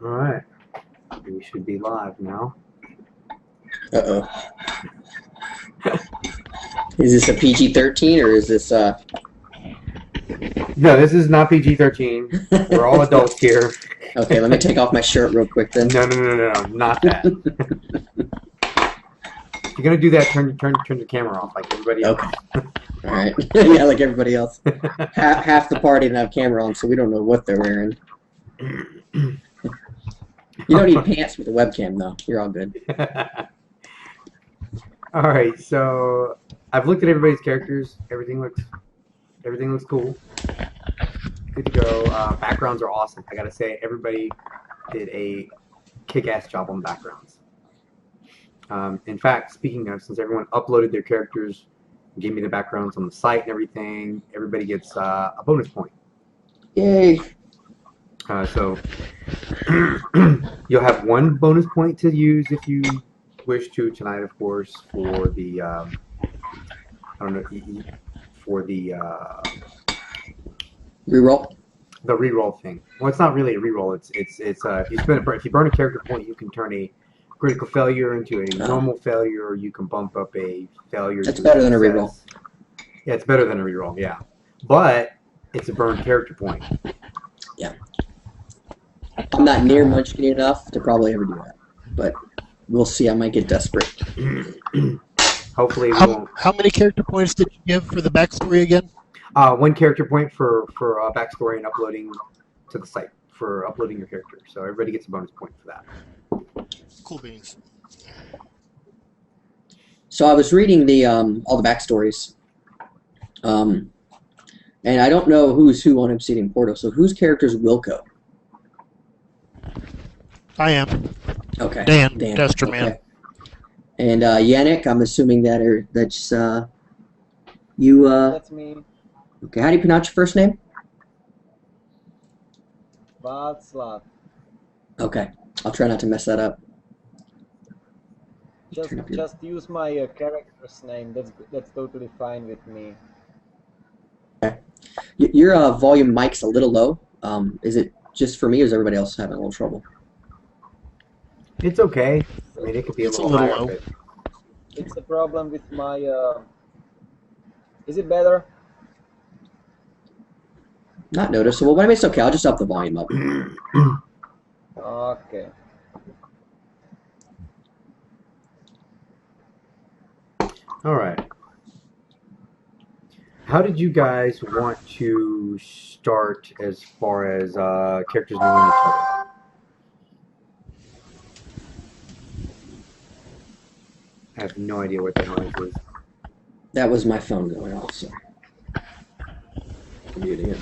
Alright. We should be live now. Uh-oh. Is this a PG-13 or is this No, this is not PG-13. We're all adults here. Okay, let me take off my shirt real quick then. No, not that. If you're gonna do that, turn the camera off like everybody else. Okay. Alright. Yeah, like everybody else. Half the party didn't have camera on, so we don't know what they're wearing. You don't need pants with a webcam, though. You're all good. Alright, so I've looked at everybody's characters. Everything looks cool. Good to go. Backgrounds are awesome. I gotta say, everybody did a kick-ass job on backgrounds. In fact, speaking of, since everyone uploaded their characters, gave me the backgrounds on the site and everything, everybody gets a bonus point. Yay! So you'll have one bonus point to use if you wish to tonight, of course, for the I don't know, for the Reroll. The reroll thing. Well, it's not really a reroll. It's if you burn a character point, you can turn a critical failure into a normal failure, or you can bump up a failure. That's better than a reroll. Yeah, it's better than a reroll. Yeah, but it's a burned character point. Yeah. I'm not near Munchkin enough to probably ever do that, but we'll see. I might get desperate. Hopefully, we won't. How many character points did you give for the backstory again? One character point for backstory and uploading to the site for uploading your character. So everybody gets a bonus point for that. Cool beans. So I was reading the all the backstories, and I don't know who's who on Obsidian Portal. So whose character is Wilco? I am. Okay. Dan. Duster Man. Okay. And Yannick, I'm assuming that's you. That's me. Okay, how do you pronounce your first name? Václav. Okay, I'll try not to mess that up. Just use my character's name. That's totally fine with me. Okay. Your volume mic's a little low. Is it just for me, or is everybody else having a little trouble? It's okay. I mean, it could be a little higher. low. But... It's a problem with my. Is it better? Not noticeable, but I mean it's okay. I'll just up the volume up. Okay. All right. How did you guys want to start as far as characters knowing each other? I have no idea what that noise is. That was my phone going off, so I'm muting it.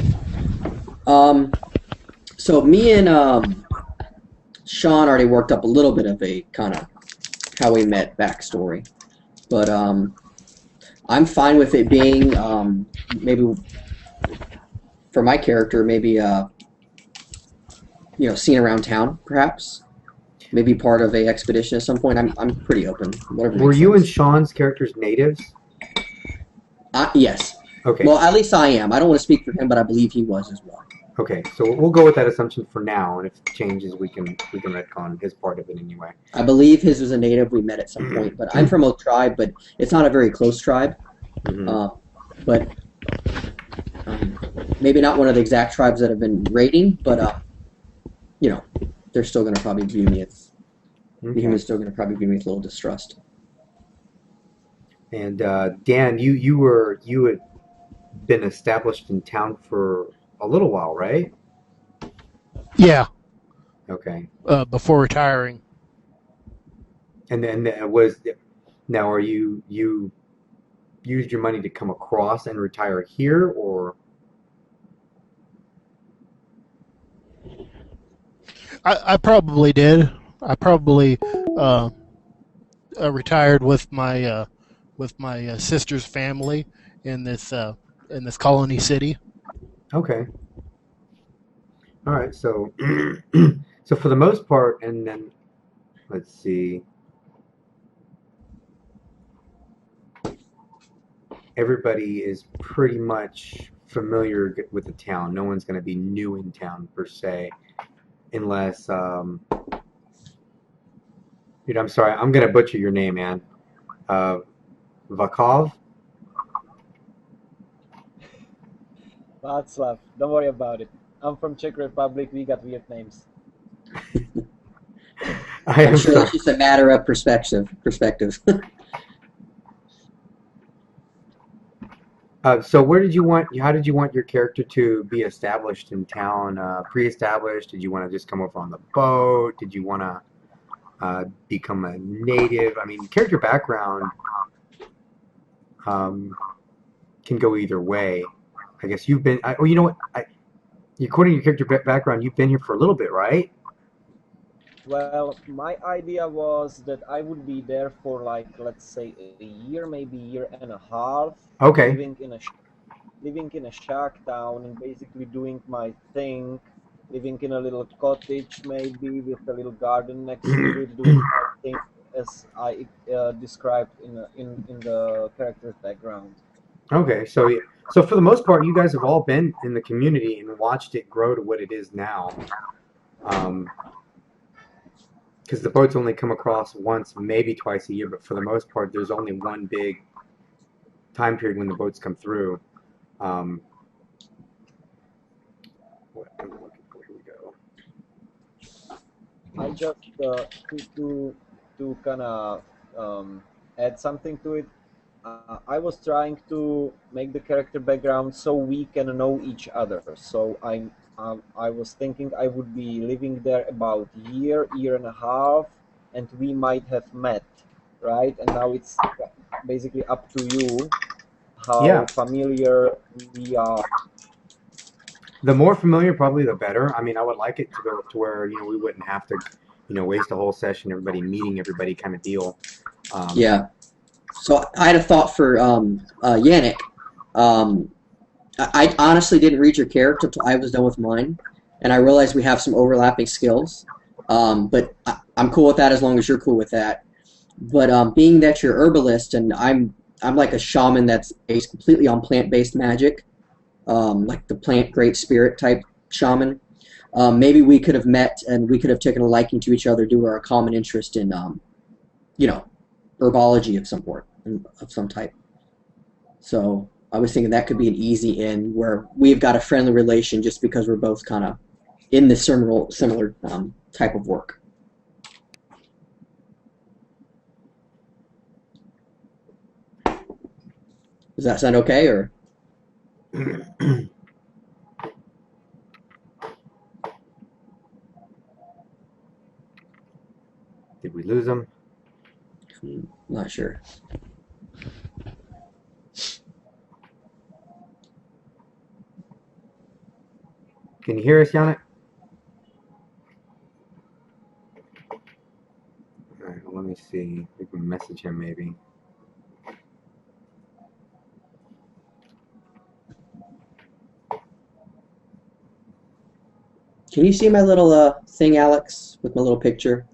So me and Sean already worked up a little bit of a kind of how we met backstory, but I'm fine with it being maybe for my character, maybe seen around town, perhaps. Maybe part of a expedition at some point. I'm pretty open. Whatever. Were you and Sean's characters natives? Yes. Okay. Well, at least I am. I don't want to speak for him, but I believe he was as well. Okay, so we'll go with that assumption for now, and if it changes, we can retcon his part of it anyway. I believe his was a native. We met at some point, but I'm from a tribe, but it's not a very close tribe. But maybe not one of the exact tribes that have been raiding, but they're still going to probably view me as the human's still going to probably view me with a little distrust. And Dan, you had been established in town for a little while, right? Yeah. Okay. Before retiring. And then now are you used your money to come across and retire here, or? I probably did. I probably retired with my sister's family in this colony city. Okay. All right. So, so for the most part, and then let's see. Everybody is pretty much familiar with the town. No one's going to be new in town per se. unless dude, I'm sorry, I'm gonna butcher your name, man. Uh, Vakov. Václav, don't worry about it. I'm from Czech Republic. We got weird names. I I'm am sure sorry. it's just a matter of perspective. So where did you want? How did you want your character to be established in town? Pre-established? Did you want to just come over on the boat? Did you want to become a native? I mean, character background um, can go either way. I guess you've been. Oh, you know what? According to your character background, you've been here for a little bit, right? Well, my idea was that I would be there for like, let's say, a year, maybe year and a half, Okay. living in a living in a shack town and basically doing my thing, living in a little cottage maybe with a little garden next to it, doing my thing as I described in the character's background. Okay. So for the most part, you guys have all been in the community and watched it grow to what it is now. Um, because the boats only come across once, maybe twice a year, but for the most part, there's only one big time period when the boats come through. Um, what am I looking for? Here we go. I just to kind of add something to it. I was trying to make the character background so we can know each other. So I was thinking I would be living there about year and a half, and we might have met, right? And now it's basically up to you how Yeah, familiar we are. the more familiar, probably the better. I mean, I would like it to go to where we wouldn't have to, waste a whole session, everybody meeting everybody kind of deal. Um, Yeah. So I had a thought for Yannick. Um, I honestly didn't read your character until I was done with mine, and I realized we have some overlapping skills. But I'm cool with that as long as you're cool with that. But being that you're herbalist and I'm like a shaman that's based completely on plant-based magic, like the plant great spirit type shaman. Maybe we could have met and we could have taken a liking to each other due to our common interest in, you know, herbology of some sort, of some type. So I was thinking that could be an easy in where we've got a friendly relation just because we're both kind of in the similar type of work. Does that sound okay? Or did we lose them? I'm not sure. Can you hear us, Yannick? All right, well, let me see. We can message him maybe. Can you see my little thing, Alex, with my little picture?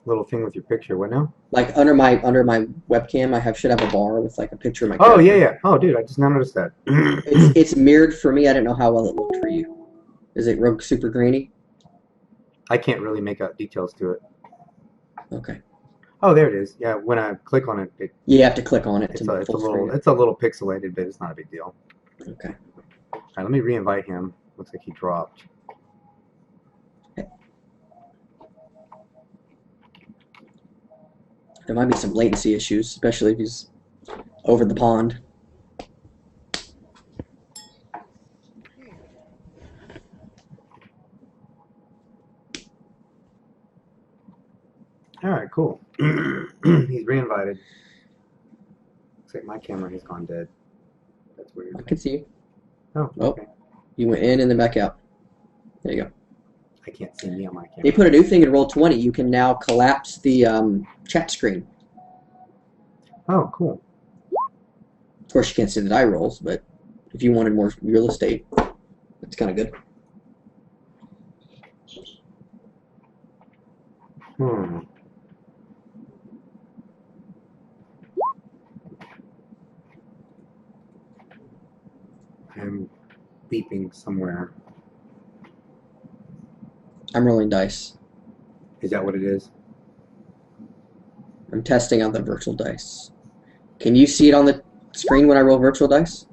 Little thing with your picture. What now? Like under my webcam, should have a bar with like a picture of my Oh yeah, character. yeah. Oh, dude, I just now noticed that. It's mirrored for me. I didn't know how well it looked for you. Is it real super grainy? I can't really make out details to it. Okay. Oh, there it is. Yeah, when I click on it, You have to click on it it's to a full screen it. it's a little pixelated, but it's not a big deal. Okay. All right, let me re-invite him. Looks like he dropped. There might be some latency issues, especially if he's over the pond. All right, cool. He's re-invited. Looks like my camera has gone dead. That's weird. I can see you. Oh, Oh, okay. you went in and then back out. There you go. I can't see me on my camera. They put a new thing in Roll20. You can now collapse the chat screen. Oh, cool. Of course, you can't see the die rolls, but if you wanted more real estate, that's kind of good. Hmm. I'm beeping somewhere. I'm rolling dice. Is that what it is? I'm testing out the virtual dice. Can you see it on the screen when I roll virtual dice?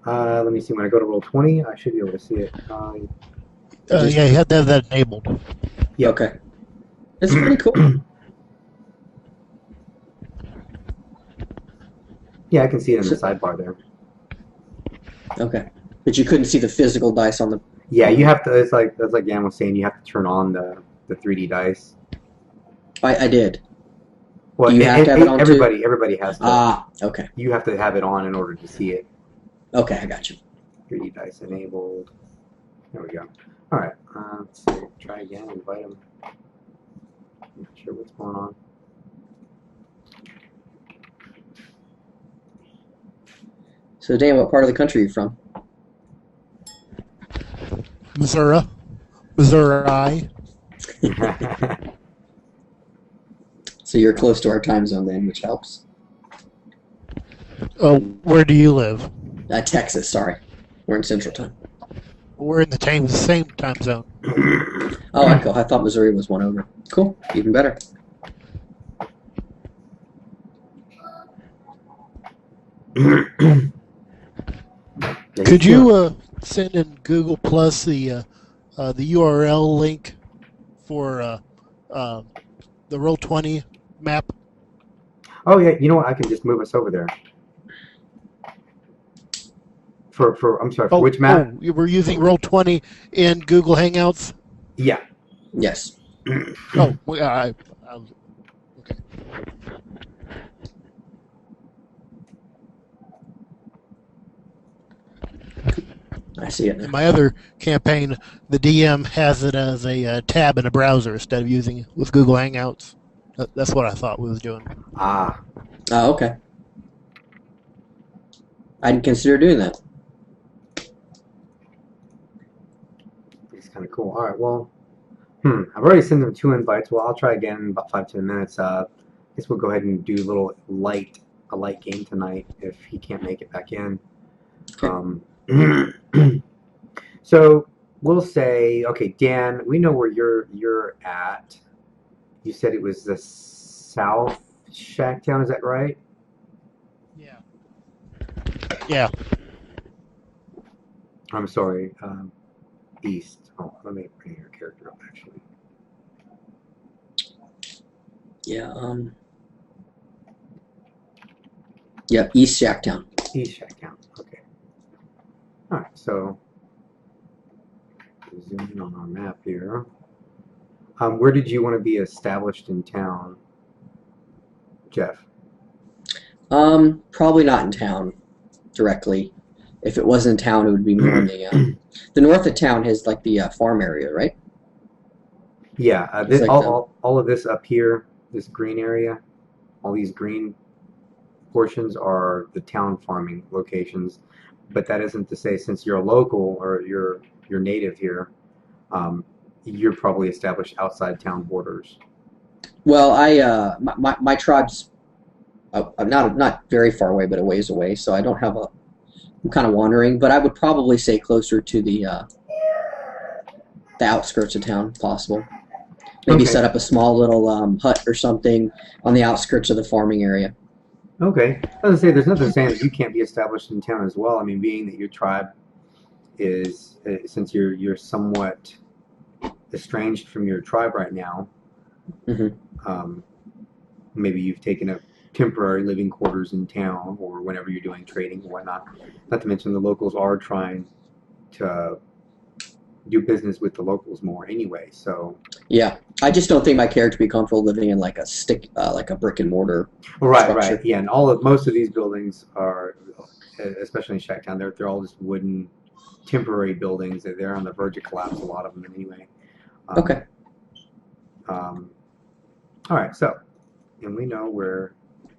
Let me see. When I go to roll 20, I should be able to see it. Yeah, you had to have that enabled. Yeah. Okay. It's pretty cool. Yeah, I can see it in the sidebar there. Okay. But you couldn't see the physical dice on the... Yeah, you have to. It's like that's like Dan was saying. You have to turn on the 3D dice. I did. Well, Do you have to have it on too? Everybody has to. Ah, okay. You have to have it on in order to see it. Okay, I got you. 3D dice enabled. There we go. All right. Let's see. Try again. Invite them. Not sure what's going on. So, Dan, what part of the country are you from? Missouri. Missouri. So you're close to our time zone then, which helps. Oh, where do you live? Texas, sorry. We're in Central Time. We're in the same time zone. Oh, cool. I thought Missouri was one over. Cool. Even better. Could you send in Google Plus the URL link for the Roll20 map? Oh yeah, you know what? I can just move us over there. I'm sorry. For which map? Oh, you were using Roll20 in Google Hangouts. Yeah. Yes. Oh, okay. I see it now. In my other campaign, the DM has it as a tab in a browser instead of using it with Google Hangouts. That's what I thought we was doing. Ah. Oh, okay. I didn't consider doing that. It's kind of cool. All right. Well, I've already sent them 2 invites. Well, I'll try again in about 5-10 minutes. I guess we'll go ahead and do a light game tonight if he can't make it back in. Okay. So we'll say, okay, Dan, we know where you're at. You said it was the South Shacktown, is that right? Yeah. Yeah. I'm sorry, East. Oh, let me bring your character up, actually. Yeah, yeah, East Shacktown. East Shacktown, okay. All right, so zoom in on our map here. Where did you want to be established in town, Jeff? Probably not in town directly. If it was in town, it would be more in the north of town has like the farm area, right? Yeah, Like all of this up here, this green area, all these green portions are the town farming locations. But that isn't to say, since you're a local or you're native here, you're probably established outside town borders. Well, my tribe's not very far away, but a ways away, so I don't have a. I'm kind of wandering, but I would probably say closer to the outskirts of town, if possible. Maybe Okay. set up a small little hut or something on the outskirts of the farming area. Okay. I was gonna say, there's nothing saying that you can't be established in town as well. I mean, being that your tribe is, since you're somewhat estranged from your tribe right now, maybe you've taken up temporary living quarters in town, or whenever you're doing trading and whatnot. Not to mention the locals are trying to do business with the locals more anyway. So yeah, I just don't think my character would be comfortable living in like a brick and mortar. right, yeah, and most of these buildings are, especially in Shacktown, they're all just wooden, temporary buildings. They're on the verge of collapse. A lot of them anyway. Okay. All right, so, and we know where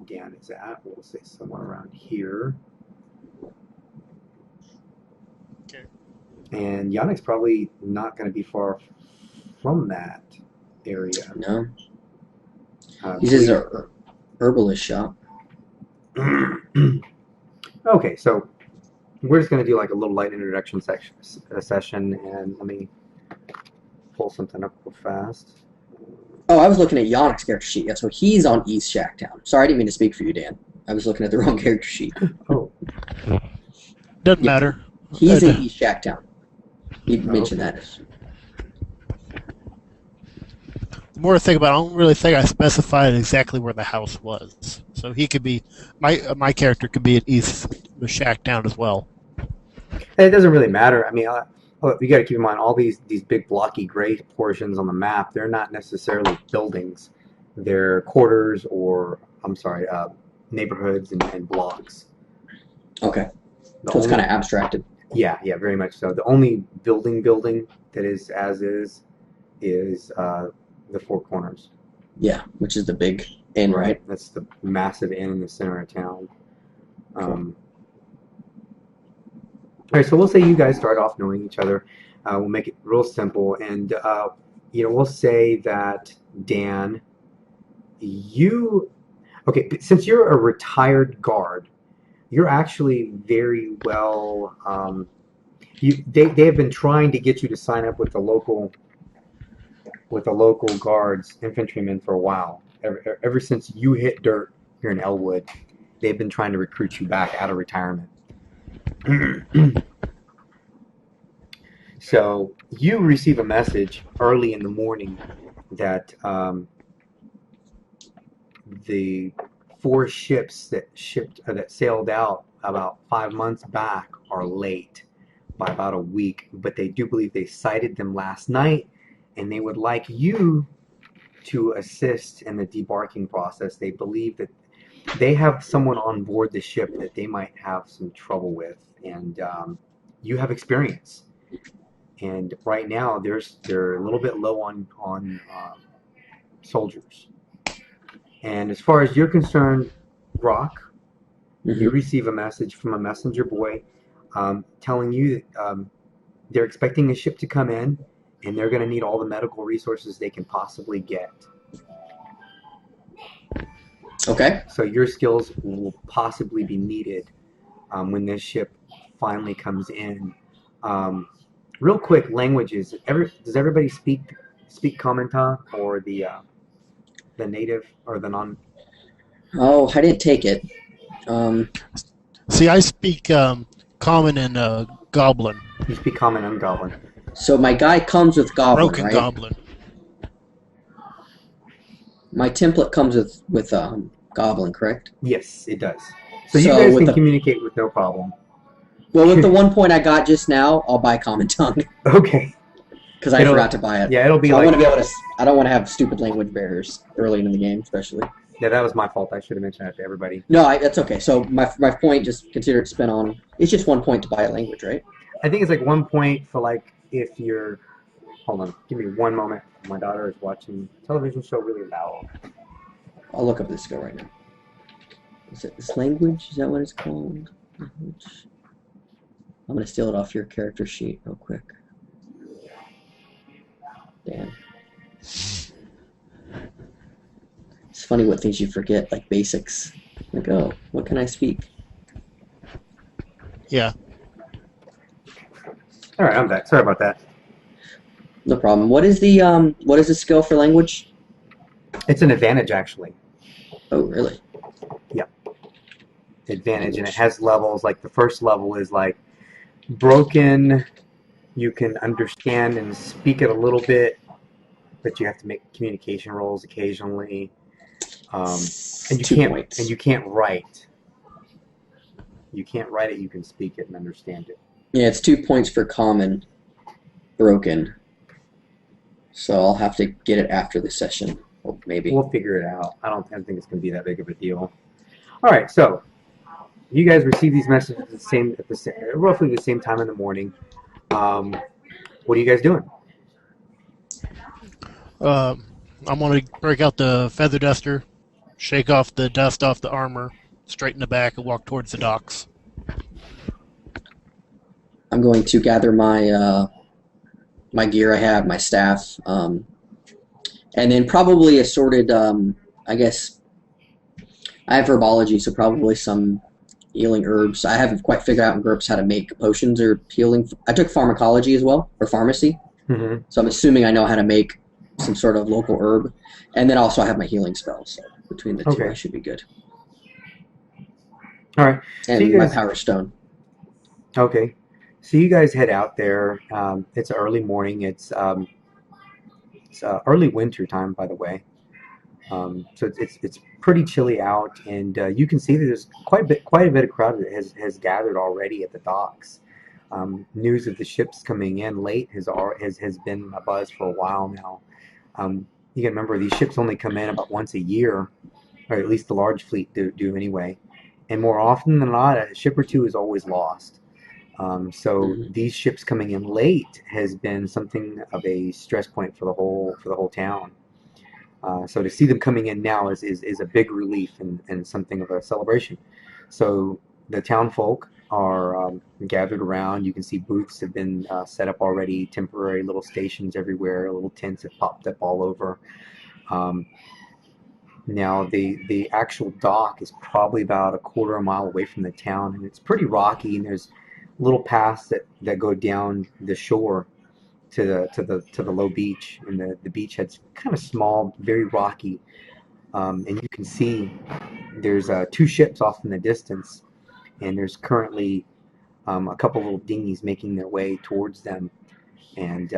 Dan is at. We'll say somewhere around here. Okay. And Yannick's probably not going to be far from that area. No. He says a herbalist shop. Okay, so we're just going to do like a little light introduction session, and let me pull something up real fast. Oh, I was looking at Yannick's character sheet. Yeah, so he's on East Shacktown. Sorry, I didn't mean to speak for you, Dan. I was looking at the wrong character sheet. Oh, Doesn't Yeah. matter. He's in East Shacktown. You mentioned okay. that. The more I think about it, I don't really think I specified exactly where the house was. So he could be, my character could be at East Shacktown as well. And it doesn't really matter. I mean, you got to keep in mind all these big blocky gray portions on the map. They're not necessarily buildings. They're quarters or neighborhoods and blocks. Okay. The So it's only- kind of abstracted. Yeah, very much so. The only building that is as is the Four Corners. Yeah, which is the big inn, right? That's the massive inn in the center of town. All right, so we'll say you guys start off knowing each other. We'll make it real simple, and we'll say that Dan, since you're a retired guard, you're actually very well. They have been trying to get you to sign up with the local guards, infantrymen, for a while. Ever since you hit dirt here in Elwood, they've been trying to recruit you back out of retirement. So you receive a message early in the morning that the 4 ships that sailed out about 5 months back are late by about a week, but they do believe they sighted them last night, and they would like you to assist in the debarking process. They believe that they have someone on board the ship that they might have some trouble with, and you have experience. And right now, they're a little bit low on soldiers. And as far as you're concerned, Rock, you receive a message from a messenger boy telling you that they're expecting a ship to come in, and they're going to need all the medical resources they can possibly get. Okay. So your skills will possibly be needed when this ship finally comes in. Real quick, languages. Does everybody speak Kommentar, or the native or the non? Oh, I didn't take it. See, I speak Common and Goblin. You speak Common and Goblin. So my guy comes with Goblin, Broken right? Goblin. My template comes with Goblin, correct? Yes, it does. So you So guys with can the- communicate with no problem. Well, with the 1 point I got just now, I'll buy Common Tongue Okay. because I forgot to buy it. Yeah, it'll be So I like. want to be able to. I don't want to have stupid language barriers early in the game, especially. Yeah, that was my fault. I should have mentioned that to everybody. No, that's okay. So my point, just consider it spent on. It's just 1 point to buy a language, right? I think it's like 1 point for like if you're. Hold on, give me one moment. My daughter is watching a television show really loud. I'll look up this skill right now. Is it this language? Is that what it's called? Language. I'm gonna steal it off your character sheet real quick. Damn. It's funny what things you forget, like basics. Like, oh, what can I speak? Yeah. All right, I'm back. Sorry about that. No problem. What is the skill for language? It's an advantage, actually. Oh, really? Advantage, and it has levels. Like the first level is like broken. You can understand and speak it a little bit, but you have to make communication rolls occasionally. And you 2 can't. points. And you can't write. You can't write it. You can speak it and understand it. Yeah, it's 2 points for common, broken. So I'll have to get it after the session, or maybe. We'll figure it out. I don't think it's going to be that big of a deal. All right, so you guys receive these messages at roughly the same time in the morning. What are you guys doing? I'm going to break out the feather duster, shake off the dust off the armor, straighten the back, and walk towards the docks. I'm going to gather my my gear I have, my staff, and then probably assorted. I guess I have herbology, so probably some healing herbs. I haven't quite figured out in GURPS how to make potions or healing. I took pharmacology as well, or pharmacy. Mm-hmm. So I'm assuming I know how to make some sort of local herb. And then also I have my healing spell. So between the two, Okay. I should be good. All right. And So you my guys, power stone. okay. So you guys head out there. It's early morning. It's early winter time, by the way. So it's pretty chilly out, and you can see that there's quite a bit of crowd that has gathered already at the docks. News of the ships coming in late has been a buzz for a while now. You can remember these ships only come in about once a year, or at least the large fleet do anyway. And more often than not, a ship or two is always lost. So Mhm. these ships coming in late has been something of a stress point for the whole town. So to see them coming in now is a big relief and something of a celebration. So the town folk are gathered around. You can see booths have been set up already, temporary little stations everywhere, little tents have popped up all over. Um, Now the actual dock is probably about a quarter of a mile away from the town, and it's pretty rocky. And there's little paths that go down the shore to the low beach, and the beach head's kind of small, very rocky. And you can see there's two ships off in the distance, and there's currently a couple little dinghies making their way towards them. And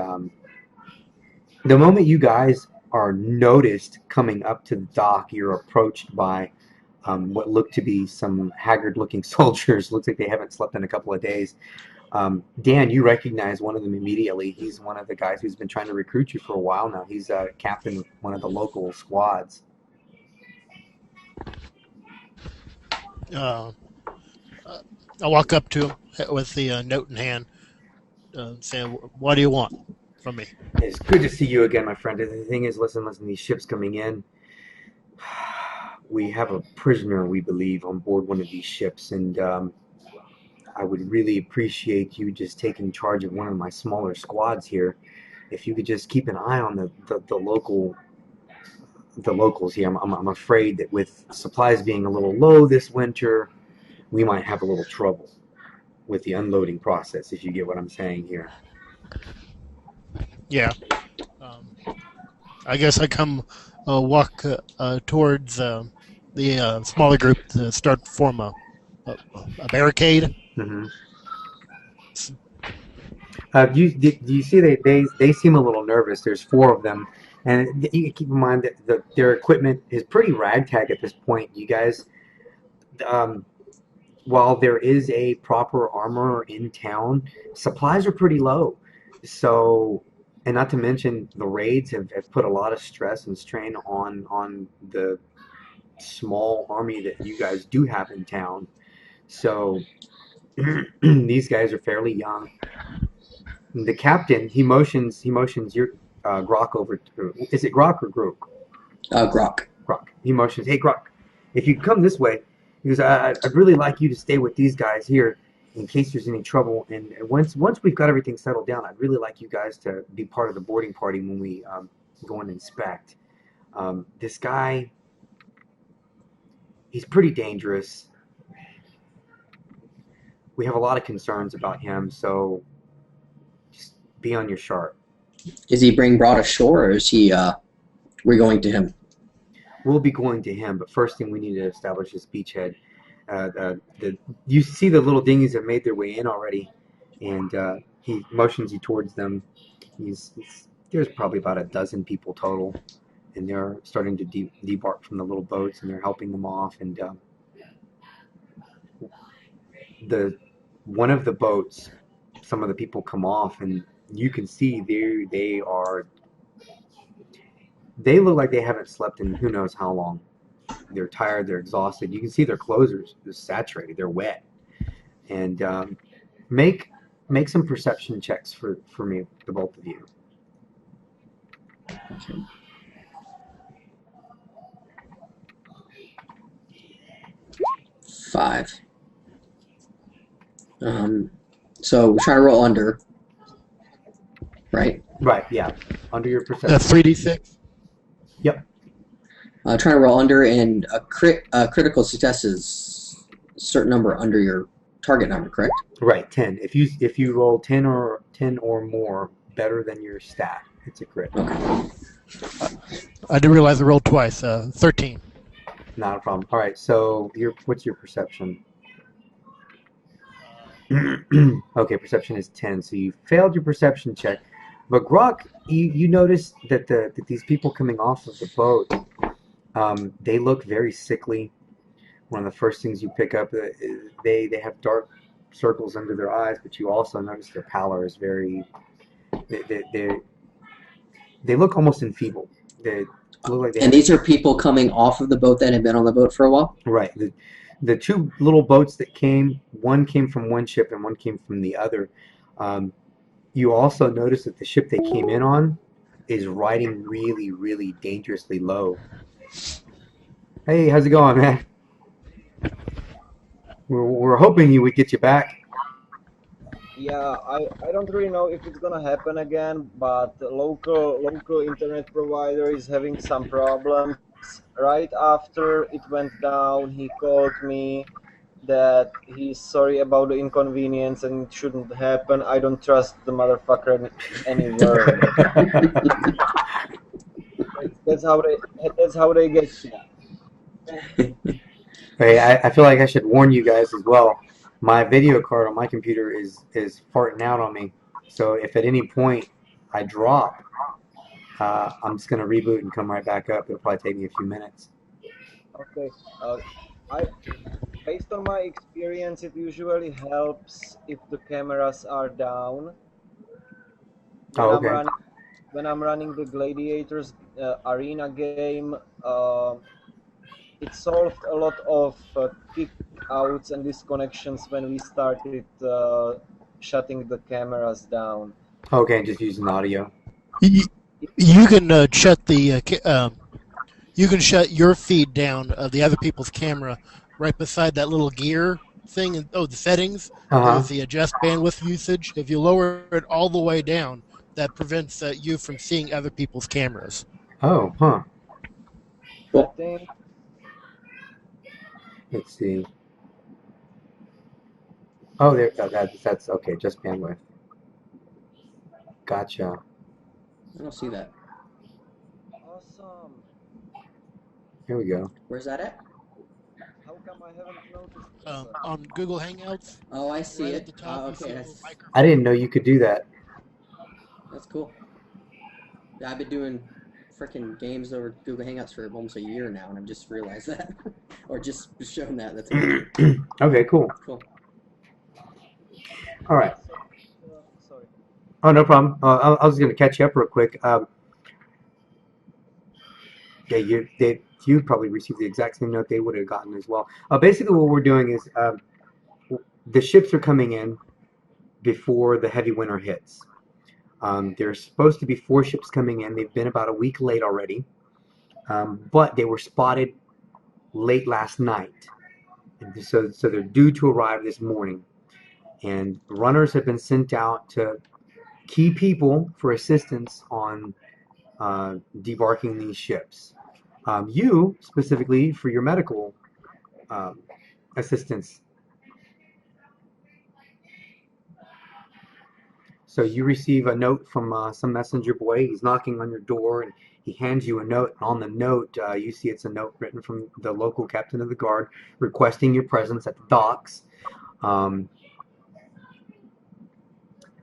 the moment you guys are noticed coming up to the dock, you're approached by what look to be some haggard-looking soldiers. Looks like they haven't slept in a couple of days. Dan, you recognize one of them immediately. He's one of the guys who's been trying to recruit you for a while now. He's captain of one of the local squads. Uh, I walk up to him with the note in hand, saying, "What do you want from me?" It's good to see you again, my friend. The thing is, listen, these ships coming in. We have a prisoner, we believe, on board one of these ships, and I would really appreciate you just taking charge of one of my smaller squads here. If you could just keep an eye on the locals here. I'm afraid that with supplies being a little low this winter, we might have a little trouble with the unloading process, if you get what I'm saying here. Yeah. Um, I guess I come walk towards the smaller group to start to form a barricade. Mm-hmm. Do you see they seem a little nervous? There's four of them, and you can keep in mind that their equipment is pretty ragtag at this point. You guys, um, while there is a proper armor in town, supplies are pretty low. So, and not to mention the raids have put a lot of stress and strain on the small army that you guys do have in town. So these guys are fairly young. The captain he motions your Grok over to, is it Grok or Grook? Grok. Grok. He motions, hey Grok, if you come this way, he goes, I'd really like you to stay with these guys here in case there's any trouble. And once we've got everything settled down, I'd really like you guys to be part of the boarding party when we go and inspect. This guy, he's pretty dangerous. We have a lot of concerns about him, so just be on your sharp. Is he being brought ashore, or is he? We're going to him. We'll be going to him, but first thing we need to establish is beachhead. You see the little dinghies have made their way in already, and he motions you towards them. There's probably about a dozen people total, and they're starting to debark from the little boats, and they're helping them off. And the one of the boats, some of the people come off, and you can see they look like they haven't slept in who knows how long. They're tired, they're exhausted. You can see their clothes are saturated, they're wet. And make some perception checks for me, the both of you. Okay. Five. So we're trying to roll under, right? Right, yeah. Under your perception. That's 3d6. Yep. Trying to roll under, and a critical success is a certain number under your target number, correct? Right, 10. If you roll 10 or more better than your stat. It's a crit. Okay. I didn't realize I rolled twice. 13. Not a problem. All right, so what's your perception? Okay, perception is 10, so you failed your perception check. But Grok, you notice that that these people coming off of the boat, they look very sickly. One of the first things you pick up, they have dark circles under their eyes, but you also notice their pallor is very. They look almost enfeebled. They look like they And have. these are people coming off of the boat that had been on the boat for a while? Right. The two little boats that came, one came from one ship and one came from the other. Um, you also notice that the ship they came in on is riding really, really dangerously low. Hey, how's it going, man? We're hoping you would get you back. Yeah, I don't really know if it's gonna happen again, but the local internet provider is having some problems. Right after it went down, he called me that he's sorry about the inconvenience and it shouldn't happen. I don't trust the motherfucker any word. That's how they get you. Hey, I feel like I should warn you guys as well. My video card on my computer is farting out on me. So if at any point I drop, I'm just gonna reboot and come right back up. It'll probably take me a few minutes. Okay. I Based on my experience, it usually helps if the cameras are down. Oh, When I'm okay. running when I'm running the Gladiators arena game, it solved a lot of kickouts and disconnections when we started shutting the cameras down. Okay, just using audio. You, you can shut the you can shut your feed down of the other people's camera right beside that little gear thing. And the settings. Uh-huh. There's the adjust bandwidth usage. If you lower it all the way down, that prevents you from seeing other people's cameras. Oh, huh. I think Let's see. Oh, there. That's okay. Just bandwidth. Gotcha. I don't see that. awesome. Here we go. Where's that at? How come I haven't noticed this? On Google Hangouts, Oh, I see right it. at the top, Oh, you see okay, a little that's microphone. I didn't know you could do that. cool. Yeah, I've been doing freaking games over Google Hangouts for almost a year now, and I've just realized that, or just shown that. That's amazing. Okay, cool. Cool. All right. Sorry. Oh, no problem. I was going to catch you up real quick. Yeah, you probably received the exact same note they would have gotten as well. Basically, what we're doing is the ships are coming in before the heavy winter hits. There's supposed to be 4 ships coming in. They've been about a week late already, but they were spotted late last night, and so they're due to arrive this morning. And runners have been sent out to key people for assistance on debarking these ships. You specifically for your medical um, assistance. So you receive a note from some messenger boy. He's knocking on your door and he hands you a note. And on the note, you see it's a note written from the local captain of the guard requesting your presence at the docks, um,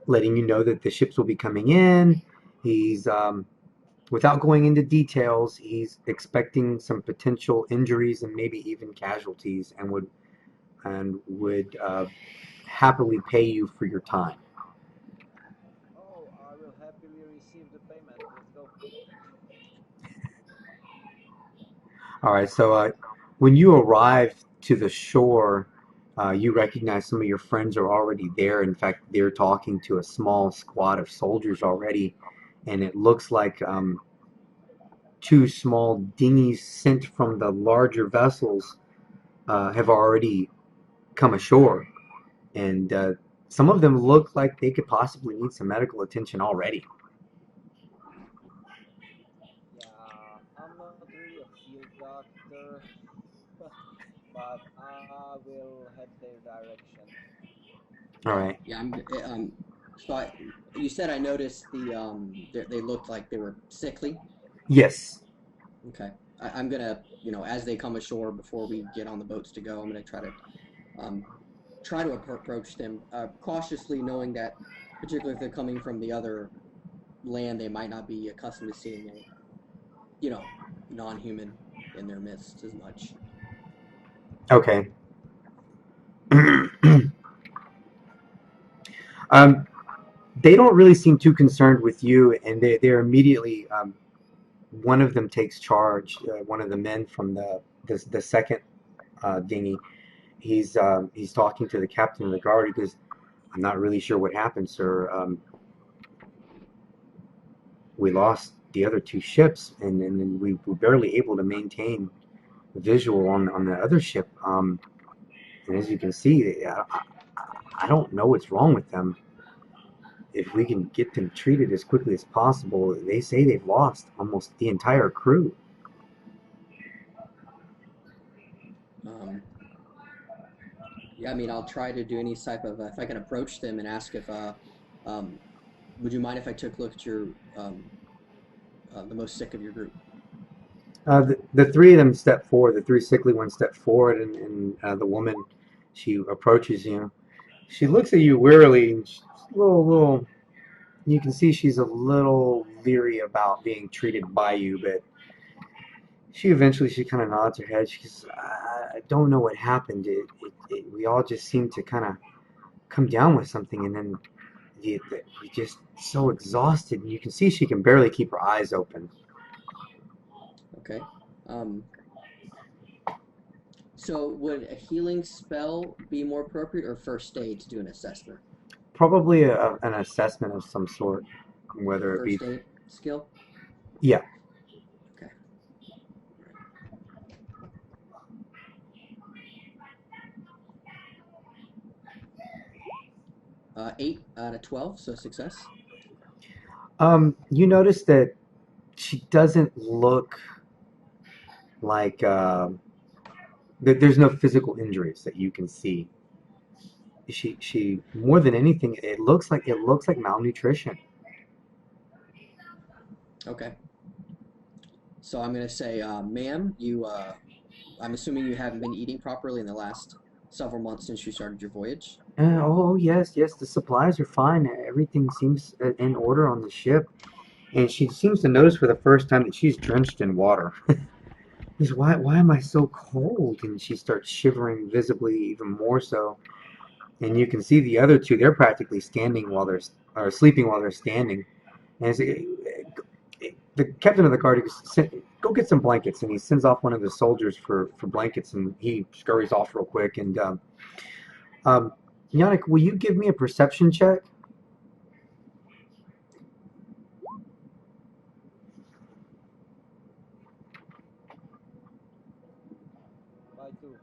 letting you know that the ships will be coming in. He's without going into details, he's expecting some potential injuries and maybe even casualties, and would happily pay you for your time. Oh, I will happily receive the payment. Let's go. All right, so when you arrive to the shore, you recognize some of your friends are already there. In fact, they're talking to a small squad of soldiers already, and it looks like 2 small dinghies sent from the larger vessels have already come ashore, and some of them look like they could possibly need some medical attention already. Yeah, I'm not really a field doctor, but I will head their direction. All right. Yeah, So you said I noticed they looked like they were sickly. Yes. Okay. I'm gonna, as they come ashore before we get on the boats to go, I'm gonna um, try to approach them cautiously, knowing that, particularly if they're coming from the other land, they might not be accustomed to seeing a, you know, non-human in their midst as much. Okay. um, they don't really seem too concerned with you, and they're immediately. One of them takes charge. One of the men from the second dinghy. He's talking to the captain of the guard. He goes, "I'm not really sure what happened, sir. We lost the other two ships, and we were barely able to maintain visual on the other ship. And as you can see, I don't know what's wrong with them. If we can get them treated as quickly as possible, they say they've lost almost the entire crew." Um, yeah, I mean, I'll try to do any type of if I can approach them and ask if um, would you mind if I took a look at your the most sick of your group? The three of them step forward. The three sickly ones step forward, and the woman, she approaches you. She looks at you wearily, and she's a little. You can see she's a little leery about being treated by you, but she kind of nods her head. She says, "I don't know what happened. We all just seemed to kind of come down with something, and then we just so exhausted." And you can see she can barely keep her eyes open. Okay. Um, so would a healing spell be more appropriate or first aid to do an assessment? Probably an assessment of some sort, whether it be First aid skill? yeah. Okay. Right. 8 out of 12, so success. You notice that she doesn't look like there's no physical injuries that you can see. She more than anything, it looks like malnutrition. Okay. So I'm going to say, ma'am, I'm assuming you haven't been eating properly in the last several months since you started your voyage. Oh yes, yes, the supplies are fine. Everything seems in order on the ship, and she seems to notice for the first time that she's drenched in water. Is why am I so cold? And she starts shivering visibly even more so. And you can see the other two; they're practically standing while they're or sleeping while they're standing. And the captain of the guard goes, "Go get some blankets," and he sends off one of the soldiers for blankets, and he scurries off real quick. And um, Yannick, will you give me a perception check? By two.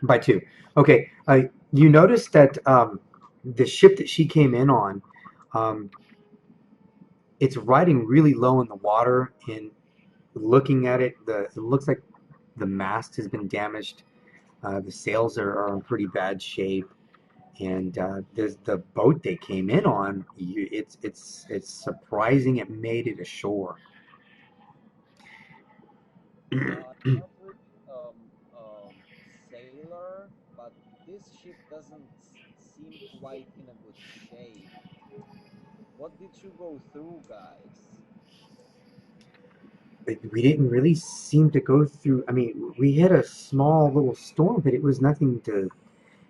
By two. Okay. You notice that the ship that she came in on, um, it's riding really low in the water. And looking at it, it looks like the mast has been damaged. The sails are in pretty bad shape. And the boat they came in on, it's surprising it made it ashore. I'm not really a sailor, but this ship doesn't seem quite in a good shape. What did you go through, guys? We didn't really seem to go through. I mean, we hit a small little storm, but it was nothing to.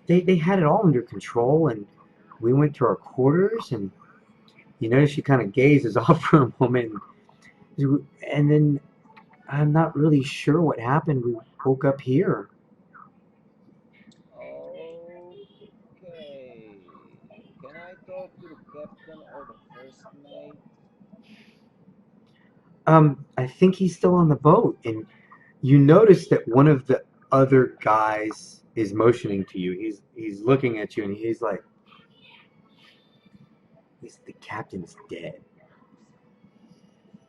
They had it all under control, and we went to our quarters, and you notice she kind of gazes off for a moment, and then I'm not really sure what happened. We woke up here. Okay. Can I talk to the captain or the first mate? I think he's still on the boat, and you notice that one of the other guys is motioning to you. He's looking at you, and he's like, "The captain is dead."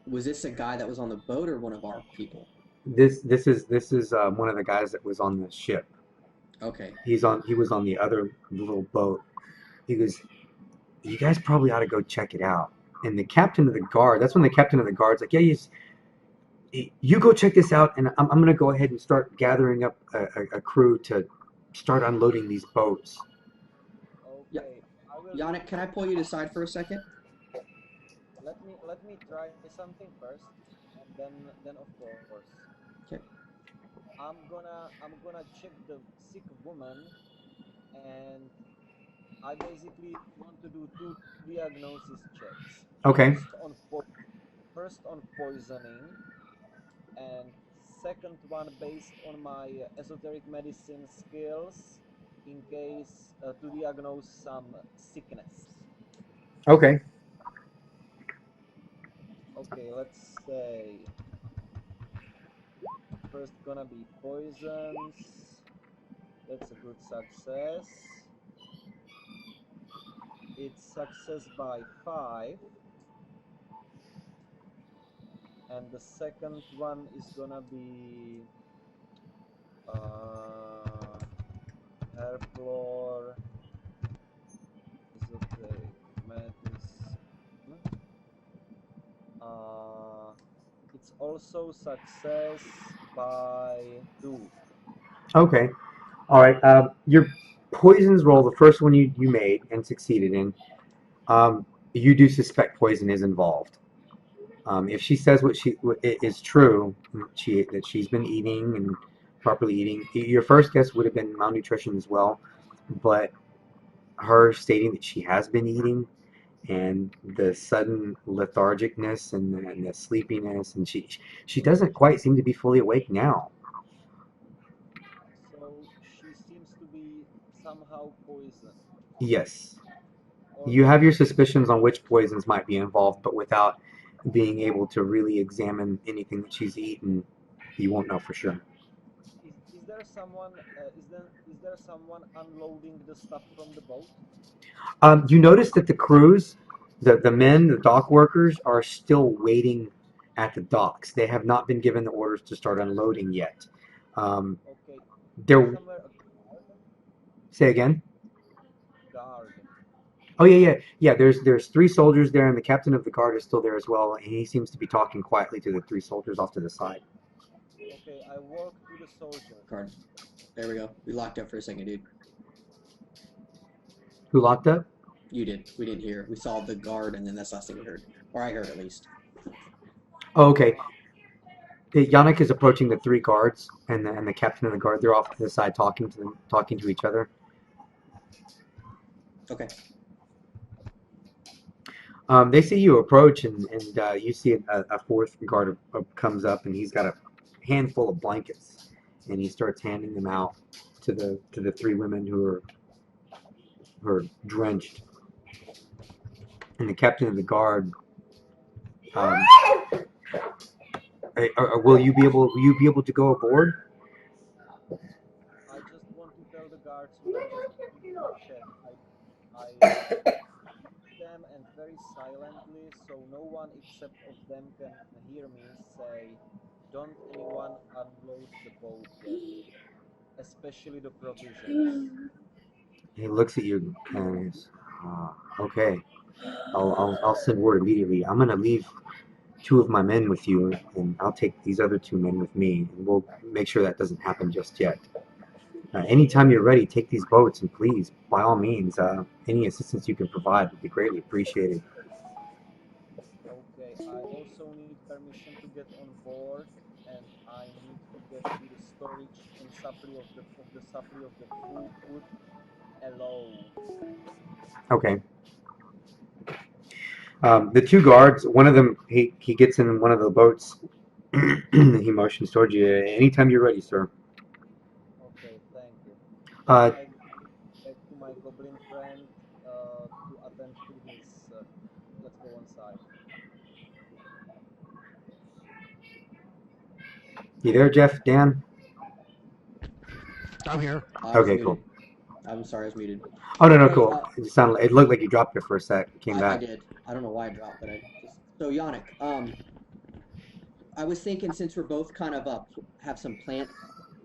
Was this a guy that was on the boat or one of our people? This is one of the guys that was on the ship. Okay. He was on the other little boat. He goes, you guys probably ought to go check it out. And the captain of the guard, that's when the captain of the guard's like, yeah, you go check this out, and I'm going to go ahead and start gathering up a crew to start unloading these boats. Yeah, Okay, I will. Yannick, can I pull you aside for a second? Let me try something first, and then of course Okay. I'm gonna check the sick woman, and I basically want to do two diagnosis checks. Okay. First on poisoning, and second one based on my esoteric medicine skills, in case to diagnose some sickness. Okay. Okay, let's say first gonna be poisons. That's a good success. It's success by 5. And the second one is gonna be uh, herblore, esoteric medicine. Uh, it's also success by 2. Okay. All right. Your poisons roll, the first one you made and succeeded in, you do suspect poison is involved. If she says what is true, that she's been eating and properly eating, your first guess would have been malnutrition as well, but her stating that she has been eating and the sudden lethargicness and the sleepiness, and she doesn't quite seem to be fully awake now. So she seems to be somehow poisoned. Yes, you have your Okay. suspicions on which poisons might be involved, but without being able to really examine anything that she's eaten, you won't know for sure. Is there someone is there someone unloading the stuff from the boat? You notice that the crews, the men, the dock workers, are still waiting at the docks. They have not been given the orders to start unloading yet. Um, Okay. Is there they're somewhere a Say again. guard? Oh yeah. There's three soldiers there, and the captain of the guard is still there as well. And he seems to be talking quietly to the three soldiers off to the side. Okay, I walk to the soldiers. Card. There we go. We locked up for a second, dude. Who locked up? You did. We didn't hear. We saw the guard, and then that's the last thing we heard. Or I heard, at least. Oh, okay. Yannick is approaching the three guards, and the captain of the guard. They're off to the side talking to them, talking to each other. Okay. They see you approach, and you see a fourth guard comes up, and he's got a handful of blankets, and he starts handing them out to the three women who are drenched. And the captain of the guard, um, will you be able to go aboard? I just want to tell the guards who are just in my chest. I them and very silently, so no one except of them can hear me say, "Don't anyone unload the boat yet, especially the provisions." He looks at you and he's, okay. I'll send word immediately. I'm gonna leave two of my men with you, and I'll take these other two men with me, and we'll make sure that doesn't happen just yet. Anytime you're ready, take these boats, and please, by all means, any assistance you can provide would be greatly appreciated. Okay, I also need permission to get on board, and I need to get to the storage and supply of the food alone. Okay. The two guards, one of them, he gets in one of the boats. He motions towards you. Anytime you're ready, sir. Okay, thank you. Then Uh, I back to my goblin friend to attend to his. Let's go on side. you there, Jeff? Dan? I'm here. I was Okay, cool. muted. I'm sorry, I was muted. Oh no, no, Hey, cool. It looked like you dropped it for a sec. It came I back. did. I don't know why I dropped, but I just. So, Yannick, I was thinking since we're both kind of have some plant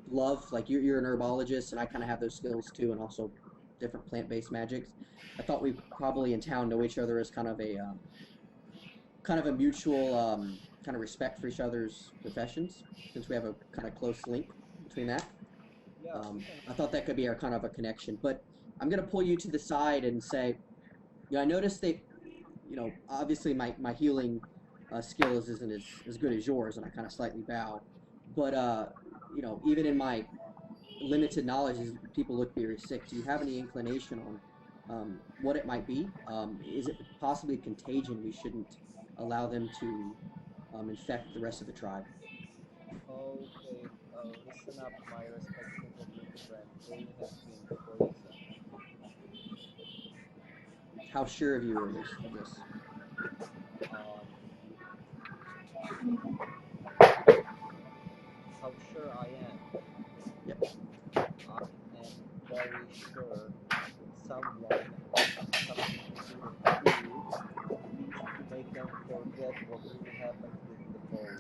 love, like you're an herbologist, and I kind of have those skills too, and also different plant-based magics. I thought we probably in town know each other as kind of a mutual kind of respect for each other's professions, since we have a kind of close link between that. Yeah, we can. I thought that could be our kind of a connection. But I'm gonna pull you to the side and say, I noticed that, obviously my healing skill isn't as good as yours, and I kind of slightly bow. But even in my limited knowledge, as people look very sick, do you have any inclination on what it might be? Is it possibly contagion? We shouldn't allow them to infect the rest of the tribe. Okay, listen up, my respectable good friend. They have been poisoned. How sure of you are this of this? Um, how sure I am? Yep. I am very sure that someone did something to the food, at least to make them forget what really happened with the boat.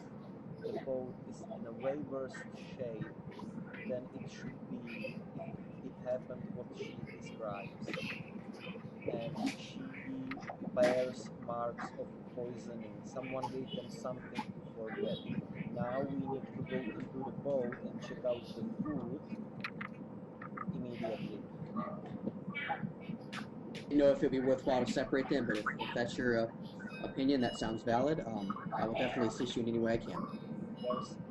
The boat is in a way worse shape than it should be if it happened what she describes. And she bears marks of poisoning. Someone gave them something to forget. Now we need to go into the boat and check out the food immediately. You know if it'd be worthwhile to separate them, but if that's your opinion, that sounds valid. I will definitely assist you in any way I can.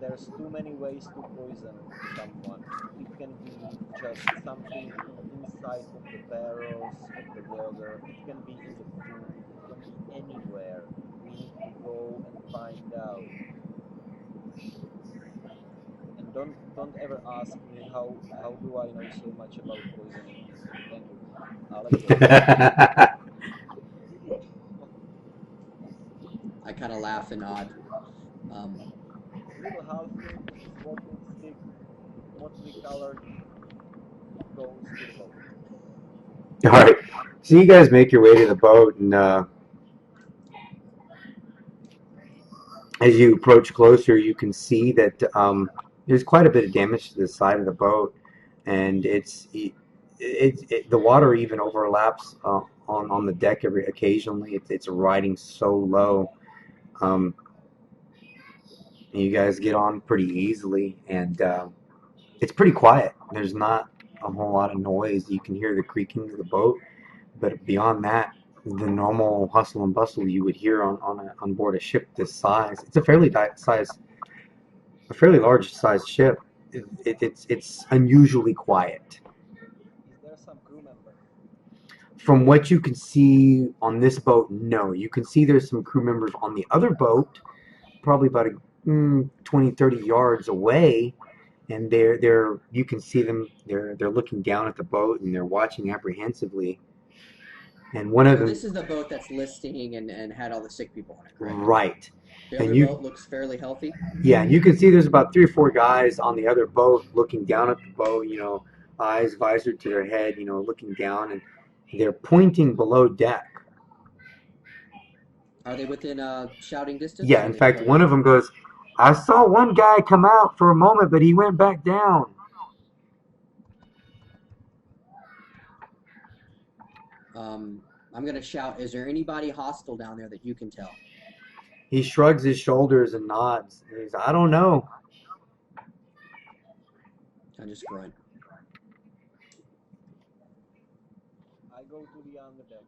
There's too many ways to poison someone. It can be just something inside of the barrels of the water. It can be in the food. It can be anywhere. We need to go and find out. And don't ever ask me how do I know so much about poisoning people. Thank you. Let's go. I kind of laugh and nod. Um, Little halfling with his walking stick, motley colored, goes to the boat. All right. So you guys make your way to the boat, and as you approach closer, you can see that there's quite a bit of damage to the side of the boat, and the water even overlaps on the deck occasionally. It's riding so low. Um, and you guys get on pretty easily, and it's pretty quiet. There's not a whole lot of noise. You can hear the creaking of the boat, but beyond that, the normal hustle and bustle you would hear on board a ship this size. It's a fairly large sized ship. It's unusually quiet. Is there some crew member? From what you can see on this boat, no. You can see there's some crew members on the other boat, probably about 20, 30 yards away, and they're you can see them. They're looking down at the boat and they're watching apprehensively. And one of so them, this is the boat that's listing and had all the sick people on it, correct? right? The And other you, boat looks fairly healthy. yeah, you can see there's about 3 or 4 guys on the other boat looking down at the boat. Eyes visored to their head. Looking down, and they're pointing below deck. Are they within shouting distance, Yeah, or are in they fact, far one away? of them goes, "I saw one guy come out for a moment, but he went back down." Um, I'm gonna shout. Is there anybody hostile down there that you can tell? He shrugs his shoulders and nods. He's, "I don't know." I just grunt. I go to the underdeck.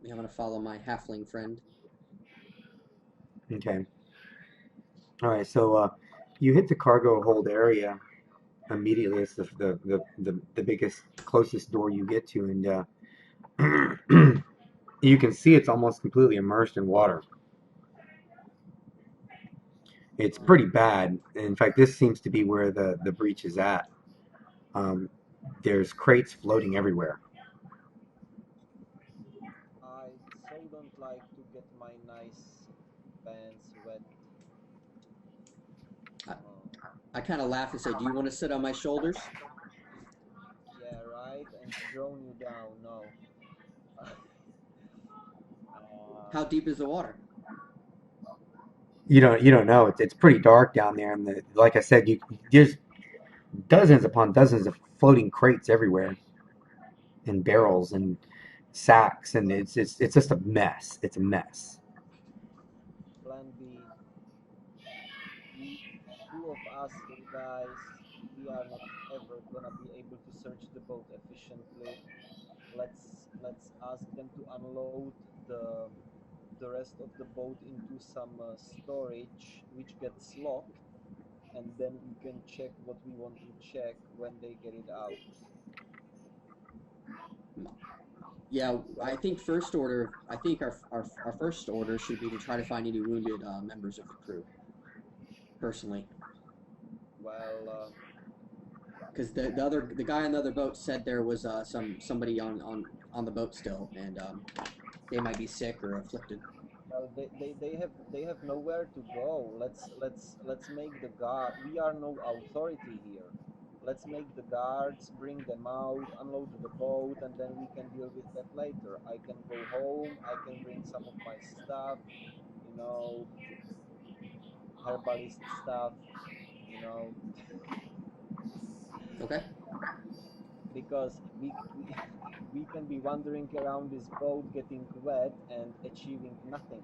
I'm gonna follow my halfling friend. Okay. All right. So you hit the cargo hold area immediately. It's the biggest, closest door you get to, and you can see it's almost completely immersed in water. It's pretty bad. In fact, this seems to be where the breach is at. Um, there's crates floating everywhere. I so don't like to get my nice pants wet. I, Uh, I kind of laugh and say, "Do you want to sit on my shoulders?" yeah, right. And drone you down. No. How deep is the water? You don't know. It's pretty dark down there, and like I said, there's dozens upon dozens of floating crates everywhere. and barrels and sacks, and it's just a mess. It's a mess. Plan B. We, two of us here, guys, we are not ever gonna be able to search the boat efficiently. Let's ask them to unload the rest of the boat into some storage which gets locked, and then we can check what we want to check when they get it out. Yeah, What I I, think first order. I think our first order should be to try to find any wounded members of the crew. Personally, well, because the guy on the other boat said there was somebody on the boat still, and they might be sick or afflicted. they have nowhere to go. Let's make the guard. We are no authority here. Let's make the guards bring them out, unload the boat, and then we can deal with that later. I can go home. I can bring some of my stuff, you know, herbalist stuff, you know, Okay. because we we can be wandering around this boat getting wet and achieving nothing.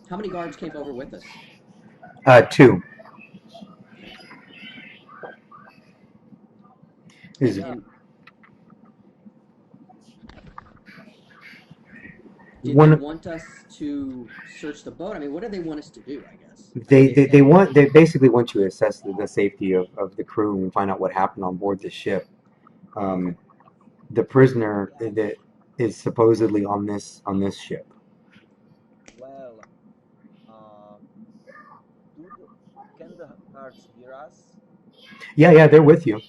How many guards came over with us? Two Okay. is Yeah. And did they one. want us to search the boat? I mean, what do they want us to do? I guess. Did They, they they, they say? want they basically want you to assess the safety of the crew and find out what happened on board the ship. Okay. Um, the prisoner that is supposedly on this ship. Well, uh, do the, can the guards hear us? Yeah, they're with you.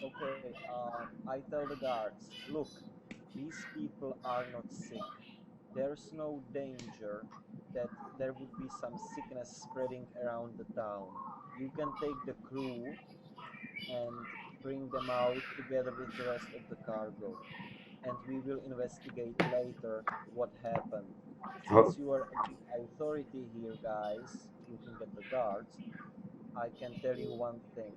Okay, I tell the guards, look, these people are not sick. There's no danger that there would be some sickness spreading around the town. You can take the crew and bring them out together with the rest of the cargo, and we will investigate later what happened. Oh, Since you are the authority here, guys, looking at the guards, I can tell you one thing.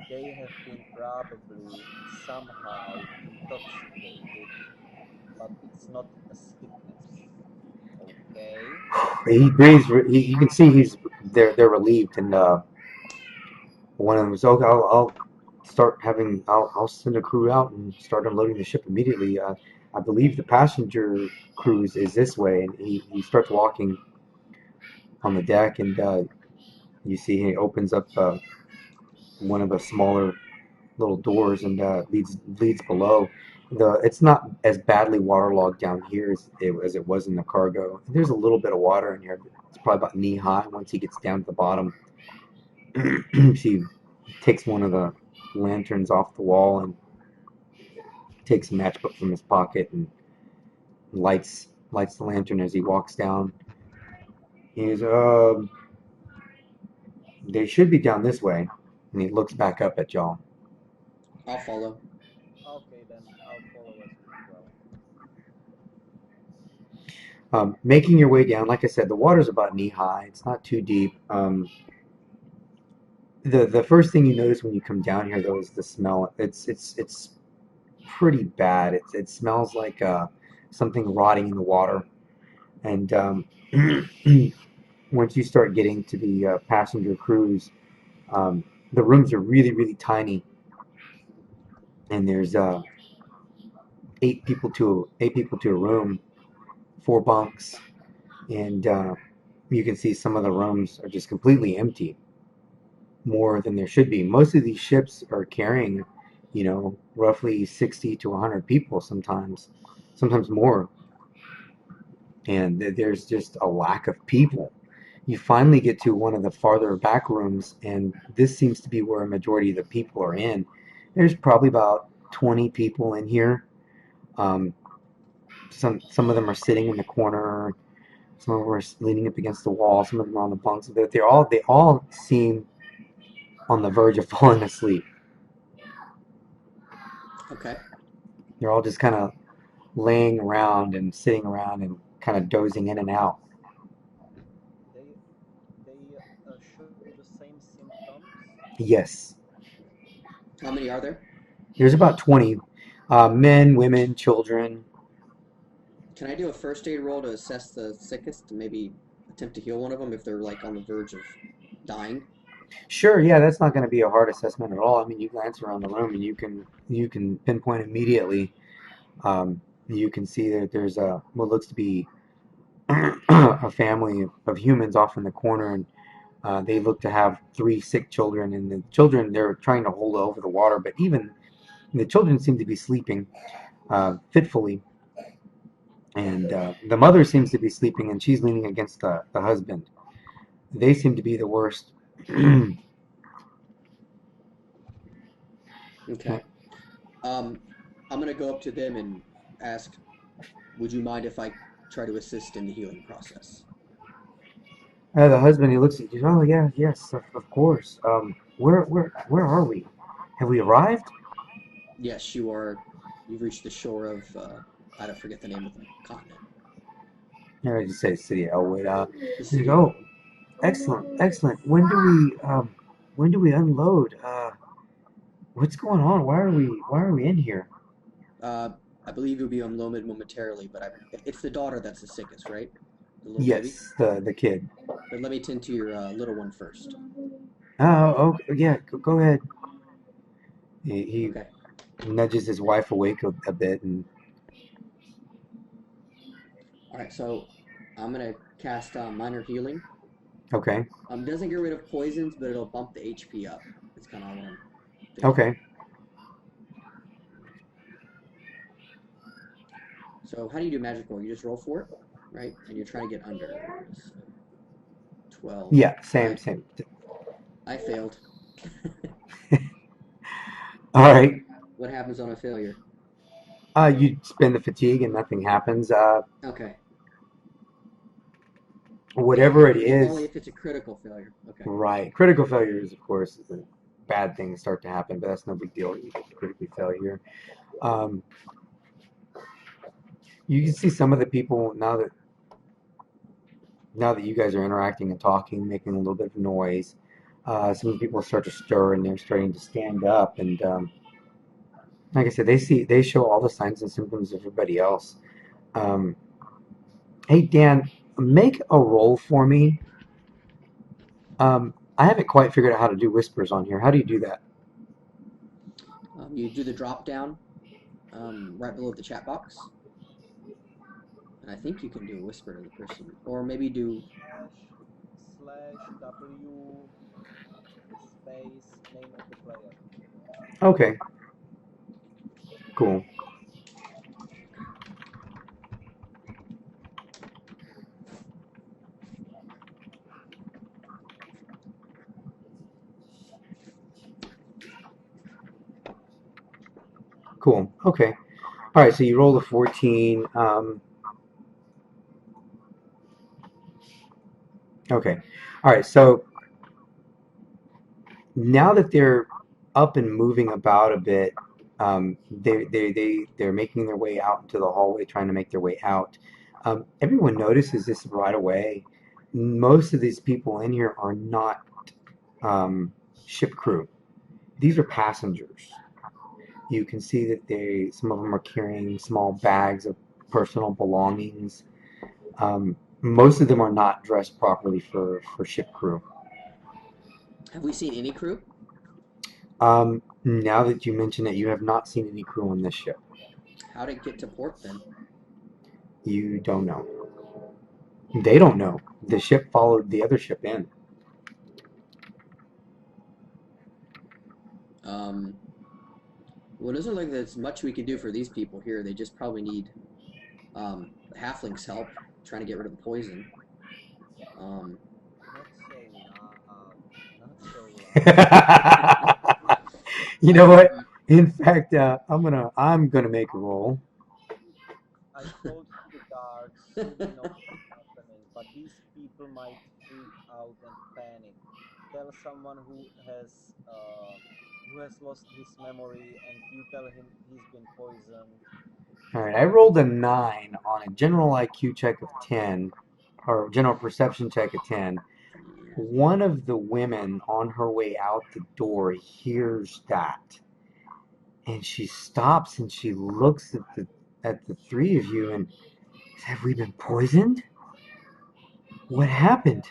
They have been probably somehow intoxicated, but it's not a sickness. Okay? he breathes. You can see they're relieved, and one of them is okay. I'll start having. I'll send a crew out and start unloading the ship immediately. I believe the passenger cruise is this way, and he starts walking on the deck, and you see he opens up one of the smaller little doors and leads below. It's not as badly waterlogged down here as it was in the cargo. There's a little bit of water in here. But it's probably about knee high once he gets down to the bottom. She takes one of the lanterns off the wall and takes a matchbook from his pocket and lights the lantern as he walks down. He's they should be down this way, and he looks back up at y'all. I'll follow. Okay, then I'll follow as well. Making your way down, like I said, the water's about knee high. It's not too deep. The first thing you notice when you come down here, though, is the smell. It's pretty bad. It smells like something rotting in the water. And once you start getting to the passenger cruise, the rooms are really tiny, and there's eight people to a room, four bunks, and you can see some of the rooms are just completely empty, more than there should be. Most of these ships are carrying, roughly 60 to 100 people sometimes more, and there's just a lack of people. You finally get to one of the farther back rooms, and this seems to be where a majority of the people are in. There's probably about 20 people in here. Um, some of them are sitting in the corner. Some of them are leaning up against the wall. Some of them are on the bunks. They all seem on the verge of falling asleep. Okay. They're all just kind of laying around and sitting around and kind of dozing in and out. They they show the same symptoms. Yes. How many are there? There's about 20 men, women, children. Can I do a first aid roll to assess the sickest and maybe attempt to heal one of them if they're like on the verge of dying? Sure, yeah, that's not going to be a hard assessment at all. I mean, you glance around the room and you can pinpoint immediately. You can see that there's a what looks to be a family of humans off in the corner, and they look to have three sick children. And the children they're trying to hold over the water, but even the children seem to be sleeping fitfully, and the mother seems to be sleeping, and she's leaning against the husband. They seem to be the worst. Okay. Um, I'm gonna go up to them and ask, would you mind if I try to assist in the healing process? The husband, he looks at you. Oh yeah, yes, of course. Where are we? Have we arrived? Yes, you've reached the shore of, I don't forget the name of the continent. Yeah, I just say City of Elwood. The He's like, city of oh, Elwood. excellent, excellent. When do we unload? What's going on? Why are we in here? Uh, I believe you'll be unloaded momentarily, but it's the daughter that's the sickest, right? The little baby? Yes, the kid. But let me tend to your little one first. Oh, yeah, go ahead. He Okay. nudges his wife awake a bit, and Alright, so I'm gonna cast minor healing. okay, Doesn't get rid of poisons, but it'll bump the HP up. That's kind of what I'm thinking. okay, So how do you do magic roll? You just roll for it, right? And you're trying to get under. So 12. yeah, same, I same. I failed. All right. What happens on a failure? You spend the fatigue and nothing happens. Okay. Whatever it Only is, if it's a critical failure. Okay. right. Critical failures, of course, is a bad thing to start to happen, but that's no big deal. You get critically failure. Um, you can see some of the people now that you guys are interacting and talking, making a little bit of noise. Some of the people start to stir and they're starting to stand up. And like I said, they show all the signs and symptoms of everybody else. Um, hey Dan, make a roll for me. I haven't quite figured out how to do whispers on here. How do you do that? You do the drop down right below the chat box, and I think you can do a whisper to the person, or maybe do. Slash W space name of the player. Okay, cool. Cool. Okay. All right. So you roll a 14. Okay. All right. So now that they're up and moving about a bit, they're making their way out into the hallway, trying to make their way out. Everyone notices this right away. Most of these people in here are not ship crew. These are passengers. You can see that some of them are carrying small bags of personal belongings. Most of them are not dressed properly for ship crew. Have we seen any crew? Now that you mention it, you have not seen any crew on this ship. How did it get to port then? You don't know. They don't know. The ship followed the other ship in. Well, it doesn't look like there's much we can do for these people here. They just probably need the halflings' help trying to get rid of the poison. Um, Not so loud. You know what? In fact, I'm gonna make a roll. I told the guards soon we know what's happening, but these people might freak out and panic. Tell someone who has lost his memory, and you tell him he's been poisoned. All right, I rolled a 9 on a general IQ check of 10, or general perception check of 10. One of the women on her way out the door hears that, And she stops and she looks at the three of you and says, have we been poisoned? What happened?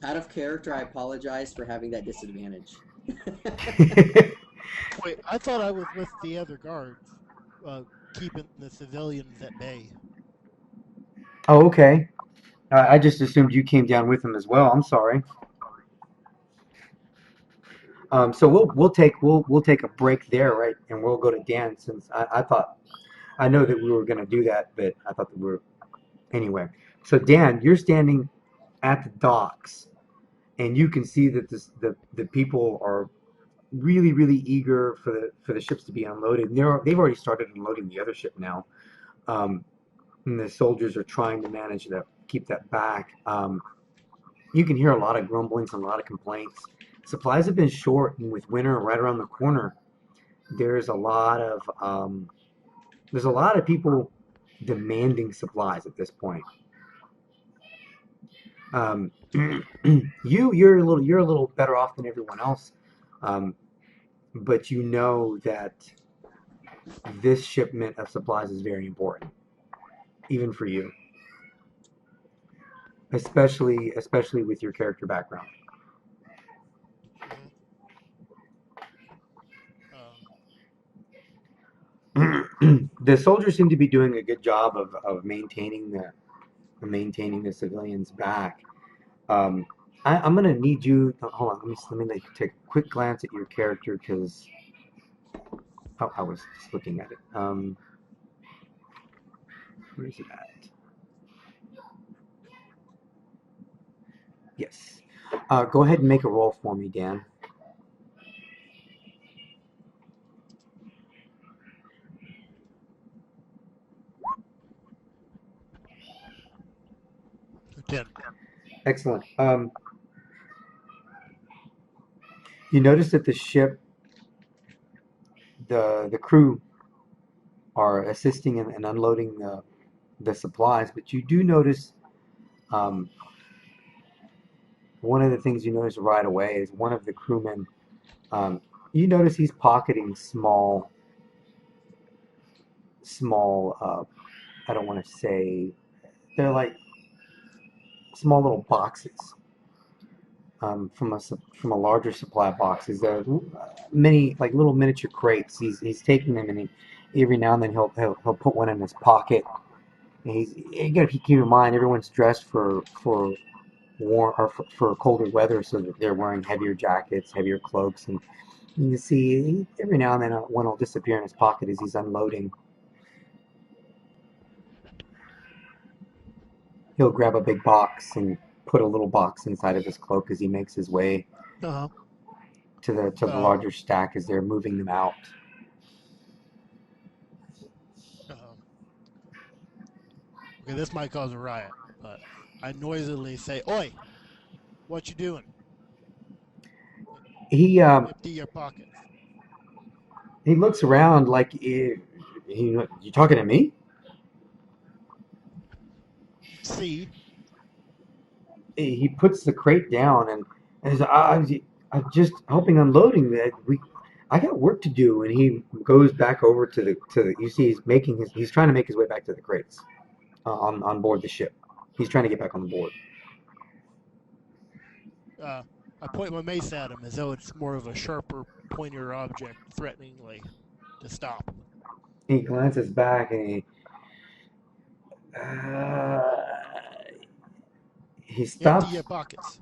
Out of character, I apologize for having that disadvantage. Wait, I thought I was with the other guards, keeping the civilians at bay. Oh, okay. I just assumed you came down with him as well. I'm sorry. So we'll take a break there, right? And we'll go to Dan since I thought I know that we were going to do that, but I thought that we were anyway. So Dan, you're standing at the docks, and you can see that the people are really eager for the ships to be unloaded. And they've already started unloading the other ship now, and the soldiers are trying to manage to keep that back. You can hear a lot of grumblings and a lot of complaints. Supplies have been short, and with winter right around the corner, there's a lot of people demanding supplies at this point. Um, you're a little better off than everyone else, um, but you know that this shipment of supplies is very important, even for you, especially with your character background. Mhm. Um, The soldiers seem to be doing a good job of maintaining the civilians back. Um, I'm gonna need you. Hold on, let me take a quick glance at your character because I was just looking at it. Where is it at? Yes. Go ahead and make a roll for me, Dan. Ten. Excellent. You notice that the ship, the crew are assisting in unloading the supplies, but you do notice um, one of the things you notice right away is one of the crewmen. Um, you notice he's pocketing small. I don't want to say they're like small little boxes from a larger supply box. Is there many like little miniature crates? He's taking them and every now and then he'll put one in his pocket. And you got to keep in mind everyone's dressed for warm or for colder weather, so that they're wearing heavier jackets, heavier cloaks, and you can see every now and then one will disappear in his pocket as he's unloading. He'll grab a big box and put a little box inside of his cloak as he makes his way Uh-huh. to the Uh, larger stack as they're moving them out. uh, okay, this might cause a riot, but I noisily say, "Oi, what you doing? He Empty your pockets." he looks around like you talking to me? See, He puts the crate down and says, I'm just helping unloading that I got work to do, and he goes back over to the you see he's trying to make his way back to the crates on board the ship. He's trying to get back on the board. uh, I point my mace at him as though it's more of a sharper, pointier object, threateningly to stop. He glances back and uh, he Empty stops. your pockets.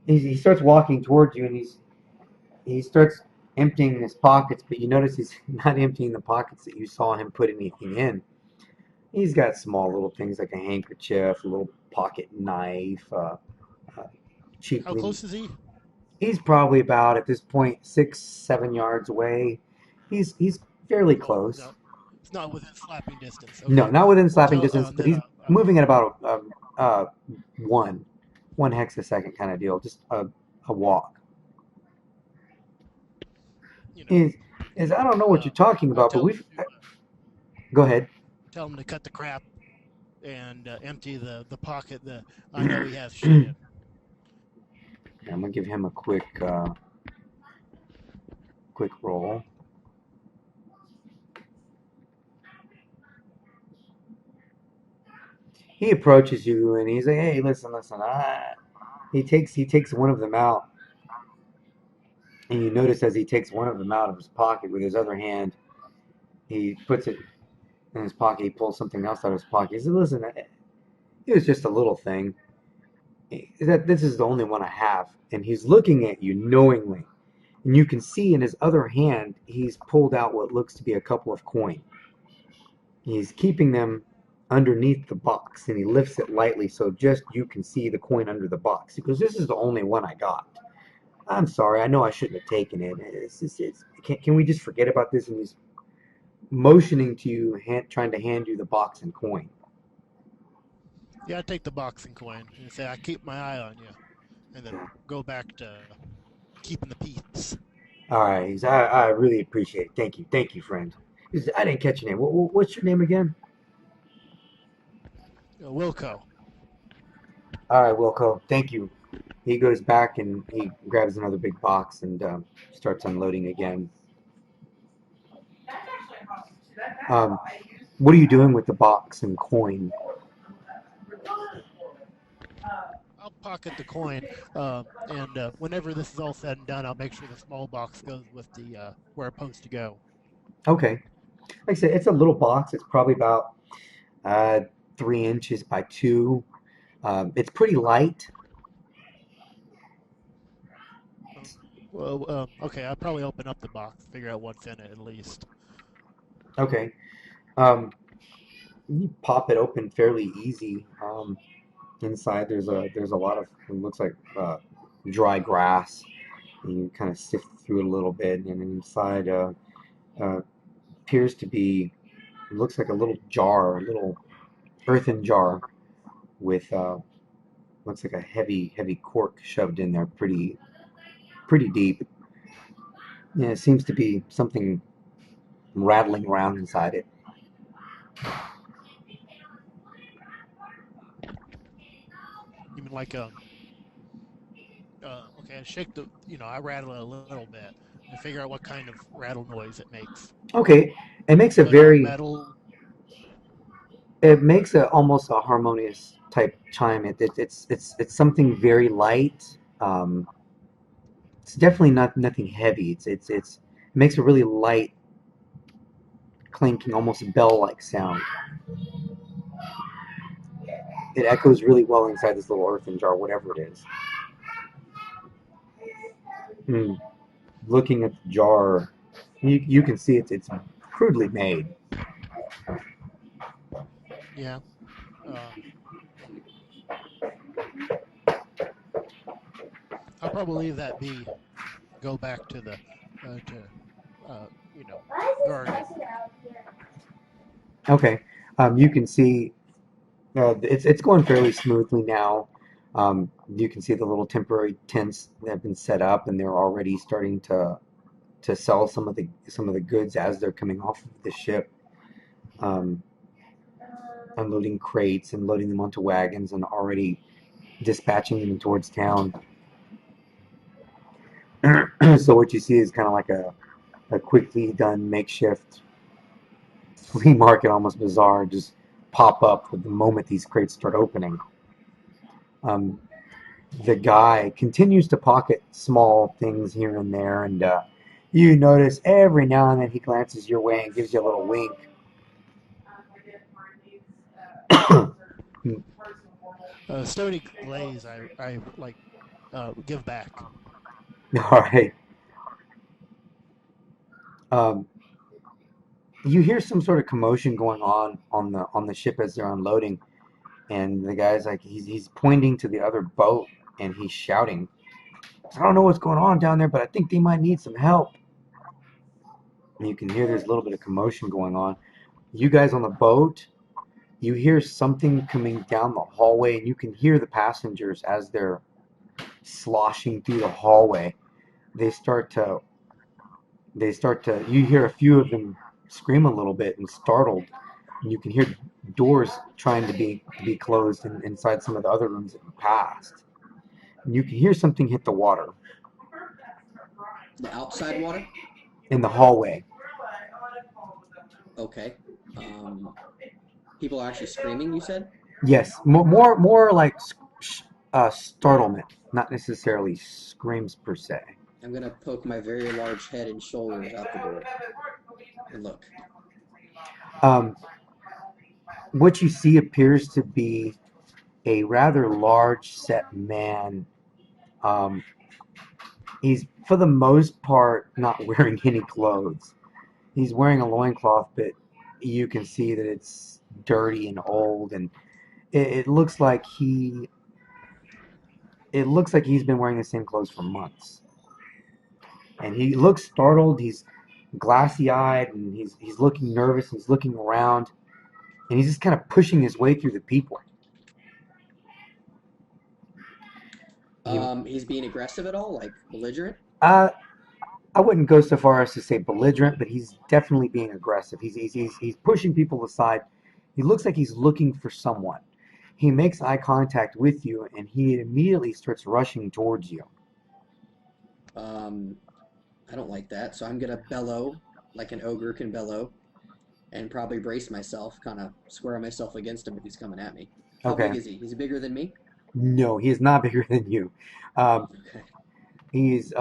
He starts walking towards you, and he starts emptying his pockets, but you notice he's not emptying the pockets that you saw him put anything in. He's got small little things like a handkerchief, a little pocket knife, uh, How cheaply. close is he? He's probably about at this point 6, 7 yards away. He's fairly Oh, close. no, it's not within slapping distance. No, Okay. not within Well, slapping distance, but then he's moving at about one one hexasecond kind of deal, just a walk. you know, Is I don't know what you're talking I about, but tell him we've to go ahead. cut the crap and empty the pocket that I know he has shit in. I'm gonna give him a quick roll. he approaches you and he's like, "Hey, listen. He takes one of them out, and you notice as he takes one of them out of his pocket with his other hand, he puts it in his pocket. He pulls something else out of his pocket. He says, "Listen, it was just a little thing. That this is the only one I have." And he's looking at you knowingly, and you can see in his other hand he's pulled out what looks to be a couple of coins. He's keeping them underneath the box, and he lifts it lightly so just you can see the coin under the box. He goes, "This is the only one I got. I'm sorry. I know I shouldn't have taken it. Can we just forget about this?" And he's motioning to you, trying to hand you the box and coin. Yeah, I take the box and coin and say, I keep my eye on you, and then go back to keeping the peace. All right. I really appreciate it. Thank you, friend. I didn't catch your name. What's your name again? Wilco. All right, Wilco. Thank you. He goes back and he grabs another big box and starts unloading again. Um, what are you doing with the box and coin? I'll pocket the coin, and whenever this is all said and done, I'll make sure the small box goes with the where it's supposed to go. Okay. Like I said, it's a little box. It's probably about 3 inches by 2. It's pretty light. Well, okay, I'll probably open up the box, figure out what's in it at least. Okay. Um, you pop it open fairly easy. Inside there's a lot of, it looks like dry grass. And you kind of sift through it a little bit, and inside uh, appears to be, it looks like a little jar, a little earthen jar with looks like a heavy cork shoved in there, pretty deep. Yeah, it seems to be something rattling around inside it. You mean like okay, I shake the, I rattle it a little bit and figure out what kind of rattle noise it makes. Okay, it makes a Is it very, metal? it makes a almost a harmonious type chime. It's something very light. It's definitely nothing heavy. It makes a really light clinking, almost bell-like sound. It echoes really well inside this little earthen jar, whatever it is. Hmm. Looking at the jar, you can see it's crudely made. Yeah. Um, I'll probably leave that be. Go back to the to uh, you know guarding. Okay, you can see it's going fairly smoothly now. You can see the little temporary tents that have been set up, and they're already starting to sell some of the goods as they're coming off of the ship. Um, Unloading crates and loading them onto wagons and already dispatching them towards town. So what you see is kind of like a quickly done makeshift flea market, almost bizarre, just pop up the moment these crates start opening. Um, the guy continues to pocket small things here and there, and you notice every now and then he glances your way and gives you a little wink. Stony glaze. I like give back. All right. Um, you hear some sort of commotion going on the ship as they're unloading, and the guy's like he's pointing to the other boat and he's shouting, "I don't know what's going on down there, but I think they might need some help." And you can hear there's a little bit of commotion going on. You guys on the boat, you hear something coming down the hallway, and you can hear the passengers as they're sloshing through the hallway. They start to you hear a few of them scream a little bit and startled, and you can hear doors trying to be closed inside some of the other rooms that you passed. And you can hear something hit the water The outside water? in the hallway. Okay. People are actually screaming, you said? Yes, more like startlement, not necessarily screams per se. I'm gonna poke my very large head and shoulders out the door and look. Um, what you see appears to be a rather large set man. Um, he's for the most part not wearing any clothes. He's wearing a loincloth, but you can see that it's dirty and old, and it looks like he's been wearing the same clothes for months. And he looks startled. He's glassy eyed, and he's looking nervous. He's looking around, and he's just kind of pushing his way through the people. He, He's being aggressive at all, like belligerent? uh, I wouldn't go so far as to say belligerent, but he's definitely being aggressive. He's pushing people aside. He looks like he's looking for someone. He makes eye contact with you, and he immediately starts rushing towards you. Um, I don't like that, so I'm gonna bellow like an ogre can bellow, and probably brace myself, kind of square myself against him if he's coming at me. How big Okay. is he? Is he bigger than me? No, he is not bigger than you. Um, Okay. he's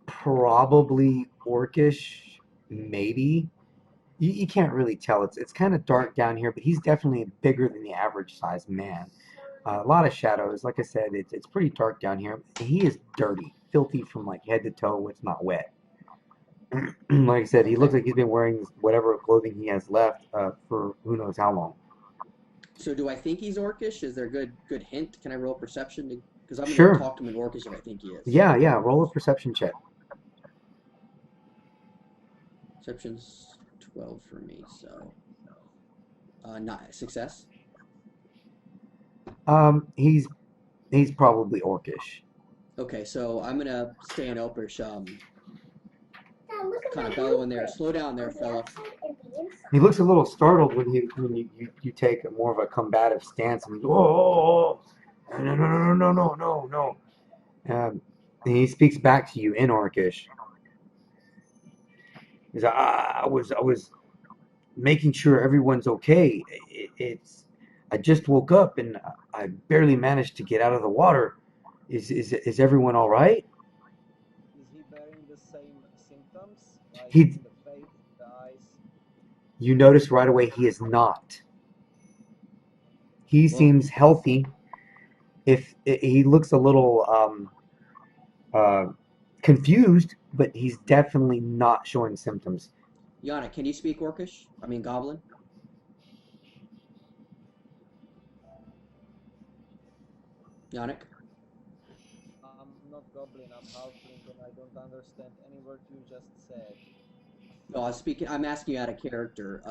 probably orcish, maybe. You can't really tell. It's kind of dark down here, but he's definitely bigger than the average sized man. A lot of shadows. Like I said, it's pretty dark down here. He is dirty, filthy from like head to toe. It's not wet. Like I said, he looks Okay. like he's been wearing whatever clothing he has left for who knows how long. So do I think he's orcish? Is there a good hint? Can I roll perception? Because I'm gonna Sure. talk to him in orcish if I think he is. Yeah, yeah. Roll a perception check. Perception's 12 for me, so not success. He's probably orcish. Okay, so I'm gonna stay in Elfish, kind of bellow in there. Slow down there, fella. He looks a little startled when you take more of a combative stance and whoa, no, no, no, no, no, no, no. And he speaks back to you in Orcish. He's like, I was making sure everyone's okay. I just woke up and I barely managed to get out of the water. Is everyone all right? Is he bearing the same symptoms, like He, in the face, the eyes? you notice right away he is not. He Well, seems healthy. If he looks a little uh, confused, but he's definitely not showing symptoms. Yannick, can you speak Orcish? I mean Goblin. Yannick. I'm not goblin, I'm halfling, and I don't understand any word you just said. No, I was speaking. I'm asking you out of character.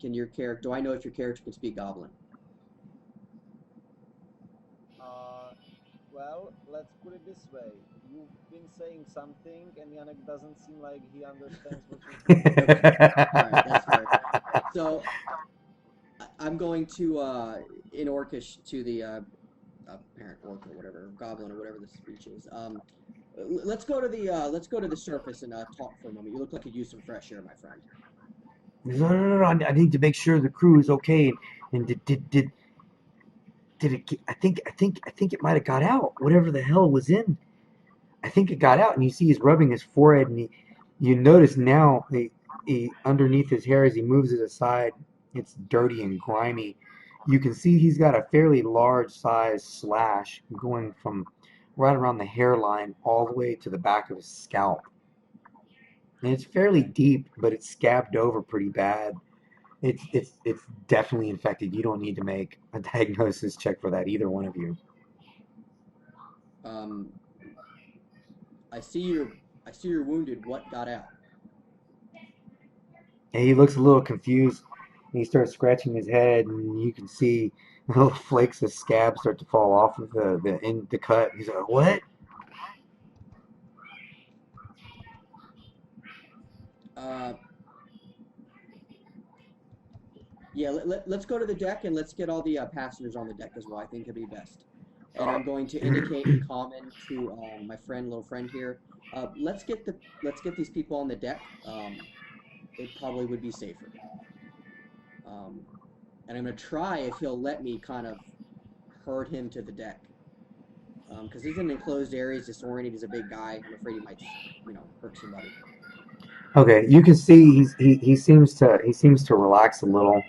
Can your character? Do I know if your character can speak Goblin? Uh, well, let's put it this way. You've been saying something, and Yannick doesn't seem like he understands what you're saying. Okay. All right, that's fair. So I'm going to in Orcish to the parent orc or whatever, goblin or whatever the speech is. Let's go to the surface and talk for a moment. You look like you use some fresh air, my friend. No. I need to make sure the crew is okay. And did it? I think it might have got out. Whatever the hell was in, I think it got out. And you see he's rubbing his forehead, and you notice now he underneath his hair as he moves it aside, it's dirty and grimy. You can see he's got a fairly large size slash going from right around the hairline all the way to the back of his scalp. And it's fairly deep, but it's scabbed over pretty bad. It's definitely infected. You don't need to make a diagnosis check for that, either one of you. Um, I see you're wounded. What got out? And he looks a little confused. And he starts scratching his head, and you can see little flakes of scab start to fall off of the cut. He's like, "What?" Uh, yeah, let's go to the deck and let's get all the passengers on the deck as well. I think it'd be best. And I'm going to indicate in common to my little friend here. Let's get these people on the deck. It probably would be safer. Um, and I'm going to try if he'll let me kind of herd him to the deck. Because he's in an enclosed area, he's disoriented, he's a big guy. I'm afraid he might, hurt somebody. Okay, you can see he seems to relax a little,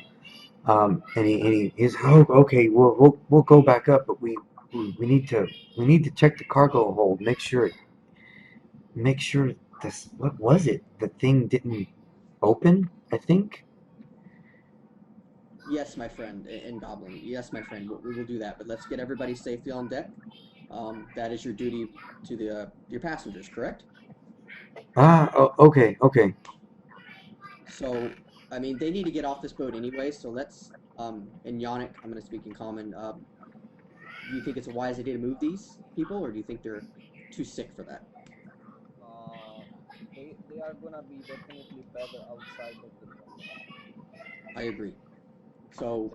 he's okay. We'll go back up, but we need to check the cargo hold. Make sure this, what was it? The thing didn't open, I think. Yes, my friend, and Goblin. Yes, my friend, we will do that. But let's get everybody safely on deck. That is your duty to your passengers, correct? Okay. So, I mean, they need to get off this boat anyway. So let's, and Yannick, I'm going to speak in common. Do you think it's a wise idea to move these people, or do you think they're too sick for that? They are gonna be definitely better outside of the boat. I agree. So,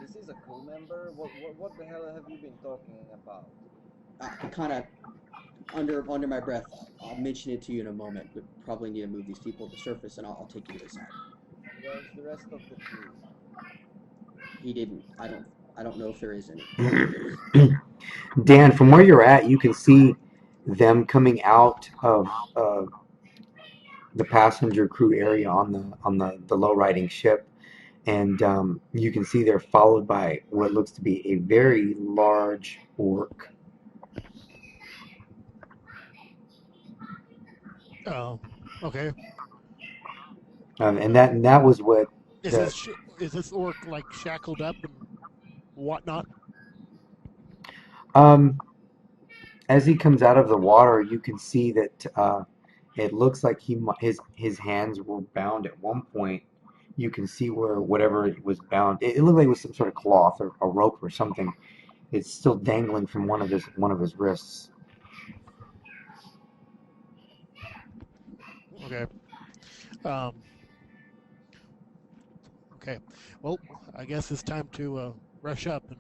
This is a crew member. What the hell have you been talking about? I kind of under my breath, I'll mention it to you in a moment. We probably need to move these people to the surface, and I'll take you to the side. Where's the rest of the crew? He didn't. I don't know if there is any. Dan, from where you're at, you can see them coming out of the passenger crew area on the low riding ship, and you can see they're followed by what looks to be a very large orc. Oh, okay. And that was what Is the this orc like shackled up and whatnot? um as he comes out of the water, you can see that it looks like his hands were bound at one point. You can see where whatever it was bound, it looked like it was some sort of cloth or a rope or something. It's still dangling from one of his wrists. Okay. Um, okay. Well, I guess it's time to rush up and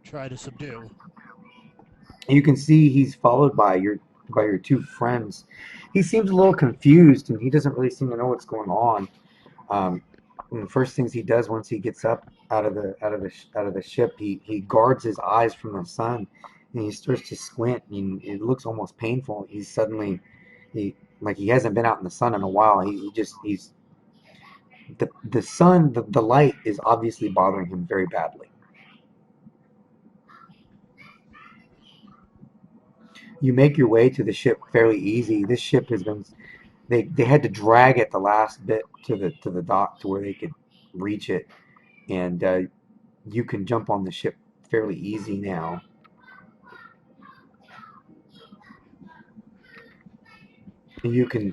try to subdue. You can see he's followed by your two friends. He seems a little confused and he doesn't really seem to know what's going on. Um, and the first things he does once he gets up out of the ship, he guards his eyes from the sun, and he starts to squint, and it looks almost painful. He's suddenly, he like he hasn't been out in the sun in a while. He's the sun, the light is obviously bothering him very badly. You make your way to the ship fairly easy. This ship has been, they had to drag it the last bit to the dock to where they could reach it, and you can jump on the ship fairly easy now.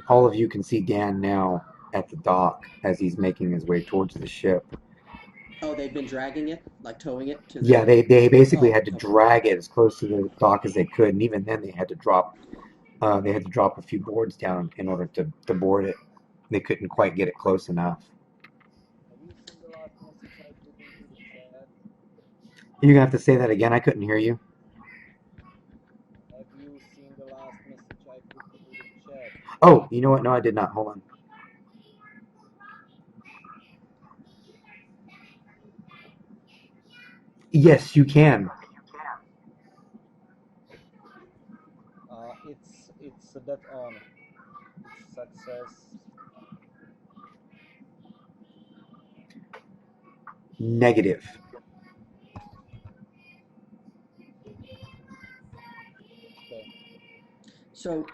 All of you can see Dan now at the dock as he's making his way towards the ship. Oh, they've been dragging it, like towing it to Yeah, the. they basically Oh, had to okay. drag it as close to the dock as they could, and even then they had to drop a few boards down in order to board it. They couldn't quite get it close enough. Have you seen the last message I put into the chat? You're gonna have to say that again. I couldn't hear you. Have you seen the last message I put into the chat? Oh, you know what? No, I did not. Hold on. Yes, you can. It's that on. It's success. Negative. Okay. So,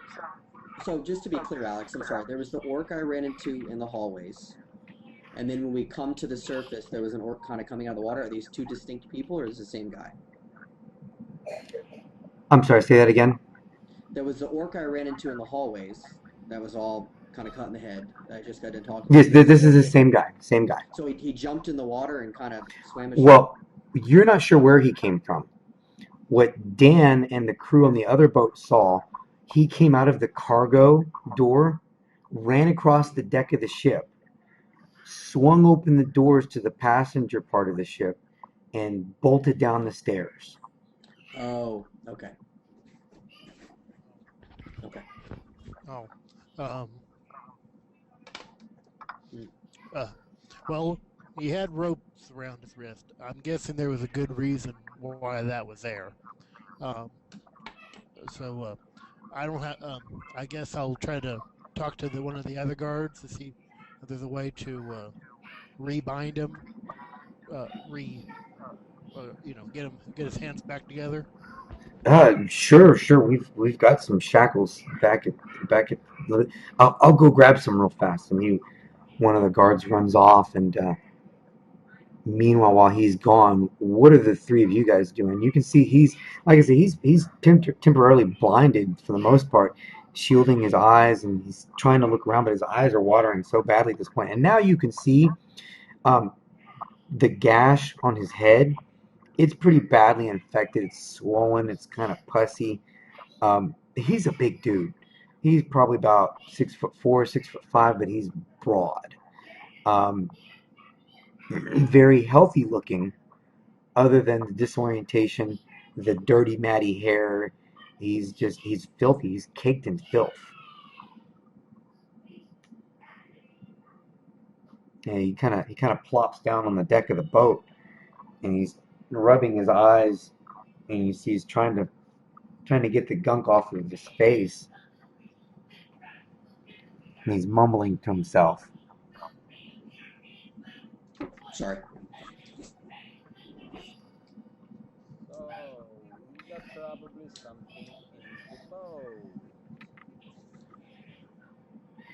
so just to be clear, Alex, I'm sorry. There was the orc I ran into in the hallways, and then when we come to the surface, there was an orc kind of coming out of the water. Are these two distinct people, or is it the same guy? I'm sorry. Say that again. There was the orc I ran into in the hallways that was all kind of cut in the head that I just got done talking Yes, to. There was the this is orc the that. same guy. Same guy. So he jumped in the water and kind of swam ashore? Well, you're not sure where he came from. What Dan and the crew on the other boat saw, he came out of the cargo door, ran across the deck of the ship, swung open the doors to the passenger part of the ship, and bolted down the stairs. Oh, okay. Okay. Oh. Um. Hmm. Uh. Well, He had ropes around his wrist. I'm guessing there was a good reason why that was there. Um, so I don't have. I guess I'll try to talk to one of the other guards to see if there's a way to rebind him, re, get his hands back together. Sure, sure. We've got some shackles back at. I'll go grab some real fast. And one of the guards runs off, and meanwhile, while he's gone, what are the three of you guys doing? You can see he's, like I said, he's temporarily blinded for the most part, shielding his eyes, and he's trying to look around, but his eyes are watering so badly at this point. And now you can see um, the gash on his head. It's pretty badly infected. It's swollen. It's kind of pussy. He's a big dude. He's probably about 6'4", 6'5", but he's broad. Um, very healthy looking, other than the disorientation, the dirty, matty hair. He's filthy. He's caked in filth. And he kind of plops down on the deck of the boat, and he's rubbing his eyes, and you see he's trying to get the gunk off of his face, and he's mumbling to himself. Sorry. So we got probably something in the boat.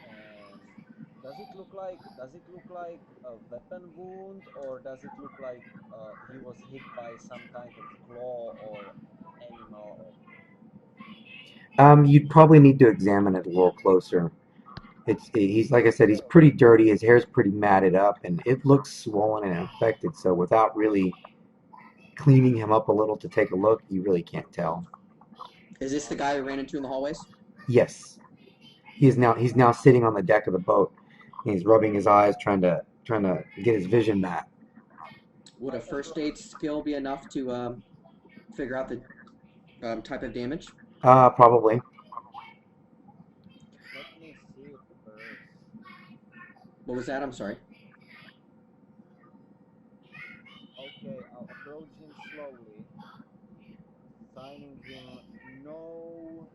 And does it look like a weapon wound, or does it look like he was hit by some kind of claw or animal? You'd probably need to examine it a little closer. He's like I said, he's Okay, pretty dirty. His hair's pretty matted up, and it looks swollen and infected. So without really cleaning him up a little to take a look, you really can't tell. Is this the guy we ran into in the hallways? Yes, he's now sitting on the deck of the boat. And he's rubbing his eyes, trying to get his vision back. Would a might as first well. aid skill be enough to figure out the type of damage? Probably. Let me see it first. What was that? I'm sorry. Okay, I'll approach him slowly, signing him no.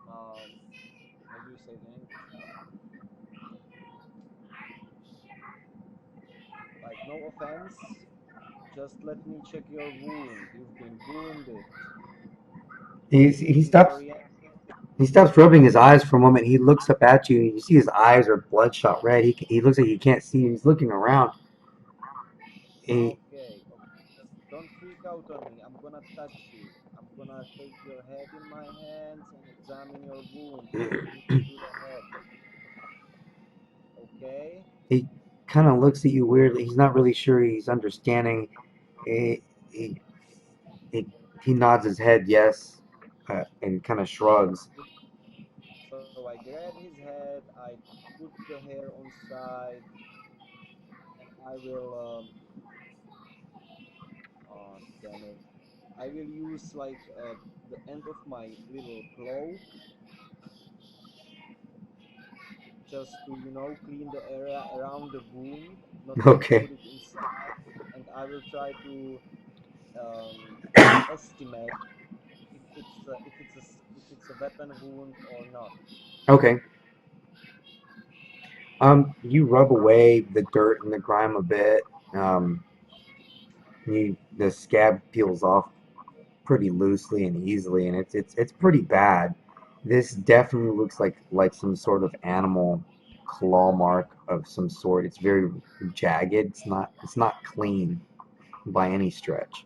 Um, how do you say it in English? Like, no offense. Just let me check your wound. You've been wounded. He's, You're he stops disoriented. he stops rubbing his eyes for a moment. He looks up at you. You see his eyes are bloodshot red. He looks like he can't see you. He's looking around. He, Okay, okay. Just don't freak out on me. I'm gonna touch you. I'm gonna take your head in my hands and examine your wound from feet to the head. Okay? he kind of looks at you weirdly. He's not really sure he's understanding. He, he, he, he nods his head yes, and kind of shrugs. Good. So I grab his head, I put the hair on side, and I will, oh, damn it. I will use like the end of my little cloak just to, clean the area around the wound, not to Okay. put it inside, and I will try to um, estimate if it's a weapon wound or not. Okay. You rub away the dirt and the grime a bit. Um, the scab peels off pretty loosely and easily, and it's pretty bad. This definitely looks like some sort of animal claw mark of some sort. It's very jagged. It's not clean by any stretch.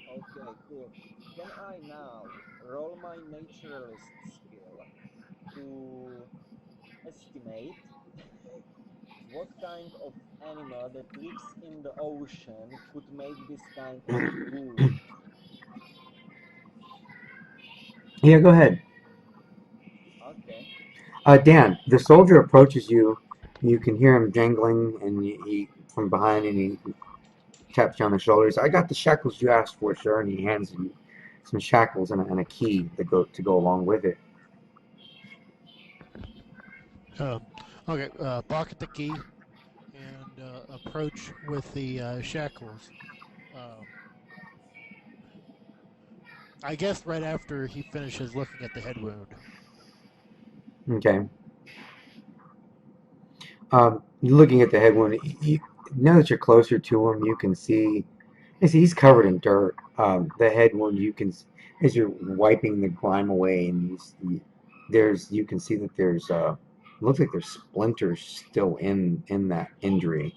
Okay, cool. Can I now roll my naturalist skill to estimate what kind of animal that lives in the ocean could make this kind of wound? Yeah, go ahead. Okay. Dan, the soldier approaches you. You can hear him jangling, and he from behind, and he taps you on the shoulders. I got the shackles you asked for, sir, and he hands you some shackles and a key to go along with it. Uh, okay, pocket the key and approach with the shackles. Um, I guess right after he finishes looking at the head wound. Okay. Looking at the head wound, now that you're closer to him, you see he's covered in dirt. The head wound, as you're wiping the grime away, and you can see that looks like there's splinters still in that injury.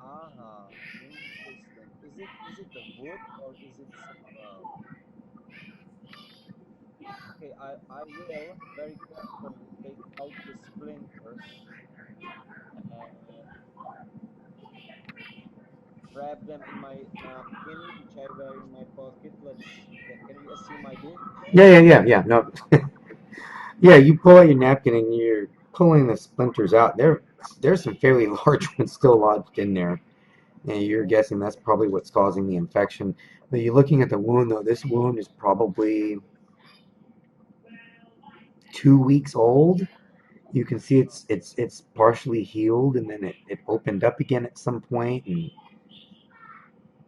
Aha, interesting. Is it the wood or is it some okay, I will very carefully take out the splinters and wrap them in my napkin, which I wear in my pocket. Can you assume I do? Yeah. No, yeah. You pull out your napkin and you're pulling the splinters out. There's some fairly large ones still lodged in there. And you're guessing that's probably what's causing the infection. But you're looking at the wound, though. This wound is probably 2 weeks old. You can see it's partially healed, and then it opened up again at some point, and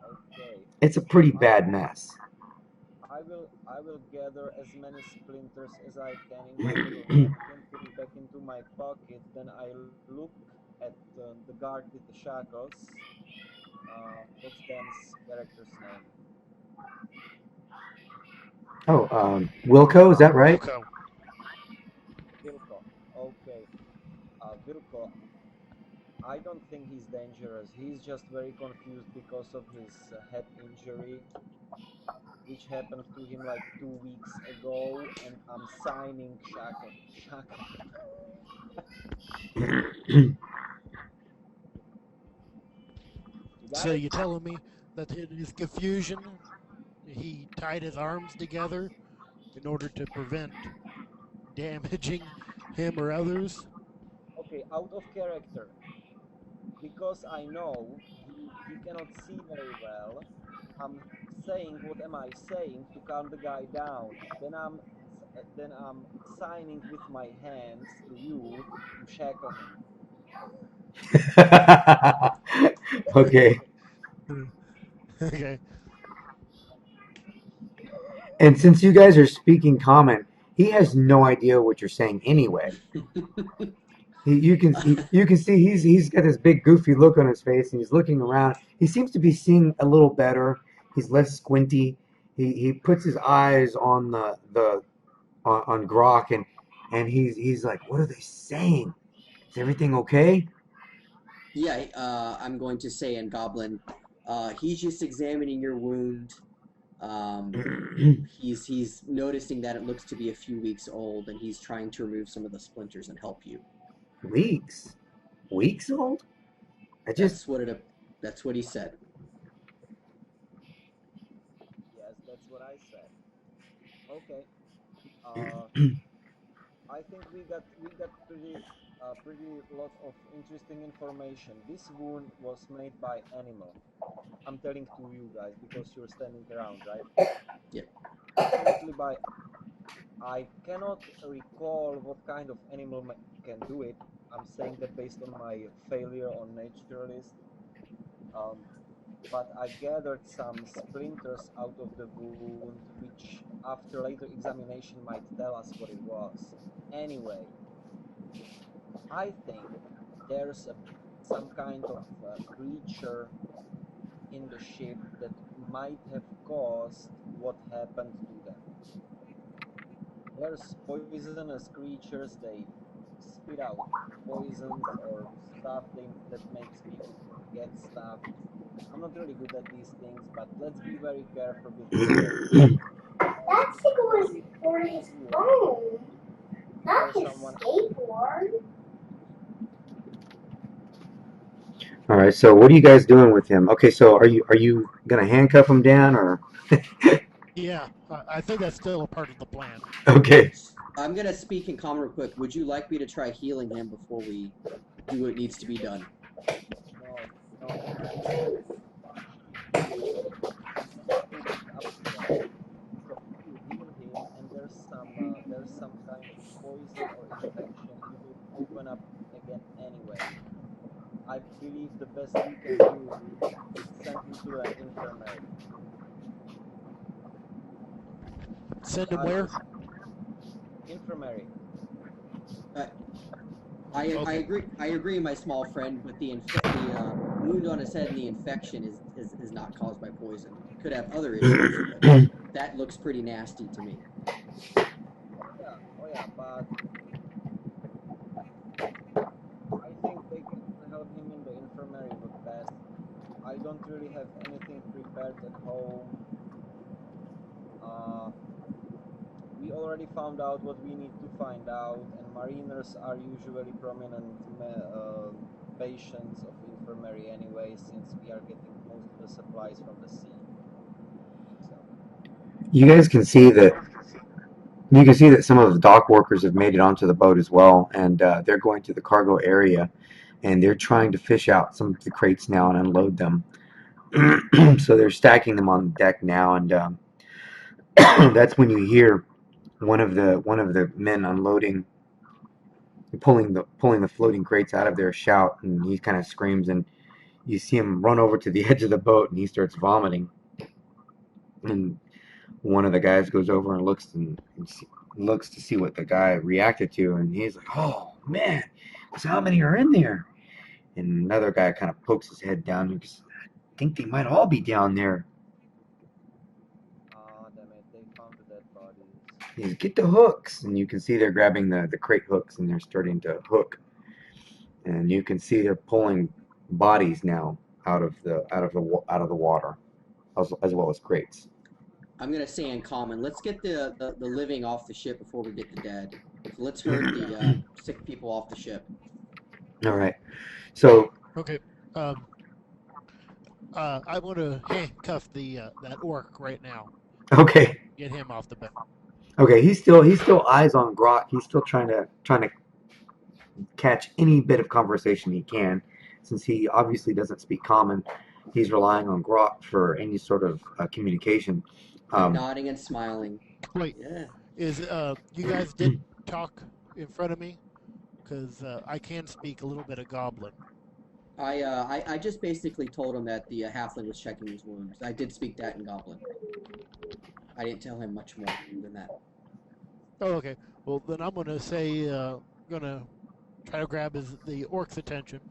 Okay. it's a pretty I bad mess. I will gather as many splinters as I can in my little napkin, put it back into my pocket. Then I look at the guard with the shackles. What's Dan's character's name? Oh, Wilco, is that right? Wilco. Vilko. Okay. Vilko, I don't think he's dangerous. He's just very confused because of his head injury, which happened to him like 2 weeks ago, and I'm signing shackle. You got So it? you're telling me that in his confusion, he tied his arms together in order to prevent damaging him or others? Okay, out of character. Because I know he cannot see very well, I'm saying what am I saying to calm the guy down. Then I'm signing with my hands to you to shackle him. Okay. Okay. And since you guys are speaking common, he has no idea what you're saying anyway. You can see he's got this big goofy look on his face, and he's looking around. He seems to be seeing a little better. He's less squinty. He puts his eyes on on Grok, and he's like, "What are they saying? Is everything okay?" Yeah, I'm going to say in Goblin, he's just examining your wound. Um, he's noticing that it looks to be a few weeks old, and he's trying to remove some of the splinters and help you. Weeks, weeks old. I just That's what it. That's what he said. Yes, that's what I said. Okay. Uh, I think we got pretty lot of interesting information. This wound was made by animal. I'm telling to you guys because you're standing around, right? Yep. Absolutely by I cannot recall what kind of animal can do it. I'm saying that based on my failure on naturalist. Um, but I gathered some splinters out of the wound, which after later examination might tell us what it was. Anyway, I think there's some kind of creature in the ship that might have caused what happened to them. There's poisonous creatures, they spit out poisons or stuff that makes people forget stuff. I'm not really good at these things, but let's be very careful with this character. That chick was on his phone, not There's his someone. skateboard. all right. So what are you guys doing with him? Okay. So are you gonna handcuff him down or? Yeah, I think that's still a part of the plan. Okay. I'm gonna speak in common real quick. Would you like me to try healing him before we do what needs to be done? No, no, I'm not putting up to that. Because if you heal him and there's some kind of poison or infection, he will open up again anyway. I believe the best we can do is send him to an infirmary. Send him I where? just infirmary. I Okay. agree. I agree, my small friend. But the wound on his head and the infection is not caused by poison. It could have other issues, but that looks pretty nasty to me. Oh yeah, but I think they can help him in the infirmary the best. I don't really have anything prepared at home. Uh, we already found out what we need to find out, and mariners are usually prominent patients of infirmary anyway, since we are getting most of the supplies from the sea. So, You guys can see that. You can see that some of the dock workers have made it onto the boat as well, and they're going to the cargo area, and they're trying to fish out some of the crates now and unload them. So they're stacking them on the deck now, and that's when you hear one of the men unloading, pulling the floating crates out of there shout, and he kind of screams, and you see him run over to the edge of the boat, and he starts vomiting, and one of the guys goes over and looks to see what the guy reacted to, and he's like, "Oh man, so how many are in there?" And another guy kind of pokes his head down and goes, "I think they might all be down there." damn it, they found the dead bodies. He's, "Get the hooks," and you can see they're grabbing the crate hooks and they're starting to hook, and you can see they're pulling bodies now out of the water, as well as crates. I'm gonna say in common. Let's get the living off the ship before we get the dead. So let's herd the sick people off the ship. All right, so Okay. Um. I want to handcuff the that orc right now. okay, Get him off the boat. okay, he's still eyes on Grok. He's still trying to catch any bit of conversation he can, since he obviously doesn't speak common. He's relying on Grok for any sort of communication. I'm Um, nodding and smiling. Wait, Yeah. is you guys did talk in front of me? Because I can speak a little bit of Goblin. I just basically told him that the halfling was checking his wounds. I did speak that in Goblin. I didn't tell him much more than that. Oh, okay. Well, then I'm gonna say, gonna try to grab the orc's attention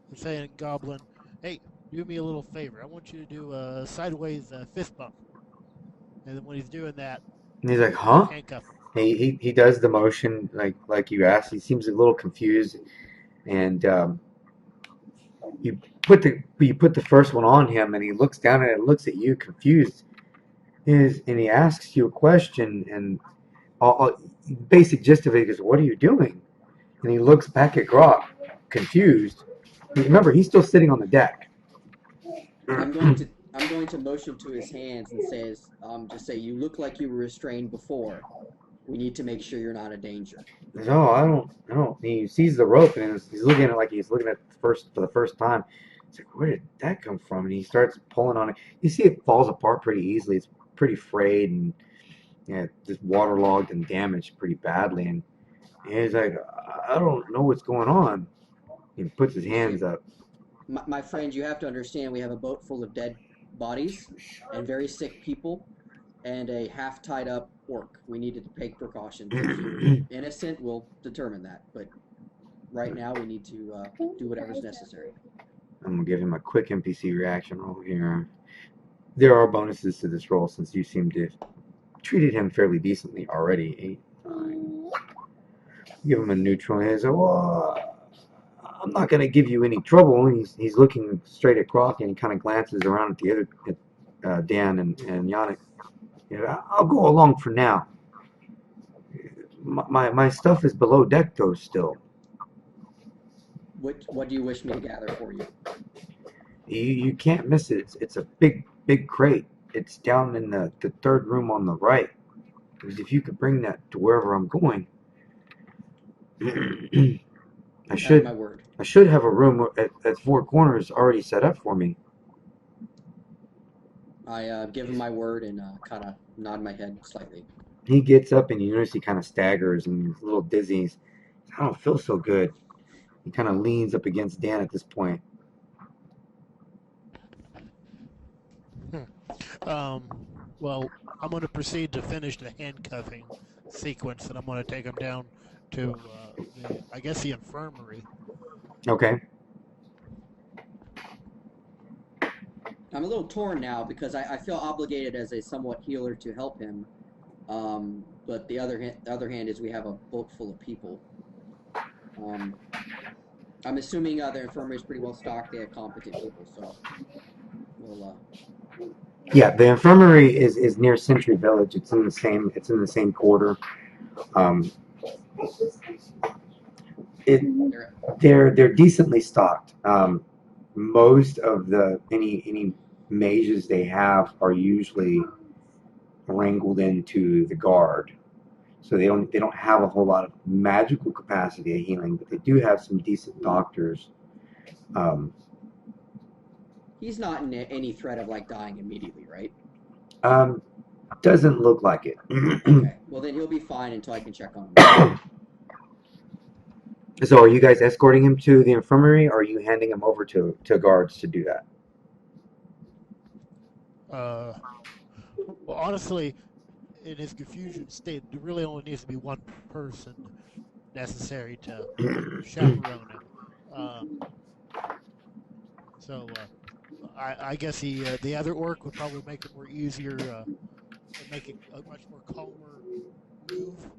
and say in Goblin, "Hey, do me a little favor. I want you to do a sideways fist bump." And then when he's doing that, and he's like, "Huh?" handcuff him. He does the motion like you asked. He seems a little confused, and you put the first one on him, and he looks down and it looks at you confused. And he asks you a question, and all basic gist of it is, "What are you doing?" And he looks back at Grok, confused. Remember, he's still sitting on the deck. I'm going to motion to his hands and just say, you look like you were restrained before. We need to make sure you're not a danger. No, I don't. He sees the rope and he's looking at it like he's looking at it for the first time. He's like, "Where did that come from?" And he starts pulling on it. You see it falls apart pretty easily. It's pretty frayed and just waterlogged and damaged pretty badly. And he's like, "I don't know what's going on." He puts his hands up. My friend, you have to understand we have a boat full of dead bodies and very sick people and a half tied up orc. We need to take precautions. If you're innocent, we'll determine that. But right now, we need to do whatever's necessary. I'm gonna give him a quick NPC reaction roll here. There are bonuses to this roll since you seem to have treated him fairly decently already. 8, 9. Give him a neutral. He says, "Well, I'm not going to give you any trouble." He's looking straight at Croc, and he kind of glances around at the other Dan and Yannick. "I'll go along for now. My stuff is below deck though still. What do you wish me to gather for you? You can't miss it. It's a big crate. It's down in the third room on the right. Because if you could bring that to wherever I'm going, I You have my should word. I should have a room at Four Corners already set up for me." I give him my word and kind of nod my head slightly. He gets up and you notice he kind of staggers and he's a little dizzy. "I don't feel so good." He kind of leans up against Dan at this point. Well, I'm going to proceed to finish the handcuffing sequence, and I'm going to take him down to I guess the infirmary. Okay. I'm a little torn now because I feel obligated as a somewhat healer to help him. But the other hand is we have a boat full of people. I'm assuming the infirmary is pretty well stocked. They have competent people, so we'll. Yeah, the infirmary is near Century Village. It's in the same quarter. Um, they're decently stocked. Most of the any mages they have are usually wrangled into the guard, so they don't have a whole lot of magical capacity of healing, but they do have some decent doctors. He's not in any threat of like dying immediately, right? Doesn't look like it. Okay, well then he'll be fine until I can check on him. So are you guys escorting him to the infirmary, or are you handing him over to guards to do that? Well, honestly, in his confusion state, there really only needs to be one person necessary to chaperone him. So I guess the other orc would probably make it more easier, make it a much more calmer move.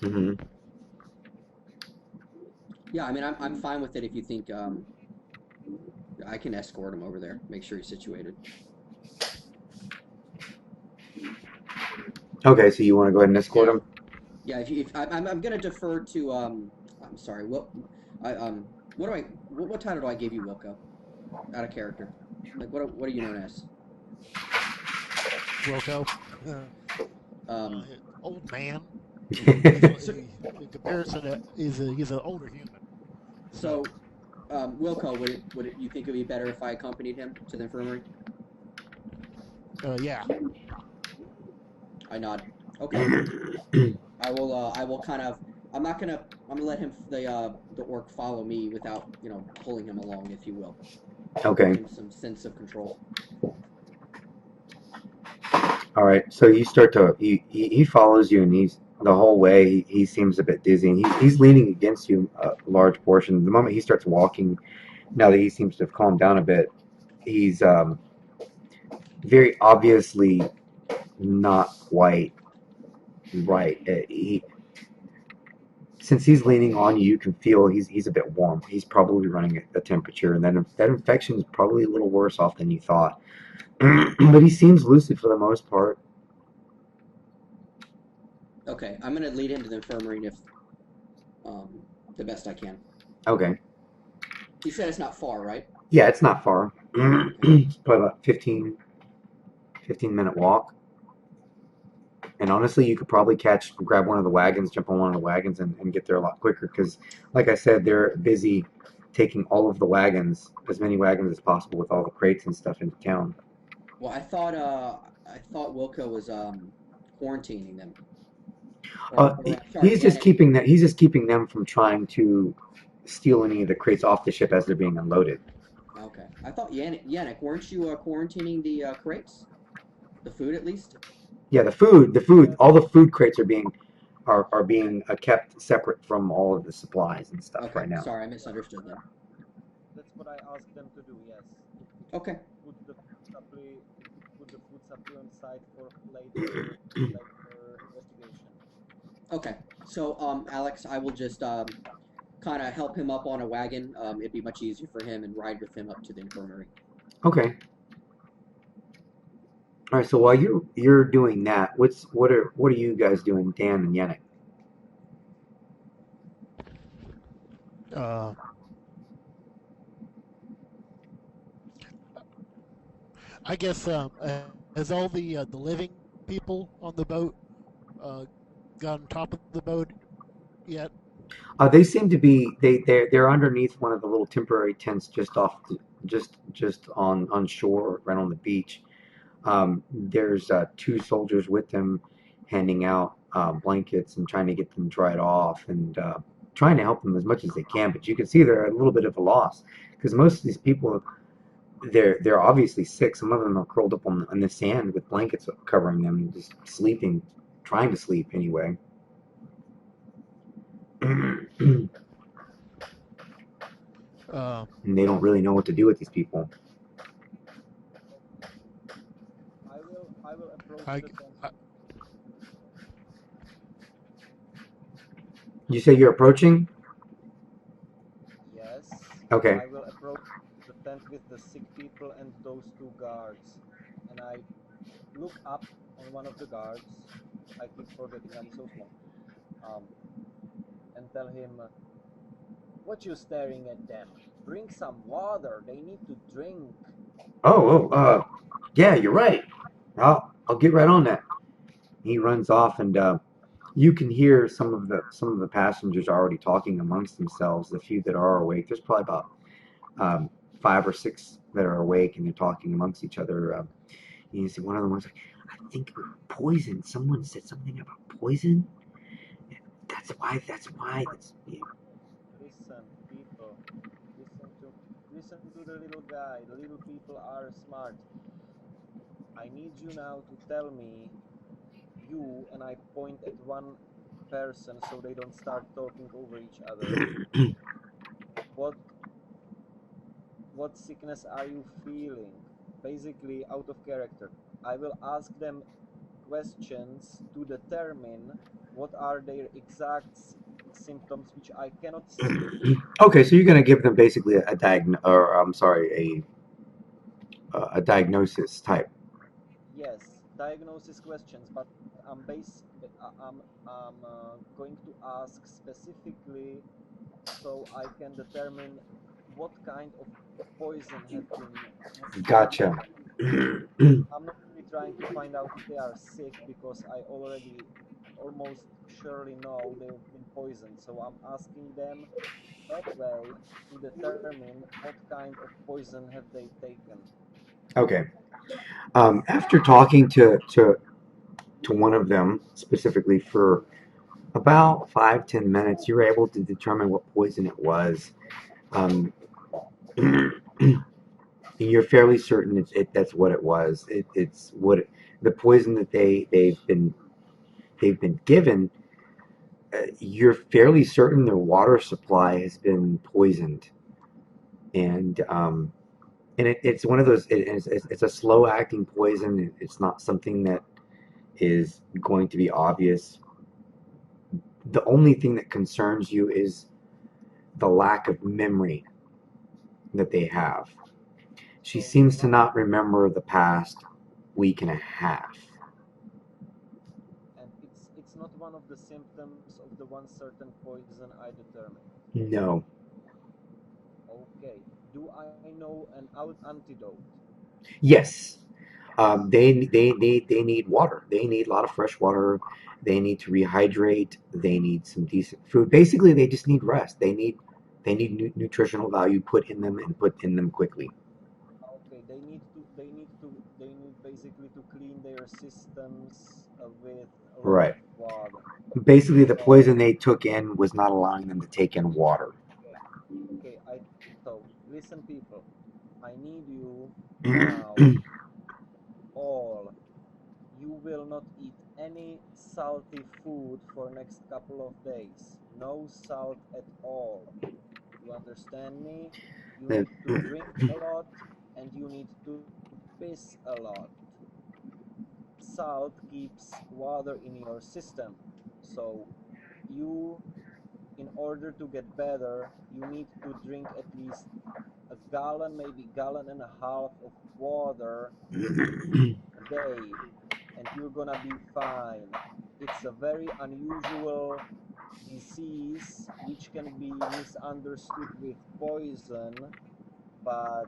Mm-hmm. Yeah, I mean, I'm fine with it if you think I can escort him over there, make sure he's situated. Okay, so you want to go ahead and escort him? Yeah, if I'm gonna defer to I'm sorry, what title do I give you, Wilco? Out of character, like what are you known as? Wilco, old man. In comparison to he's an older human. So, Wilco, would you think it would be better if I accompanied him to the infirmary? Yeah. I nod. Okay. I will kind of. I'm gonna let him the orc follow me without pulling him along, if you will. Okay. Give him some sense of control. All right. So you start to he follows you, and he's the whole way he seems a bit dizzy, and he's leaning against you a large portion. The moment he starts walking, now that he seems to have calmed down a bit, he's very obviously not quite right. Since he's leaning on you, you can feel he's a bit warm. He's probably running a temperature, and that infection is probably a little worse off than you thought. But he seems lucid for the most part. Okay, I'm gonna lead him to the infirmary if the best I can. Okay. You said it's not far, right? Yeah, it's not far. It's probably about 15-minute walk. And honestly, you could probably grab one of the wagons, jump on one of the wagons, and get there a lot quicker. Because, like I said, they're busy taking all of the wagons, as many wagons as possible, with all the crates and stuff into town. Well, I thought Wilco was quarantining them. He's just keeping them from trying to steal any of the crates off the ship as they're being unloaded. Okay, I thought Yannick, weren't you quarantining the crates? The food, at least. Yeah, the food. All the food crates are being kept separate from all of the supplies and stuff right now. Sorry, I misunderstood them. That's what I asked them to do. Yes. Okay. Put the food supply on site for later investigation. Okay, so Alex, I will just kind of help him up on a wagon. It'd be much easier for him and ride with him up to the infirmary. Okay. All right. So while you're doing that, what are you guys doing, Dan and Yannick? I guess has all the living people on the boat got on top of the boat yet? They seem to be they're underneath one of the little temporary tents just on shore, right on the beach. There's 2 soldiers with them, handing out blankets and trying to get them dried off. And trying to help them as much as they can, but you can see they're at a little bit of a loss because most of these people, they're obviously sick. Some of them are curled up on the sand with blankets covering them, just sleeping, trying to sleep anyway. And Um, they don't really know what to do with these people. I will approach I, the tent. I You say you're approaching? Yes, Okay. I will approach the tent with the sick people and those two guards. And I look up on one of the guards. I keep forgetting, I'm so small. Um, and tell him, "What you staring at them? Bring some water. They need to drink." Yeah, you're right. I'll get right on that. He runs off, and you can hear some of the passengers already talking amongst themselves. The few that are awake, there's probably about um, 5 or 6 that are awake, and they're talking amongst each other. You see, one of them was like, "I think we're poisoned. Someone said something about poison. That's why. That's why. That's yeah." Listen, people, listen to listen to the little guy. The little people are smart. I need you now to tell me, you, and I point at one person so they don't start talking over each other. What what sickness are you feeling? Basically, out of character. I will ask them questions to determine what are their exact symptoms, which I cannot see. Okay, so you're gonna give them basically or I'm sorry, a diagnosis type. Yes, diagnosis questions, but I'm going to ask specifically so I can determine what kind of poison has been Gotcha. I'm not really trying to find out if they are sick because I already almost surely know they've been poisoned. So I'm asking them that way to determine what kind of poison have they taken. Okay. After talking to one of them specifically for about 5-10 minutes, you were able to determine what poison it was. Um, you're fairly certain that's what it was. It's the poison that they've been given. You're fairly certain their water supply has been poisoned, and it's one of those. It's a slow acting poison. It's not something that is going to be obvious. The only thing that concerns you is the lack of memory that they have. She So seems to one, not remember the past week and a half. and it's not one of the symptoms of the one certain poison I determined. No. Okay. Do I know an antidote? Yes. They need water. They need a lot of fresh water. They need to rehydrate. They need some decent food. Basically, they just need rest. They need nutritional value put in them and put in them quickly. Okay, they need basically to clean their systems with a lot of Right. water. Basically, the So poison they took in was not allowing them to take in water. okay, okay, listen, people, I need you now all. You will not eat any salty food for next couple of days. No salt at all. You understand me? You need to drink a lot and you need to piss a lot. Salt keeps water in your system. So you, in order to get better, you need to drink at least a gallon, maybe gallon and a half of water a day, and you're gonna be fine. It's a very unusual disease which can be misunderstood with poison, but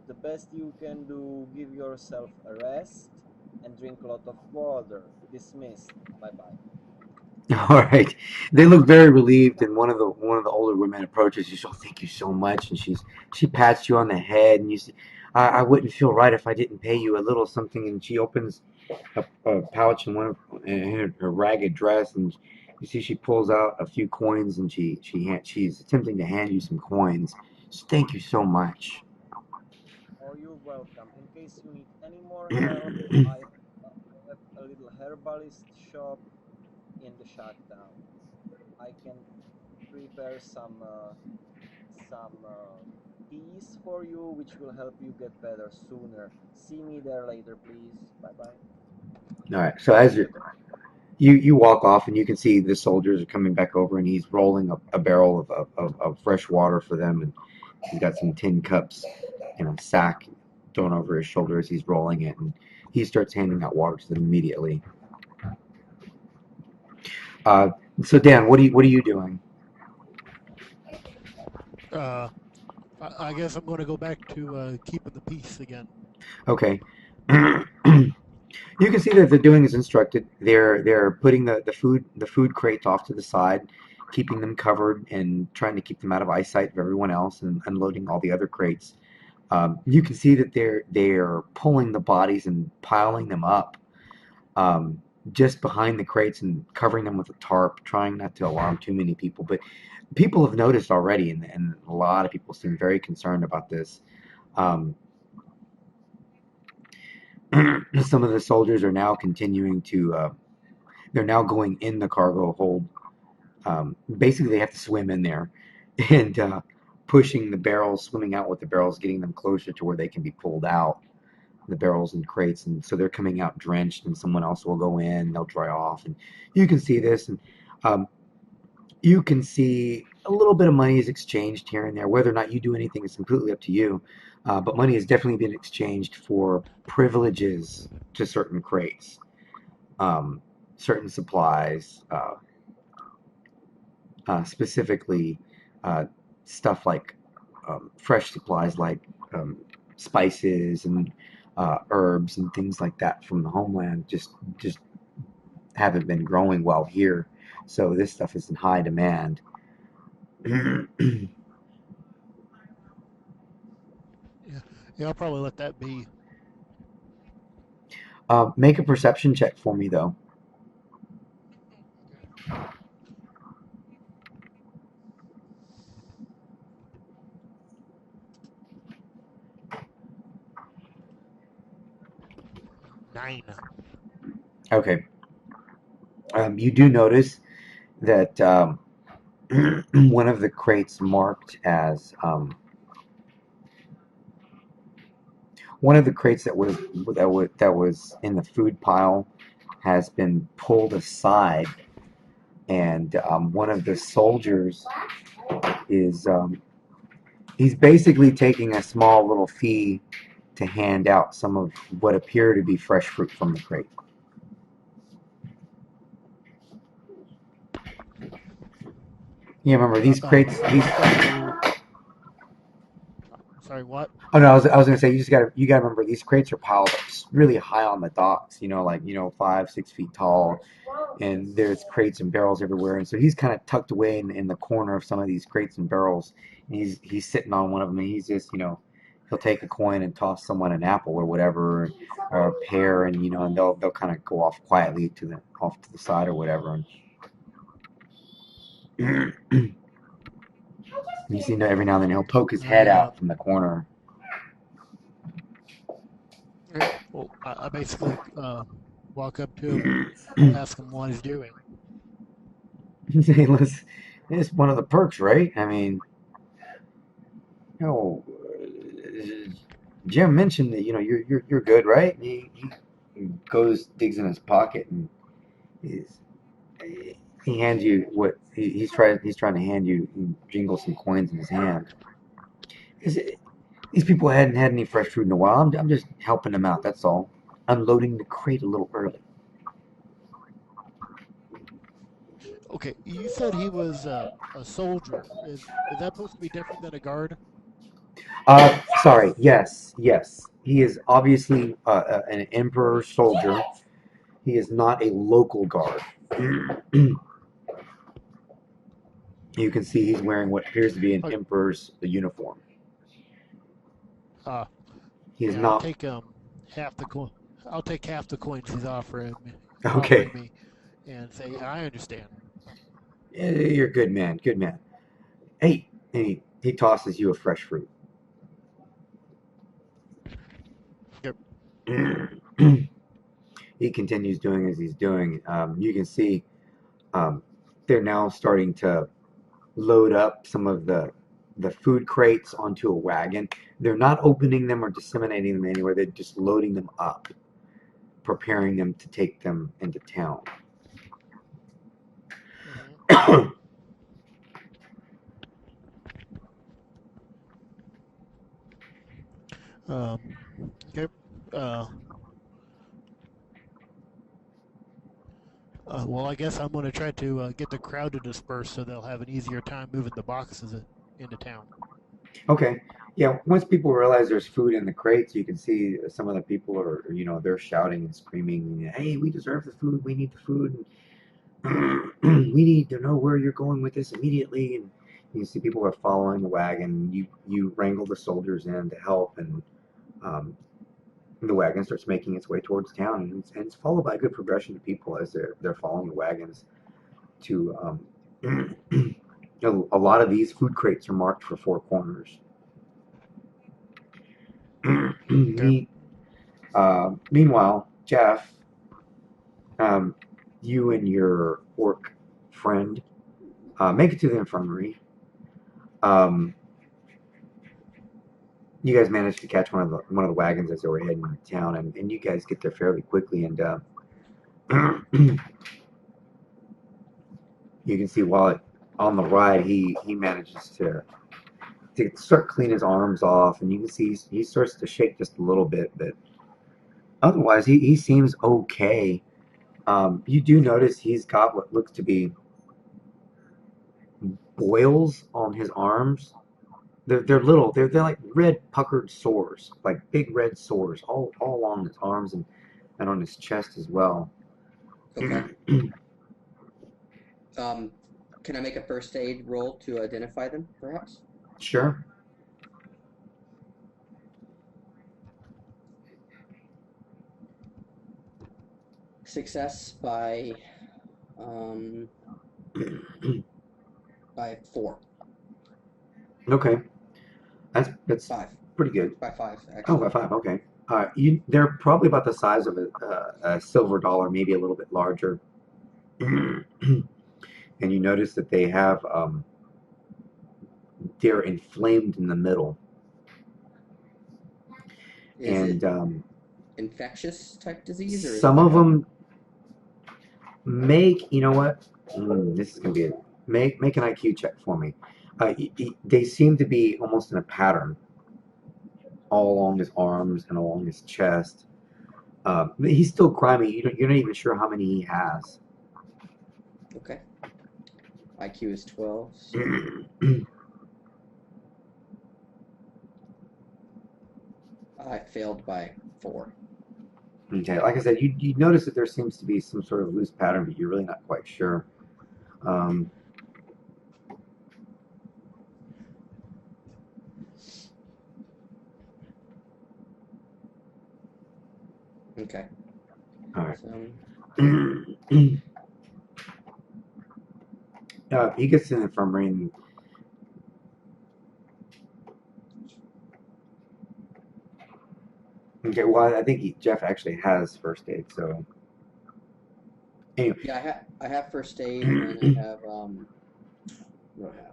the best you can do, give yourself a rest and drink a lot of water. Dismissed. Bye bye. All right. They look very relieved, and one of the older women approaches you. So thank you so much, and she pats you on the head, and you say, I wouldn't feel right if I didn't pay you a little something." And she opens a pouch in one of in her ragged dress, and You see, she pulls out a few coins and she's attempting to hand you some coins. So thank you so much. Oh, you're welcome. In case you need any more help, I have a little herbalist shop in the shack down. I can prepare some teas for you, which will help you get better sooner. See me there later, please. Bye bye. All right. So as you walk off, and you can see the soldiers are coming back over, and he's rolling a barrel of fresh water for them, and he's got some tin cups in a sack thrown over his shoulder as he's rolling it, and he starts handing out water to them immediately. Uh, so Dan, what are you doing? Uh, I guess I'm going to go back to keeping the peace again. Okay. You can see that they're doing as instructed. They're putting the food crates off to the side, keeping them covered and trying to keep them out of eyesight of everyone else, and unloading all the other crates. You can see that they're pulling the bodies and piling them up um, just behind the crates and covering them with a tarp, trying not to alarm too many people. But people have noticed already, and a lot of people seem very concerned about this. Um, some of the soldiers are now continuing to. They're now going in the cargo hold. Basically, they have to swim in there, and pushing the barrels, swimming out with the barrels, getting them closer to where they can be pulled out. The barrels and crates, and so they're coming out drenched, and someone else will go in, they'll dry off, and you can see this, and um, you can see a little bit of money is exchanged here and there. Whether or not you do anything is completely up to you, but money has definitely been exchanged for privileges to certain crates, um, certain supplies, specifically uh, stuff like fresh supplies like um, spices and herbs and things like that from the homeland just haven't been growing well here. So this stuff is in high demand. Yeah, yeah, I'll probably let that be. Make a perception check for me though. Okay. 9. Okay. You do notice that one of the crates marked as one of the crates that was in the food pile has been pulled aside, and one of the soldiers is he's basically taking a small little fee to hand out some of what appear to be fresh fruit from the crate. Yeah, remember these crates. These. So, sorry, what? Oh no, I was gonna say you gotta remember these crates are piled up really high on the docks. Like 5-6 feet tall, and there's crates and barrels everywhere. And so he's kind of tucked away in the corner of some of these crates and barrels. And he's sitting on one of them, and he's just he'll take a coin and toss someone an apple or whatever, or a pear, and they'll kind of go off quietly off to the side or whatever. And you see every now and then he'll poke his head out from the corner. Well, I basically walk up to him and ask him what he's doing. Hey, listen, it's one of the perks, right? I mean, you know, Jim mentioned that you're good, right? And he goes, digs in his pocket, and he's, he hands you what he's trying to hand you, and jingle some coins in his hand. Is it, these people hadn't had any fresh food in a while. I'm just helping them out. That's all. Unloading the crate a little early. Okay, you said he was a soldier. Is that supposed to be different than a guard? Sorry. Yes, yes. He is obviously an emperor soldier. He is not a local guard. You can see he's wearing what appears to be an Okay. emperor's uniform. Uh, He is yeah, I'll not. take half the coin. I'll take half the coins he's offering Okay. me, and say I understand. You're a good man, good man. Hey, and he tosses you a fresh fruit. Yep. He continues doing as he's doing. You can see they're now starting to load up some of the food crates onto a wagon. They're not opening them or disseminating them anywhere. They're just loading them up, preparing them to take them into town. Hmm. Um, okay. Uh, well, I guess I'm going to try to get the crowd to disperse so they'll have an easier time moving the boxes into town. Okay. Yeah, once people realize there's food in the crates, you can see some of the people are, they're shouting and screaming, "Hey, we deserve the food. We need the food. We need to know where you're going with this immediately." And you see people are following the wagon. You wrangle the soldiers in to help, and um, the wagon starts making its way towards town, and it's followed by a good progression of people as they're following the wagons to. A lot of these food crates are marked for four corners. Okay. Meanwhile, Jeff, um, you and your orc friend make it to the infirmary. Um, you guys managed to catch one of the wagons as they were heading into town, and you guys get there fairly quickly. And you can see on the ride, he manages to start clean his arms off, and you can see he starts to shake just a little bit, but otherwise he seems okay. You do notice he's got what looks to be boils on his arms. They're little. They're like red puckered sores, like big red sores, all along his arms and on his chest as well. Okay. Can I make a first aid roll to identify them, perhaps? Sure. Success um, by 4. Okay, that's 5. pretty good. By 5, Oh, actually. by five. Okay. They're probably about the size of a silver dollar, maybe a little bit larger. And you notice that they're inflamed in the middle, Is it and infectious type disease, or is it some like of a... them make. You know what? This is gonna be make an IQ check for me. They seem to be almost in a pattern all along his arms and along his chest. He's still grimy. You're not even sure how many he has. Okay. IQ is 12, so I failed by 4. Okay, like I said, you notice that there seems to be some sort of loose pattern, but you're really not quite sure. Um, Okay. all right. So, He gets to the infirmary, and okay, well, I think Jeff actually has first aid. So anyway, yeah, I have first aid, and I have, what do I have?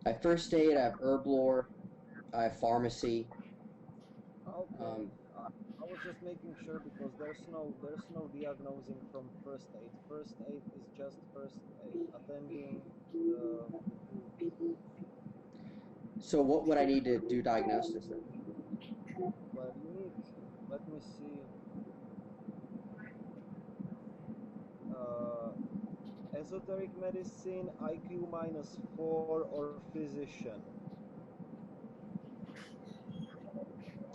I have first aid, I have herb lore, I have pharmacy. Okay. Um, I was just making sure because there's no diagnosing from first aid. First aid is just first aid, attending the food. so what would I need to do diagnosis then? Well, you need. Let me see. Uh, Esoteric medicine, IQ -4, or physician.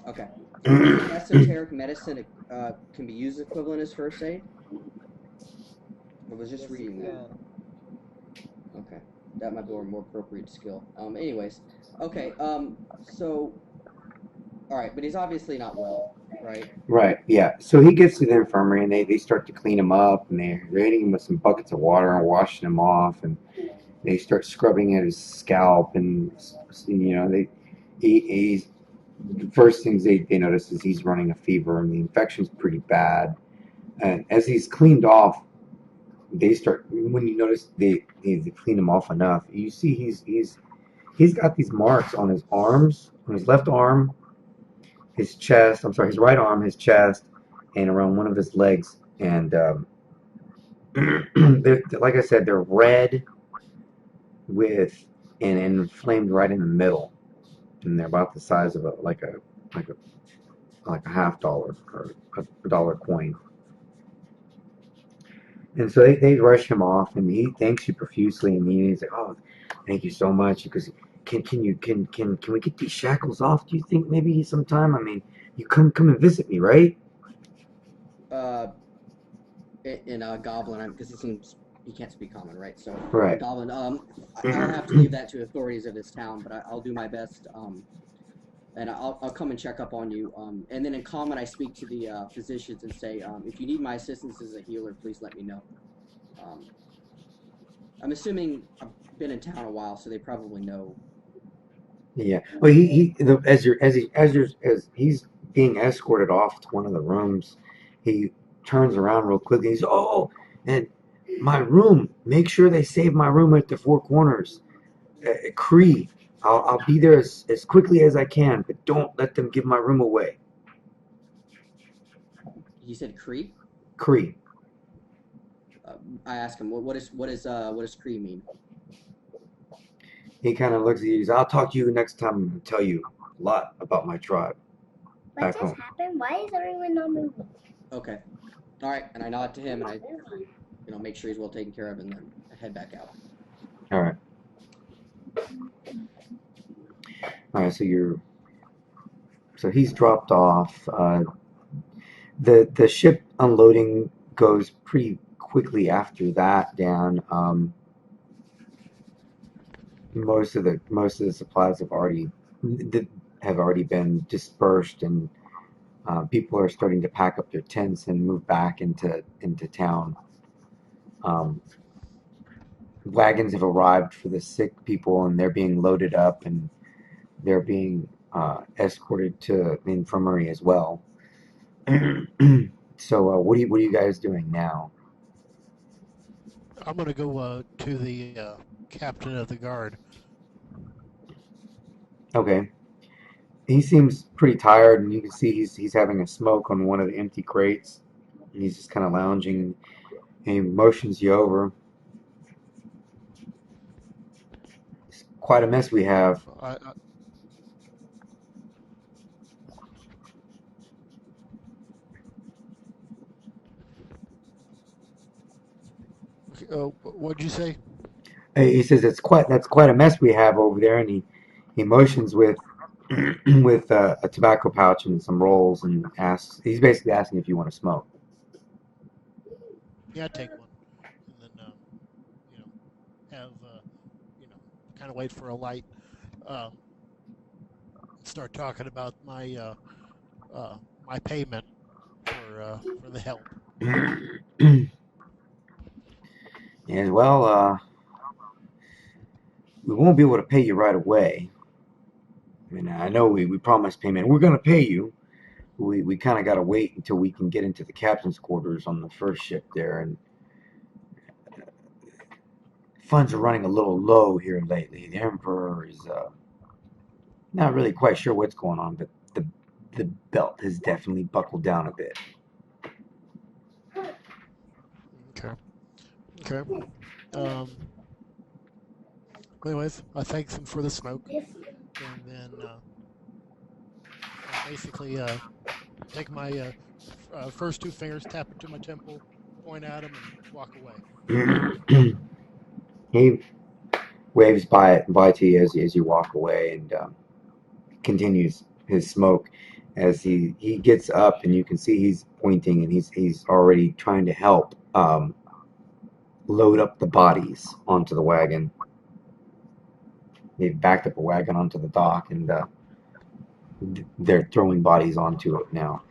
Okay. So maybe esoteric medicine can be used equivalent as first aid? I was just Yes, it reading that. can. Okay. That might be a more appropriate skill. Anyways. Okay, so... Alright, but he's obviously not well. right? Right, yeah. So he gets to the infirmary and they start to clean him up and they're hitting him with some buckets of water and washing him off and they start scrubbing at his scalp and he's the first things they notice is he's running a fever and the infection's pretty bad. And as he's cleaned off, they start when you notice they clean him off enough, you see he's got these marks on his arms, on his left arm, his chest. I'm sorry, his right arm, his chest, and around one of his legs. And like I said, they're red with and inflamed right in the middle, and they're about the size of like a like a $50 or a dollar coin. And so they rush him off, and he thanks you profusely, and he's like, "Oh, thank you so much." Because can we get these shackles off? Do you think maybe sometime? I mean, you come and visit me, right? Uh, in Goblin, because he can't speak common, right? So Right. Goblin, I'll have to leave that to authorities of this town, but I'll do my best. And I'll come and check up on you. And then in common, I speak to the physicians and say, if you need my assistance as a healer, please let me know. I'm assuming I've been in town a while, so they probably know. Yeah. Well, as he's being escorted off to one of the rooms, he turns around real quickly. He's oh, and my room. Make sure they save my room at the Four Corners. Cree. I'll be there as quickly as I can, but don't let them give my room away. He said Cree. Cree. I asked him, what does Cree mean? He kind of looks at you. He says, I'll talk to you next time and tell you a lot about my tribe. What just happened? Why is everyone not moving? Okay. All right. And I nod to him and I, make sure he's well taken care of and then I head back out. All right. All right. So he's dropped off. The ship unloading goes pretty quickly after that. Down. Most of the supplies have already been dispersed, and people are starting to pack up their tents and move back into town. Um, Wagons have arrived for the sick people, and they're being loaded up, and they're being escorted to the infirmary as well. So, what are you guys doing now? I'm gonna go to the captain of the guard. Okay. He seems pretty tired, and you can see he's having a smoke on one of the empty crates. And he's just kind of lounging, and he motions you over. It's quite a mess we have. What'd you say? He says that's quite a mess we have over there, and he motions with with a tobacco pouch and some rolls, and asks. He's basically asking if you want to smoke. Yeah, take one, and then have kind of wait for a light. Start talking about my payment for the help. Yes, well, we won't be able to pay you right away. I mean, I know we promised payment. We're going to pay you. We kind of got to wait until we can get into the captain's quarters on the first ship there, and funds are running a little low here lately. The Emperor is not really quite sure what's going on, but the belt has definitely buckled down a bit. Okay. Anyways, I thank them for the smoke, and then I basically take my first two fingers, tap it to my temple, point at them, and walk away. He waves by to you as you walk away, and continues his smoke as he gets up, and you can see he's pointing, and he's already trying to help load up the bodies onto the wagon. They've backed up a wagon onto the dock, and they're throwing bodies onto it now.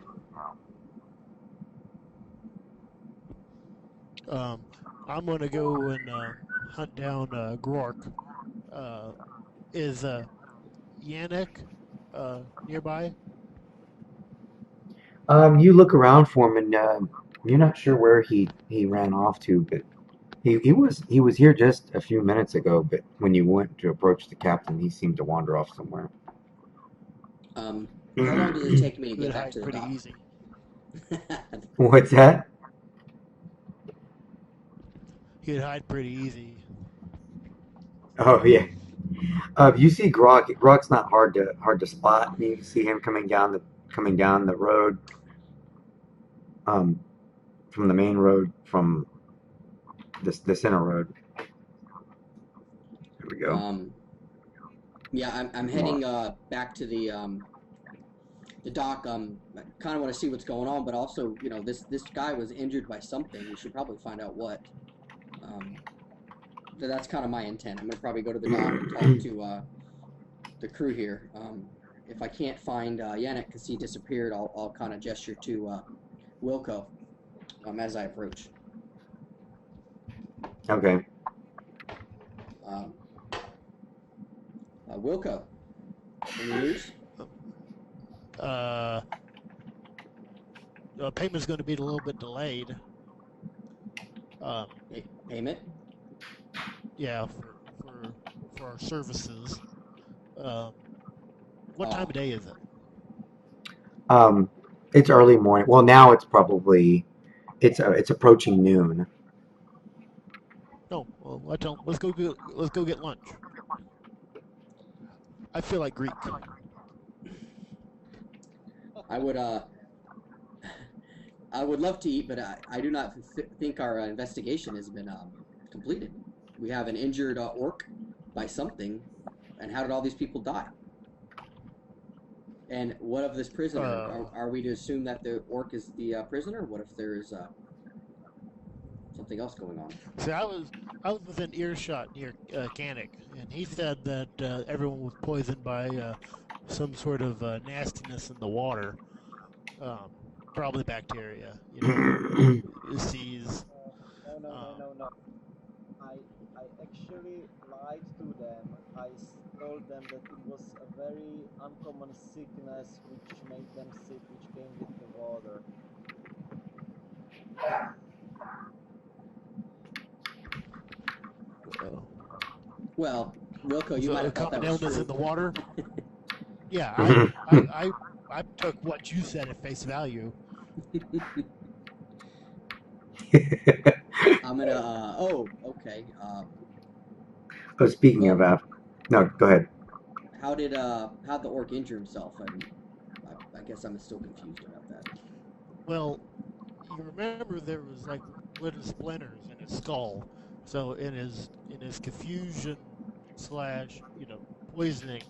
I'm gonna go and hunt down Grork. Uh, is Yannick nearby? You look around for him, and you're not sure where he ran off to, but he was here just a few minutes ago. But when you went to approach the captain, he seemed to wander off somewhere. How long does it take me to He get would back hide to the pretty dock? easy. What's that? He'd hide pretty easy. Oh yeah. You see Grok. Grok's not hard to spot. You can see him coming down the road, um, from the main road, from the center road. There we go. Yeah, I'm heading back to the dock. I kind of want to see what's going on, but also, this guy was injured by something. We should probably find out what. So that's kind of my intent. I'm gonna probably go to the dock and talk to the crew here. If I can't find Yannick because he disappeared, I'll kind of gesture to Wilco as I approach. Okay. Wilco, any news? Payment's going to be a little bit delayed. Payment? Yeah, for our services. What time of day is it? It's early morning. Well, now it's approaching noon. No, well, let's go get lunch. I feel like Greek. I would love to eat, but I do not think our investigation has been completed. We have an injured orc by something, and how did all these people die? And what of this prisoner? Are we to assume that the orc is the prisoner? What if there is something else going on? See, I was within earshot near Canic, and he said that everyone was poisoned by some sort of nastiness in the water, probably bacteria. Disease. No. I actually lied to them. I told them that it was a very uncommon sickness which made them sick, which came with the water. Well, Wilco, you might have thought that was illness true. in the water. Yeah, I took what you said at face value. I'm gonna. Okay. Oh, speaking of no, go ahead. How'd the orc injure himself? I guess I'm still confused about that. Well, you remember there was like wooden splinters in his skull, so in his confusion / poisoning,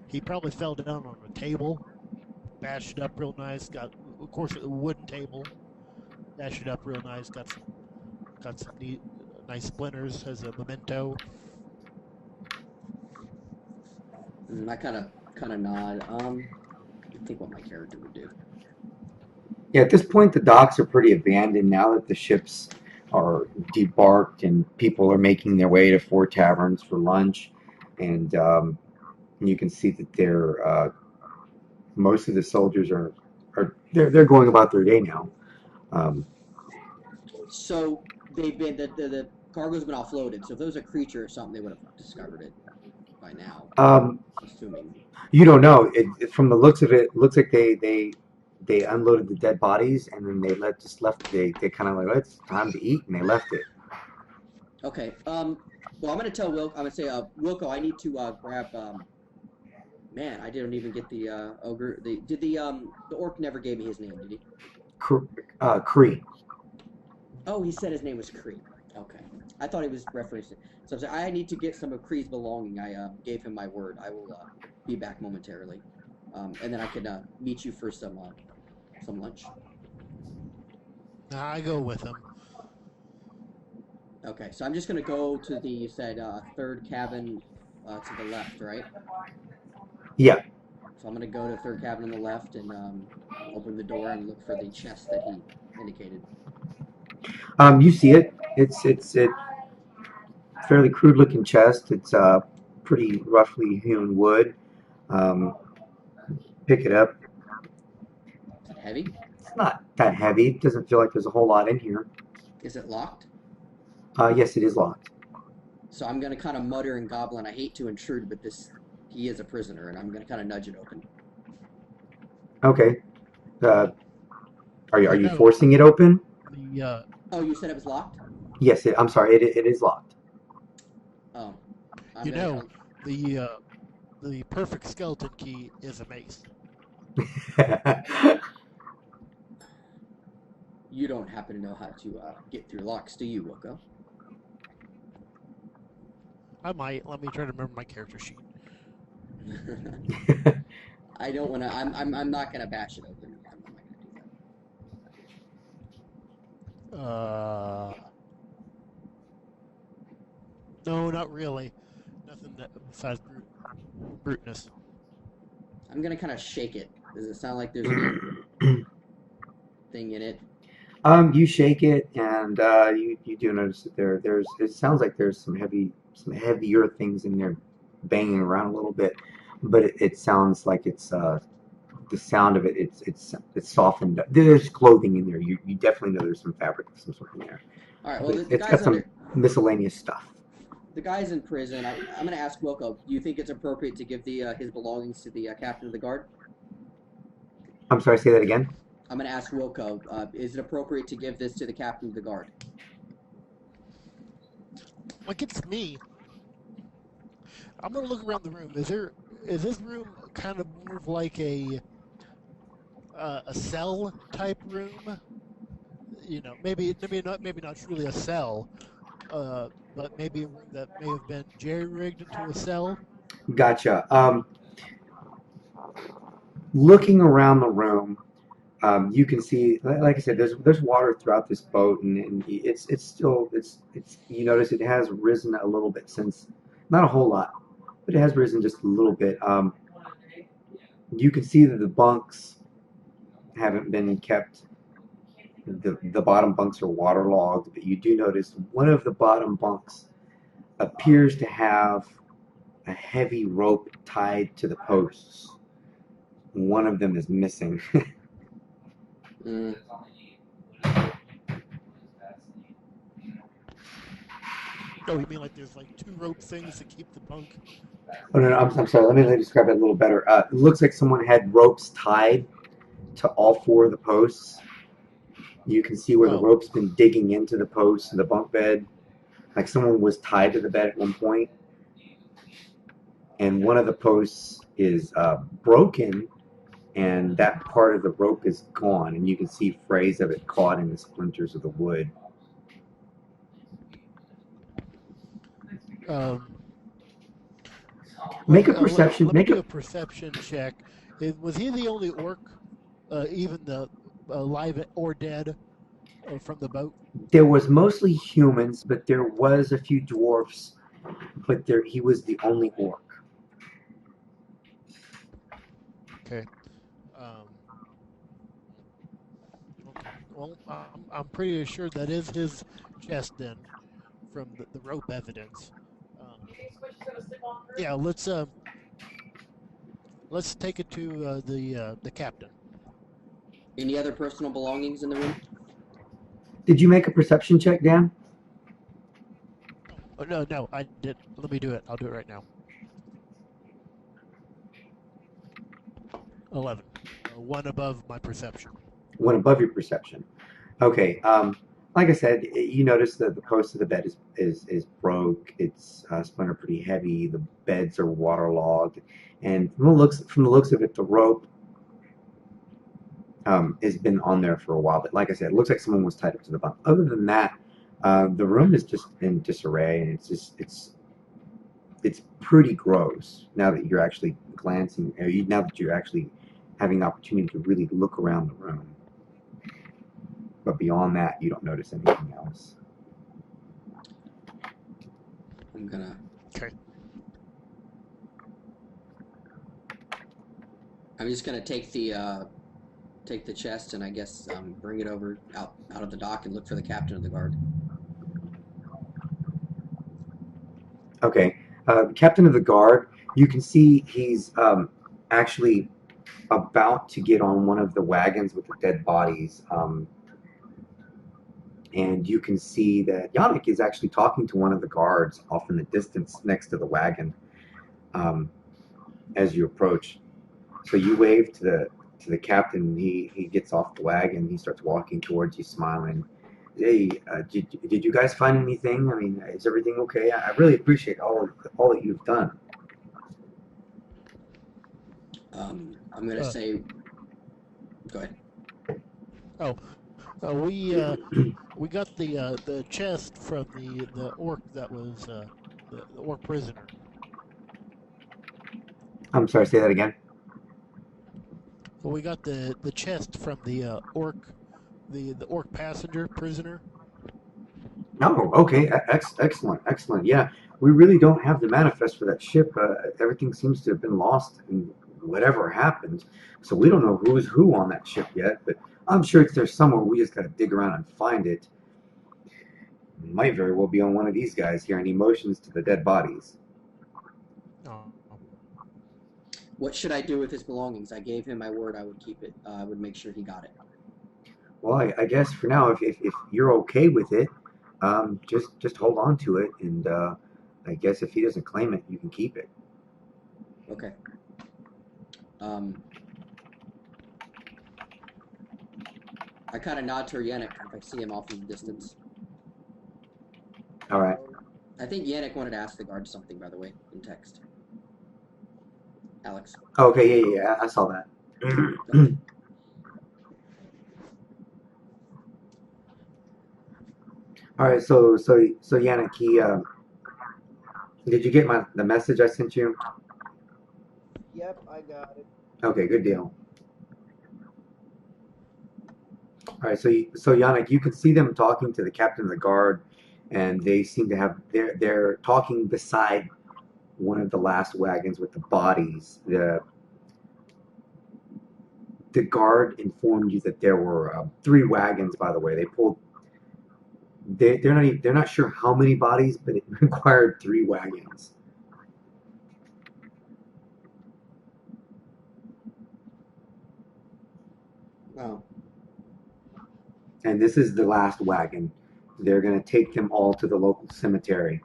he probably fell down on a table, bashed it up real nice. Got, of course, a wooden table, bashed it up real nice. Got some neat, nice splinters as a memento. I kind of nod. I think what my character would do. Yeah, at this point, the docks are pretty abandoned now that the ships are debarked and people are making their way to four taverns for lunch, and you can see that most of the soldiers they're going about their day now. So they've been the cargo's been offloaded. So if there was a creature or something, they would have discovered it by now. Assuming. You don't know. From the looks of it, looks like they unloaded the dead bodies and then they left. They kind of like, oh, it's time to eat, and they left it. Okay. Well, I'm gonna tell Wilco. I'm gonna say, Wilco, I need to grab. Man, I didn't even get the ogre. The orc never gave me his name, did he? Cree. Oh, he said his name was Cree. Okay. I thought he was referencing. So I'm saying I need to get some of Cree's belonging. I gave him my word. I will be back momentarily, and then I can meet you for some lunch. I go with him. Okay, so I'm just gonna go to the, you said, third cabin to the left, right? Yeah. So I'm gonna go to the third cabin on the left and open the door and look for the chest that he indicated. You see it. It's a fairly crude looking chest. It's pretty roughly hewn wood. Um, Pick it up. Is it heavy? It's not that heavy. It doesn't feel like there's a whole lot in here. Is it locked? Yes, it is locked. So I'm gonna kind of mutter and goblin. I hate to intrude, but he is a prisoner, and I'm gonna kind of nudge it open. Okay. Uh, are you No, forcing it open? the Oh, you said it was locked? Yes. I'm sorry. It is locked. Oh, you know the perfect skeleton key is a mace. you don't happen to know how to get through locks, do you, Wilco? I might. Let me try to remember my character sheet. I don't want to. I'm not gonna bash it open. I'm not gonna do that. No, not really. Nothing besides bruteness. I'm gonna kind of shake it. Does it sound like there's anything in it? You shake it, and you do notice that there's it sounds like there's some heavier things in there, banging around a little bit, but it sounds like it's the sound of it. It's softened. There's clothing in there. You definitely know there's some fabric of some sort in there. All right. Well, But the it's got guy's some miscellaneous stuff. the guy's in prison. I'm gonna ask Wilco. Do you think it's appropriate to give his belongings to the captain of the guard? I'm sorry. Say that again. I'm gonna ask Wilco. Is it appropriate to give this to the captain of the guard? Like it's me. I'm gonna look around the room. Is this room kind of more of like a cell type room? You know, maybe not truly a cell, but maybe a room that may have been jerry-rigged into a cell. Gotcha. Looking around the room, you can see, like I said, there's water throughout this boat, and it's still you notice it has risen a little bit since, not a whole lot, but it has risen just a little bit. You can see that the bunks haven't been kept. The bottom bunks are waterlogged, but you do notice one of the bottom bunks appears to have a heavy rope tied to the posts. One of them is missing. Mm. Oh, you mean like there's like two rope things to keep the bunk? Oh no, I'm sorry. Let me describe it a little better. It looks like someone had ropes tied to all four of the posts. You can see where the Oh. rope's been digging into the posts and the bunk bed. Like someone was tied to the bed at one point. And one of the posts is broken, and that part of the rope is gone. And you can see frays of it caught in the splinters of the wood. Make a perception. Let me do a perception check. Was he the only orc, even the alive or dead, from the boat? There was mostly humans, but there was a few dwarfs. But he was the only orc. Okay. Well, I'm pretty sure that is his chest then, from the rope evidence. Yeah, let's take it to the captain. Any other personal belongings in the room? Did you make a perception check, Dan? Oh, no, I did. Let me do it. I'll do it right now. 11. One above my perception. One above your perception. Okay. Like I said, you notice that the post of the bed is broke. It's splintered pretty heavy. The beds are waterlogged, and from the looks of it, the rope has been on there for a while. But like I said, it looks like someone was tied up to the bunk. Other than that, the room is just in disarray, and it's pretty gross now that you're actually glancing. Now that you're actually having the opportunity to really look around the room. But beyond that, you don't notice anything else. I'm gonna. Okay. I'm just gonna take the chest and I guess bring it over out of the dock and look for the captain of the guard. Okay. Captain of the guard, you can see he's actually about to get on one of the wagons with the dead bodies. And you can see that Yannick is actually talking to one of the guards off in the distance next to the wagon um, as you approach. So you wave to the captain. And he gets off the wagon. He starts walking towards you, smiling. Hey, did you guys find anything? I mean, is everything okay? I really appreciate all that you've done. I'm gonna Uh, say, go ahead. oh, we got the chest from the orc that was the orc prisoner. I'm sorry, say that again. Well, we got the chest from the orc passenger prisoner. Oh, okay, excellent, excellent. Yeah, we really don't have the manifest for that ship. Everything seems to have been lost in whatever happened, so we don't know who's who on that ship yet. But I'm sure it's there somewhere. We just gotta dig around and find it. It might very well be on one of these guys here. And he motions to the dead bodies. Oh, What should I do with his belongings? I gave him my word I would keep it. I would make sure he got it. Well, I guess for now, if you're okay with it, just hold on to it, and I guess if he doesn't claim it, you can keep it. Okay. Um, I kind of nod to Yannick if I see him off in the distance. All right. I think Yannick wanted to ask the guard something, by the way, in text. Alex. Okay, yeah, I saw that. All right, so Yannick, did you get the message I sent you? Yep, I got it. Okay, good deal. All right, so Yannick, you can see them talking to the captain of the guard, and they seem to have they're talking beside one of the last wagons with the bodies. The guard informed you that there were 3 wagons. By the way, they pulled. They're not sure how many bodies, but it required 3 wagons. Oh. And this is the last wagon. They're going to take them all to the local cemetery,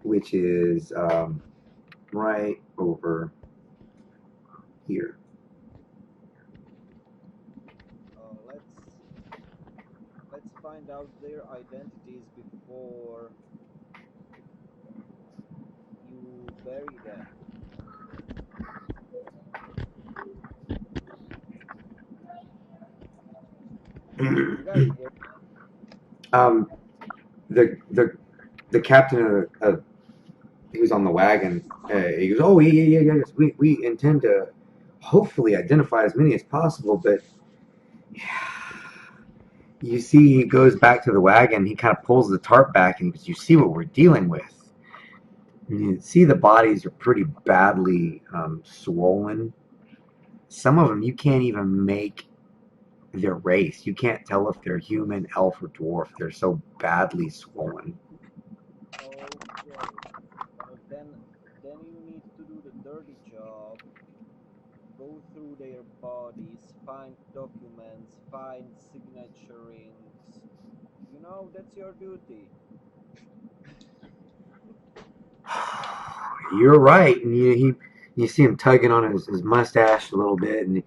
which is right over here. Let's find out their identities before you bury them. You guys hear? um, the captain of who's on the wagon, he goes, "Oh yeah. Yes. We intend to hopefully identify as many as possible, but you see, he goes back to the wagon. He kind of pulls the tarp back, and you see what we're dealing with. You see the bodies are pretty badly swollen. Some of them you can't even make their race. You can't tell if they're human, elf, or dwarf. They're so badly swollen. Okay. Then you need to do the dirty job. Go through their bodies, find documents, find signature rings. You know, that's your duty. You're right. And you see him tugging on his mustache a little bit, and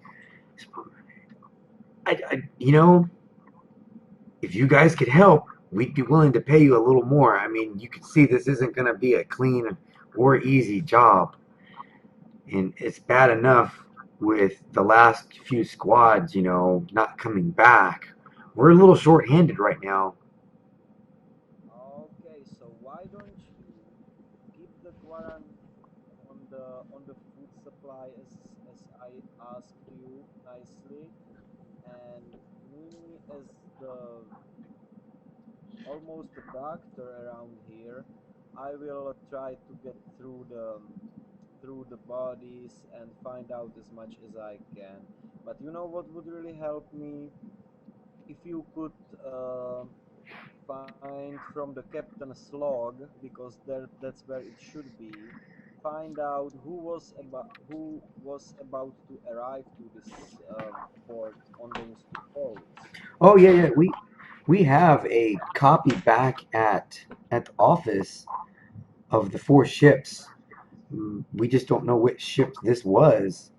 you know, if you guys could help, we'd be willing to pay you a little more. I mean, you can see this isn't going to be a clean or easy job, and it's bad enough with the last few squads, not coming back. We're a little short-handed right now. Okay, so why don't you keep the quarantine on the food supply as I asked you nicely, and me as the almost a doctor around here, I will try to get through the bodies and find out as much as I can. But you know what would really help me? If you could find from the captain's log, because that's where it should be. Find out who was about to arrive to this port on those two boats. Oh yeah, yeah. We have a copy back at the office of the four ships. We just don't know which ship this was,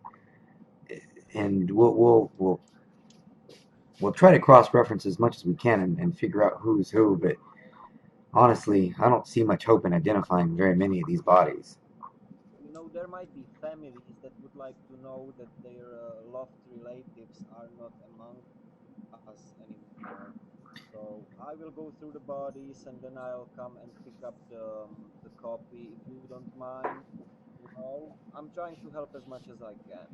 and we'll try to cross reference as much as we can and figure out who's who. But honestly, I don't see much hope in identifying very many of these bodies. There might be families that would like to know that their loved relatives are not among us anymore. So I will go through the bodies and then I'll come and pick up the copy if you don't mind. I'm trying to help as much as I can.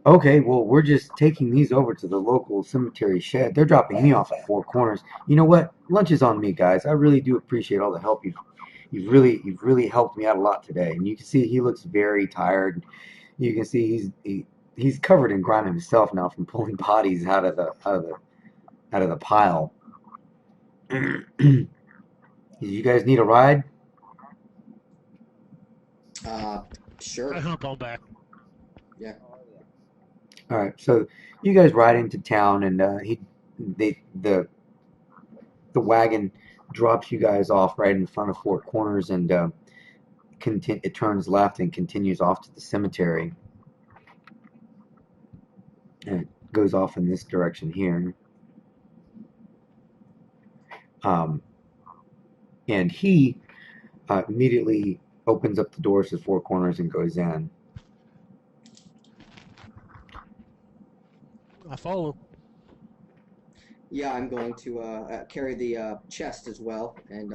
Okay, well, we're just taking these over to the local cemetery shed. They're dropping me off at Four Corners. You know what? Lunch is on me, guys. I really do appreciate all the help you've really helped me out a lot today. And you can see he looks very tired. You can see he's covered in grime himself now from pulling bodies out of the pile. You guys need a ride? Uh, I sure. hump on back. Yeah. Oh yeah. All right, so you guys ride into town, and the wagon drops you guys off right in front of Four Corners, and it turns left and continues off to the cemetery, and it goes off in this direction here. Um, and he immediately opens up the doors to Four Corners and goes in. I follow. Yeah, I'm going to carry the chest as well and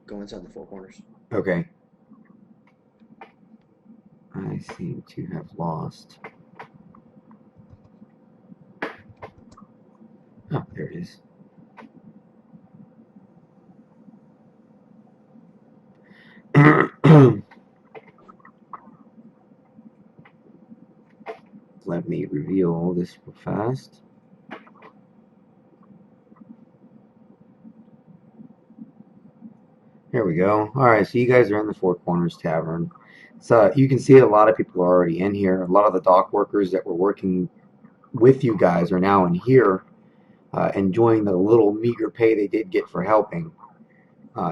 go inside the four corners. Okay. I seem to have lost. Oh, there it is. Let me reveal this real fast. Here we go. All right, so you guys are in the Four Corners Tavern. So you can see a lot of people are already in here. A lot of the dock workers that were working with you guys are now in here, enjoying the little meager pay they did get for helping,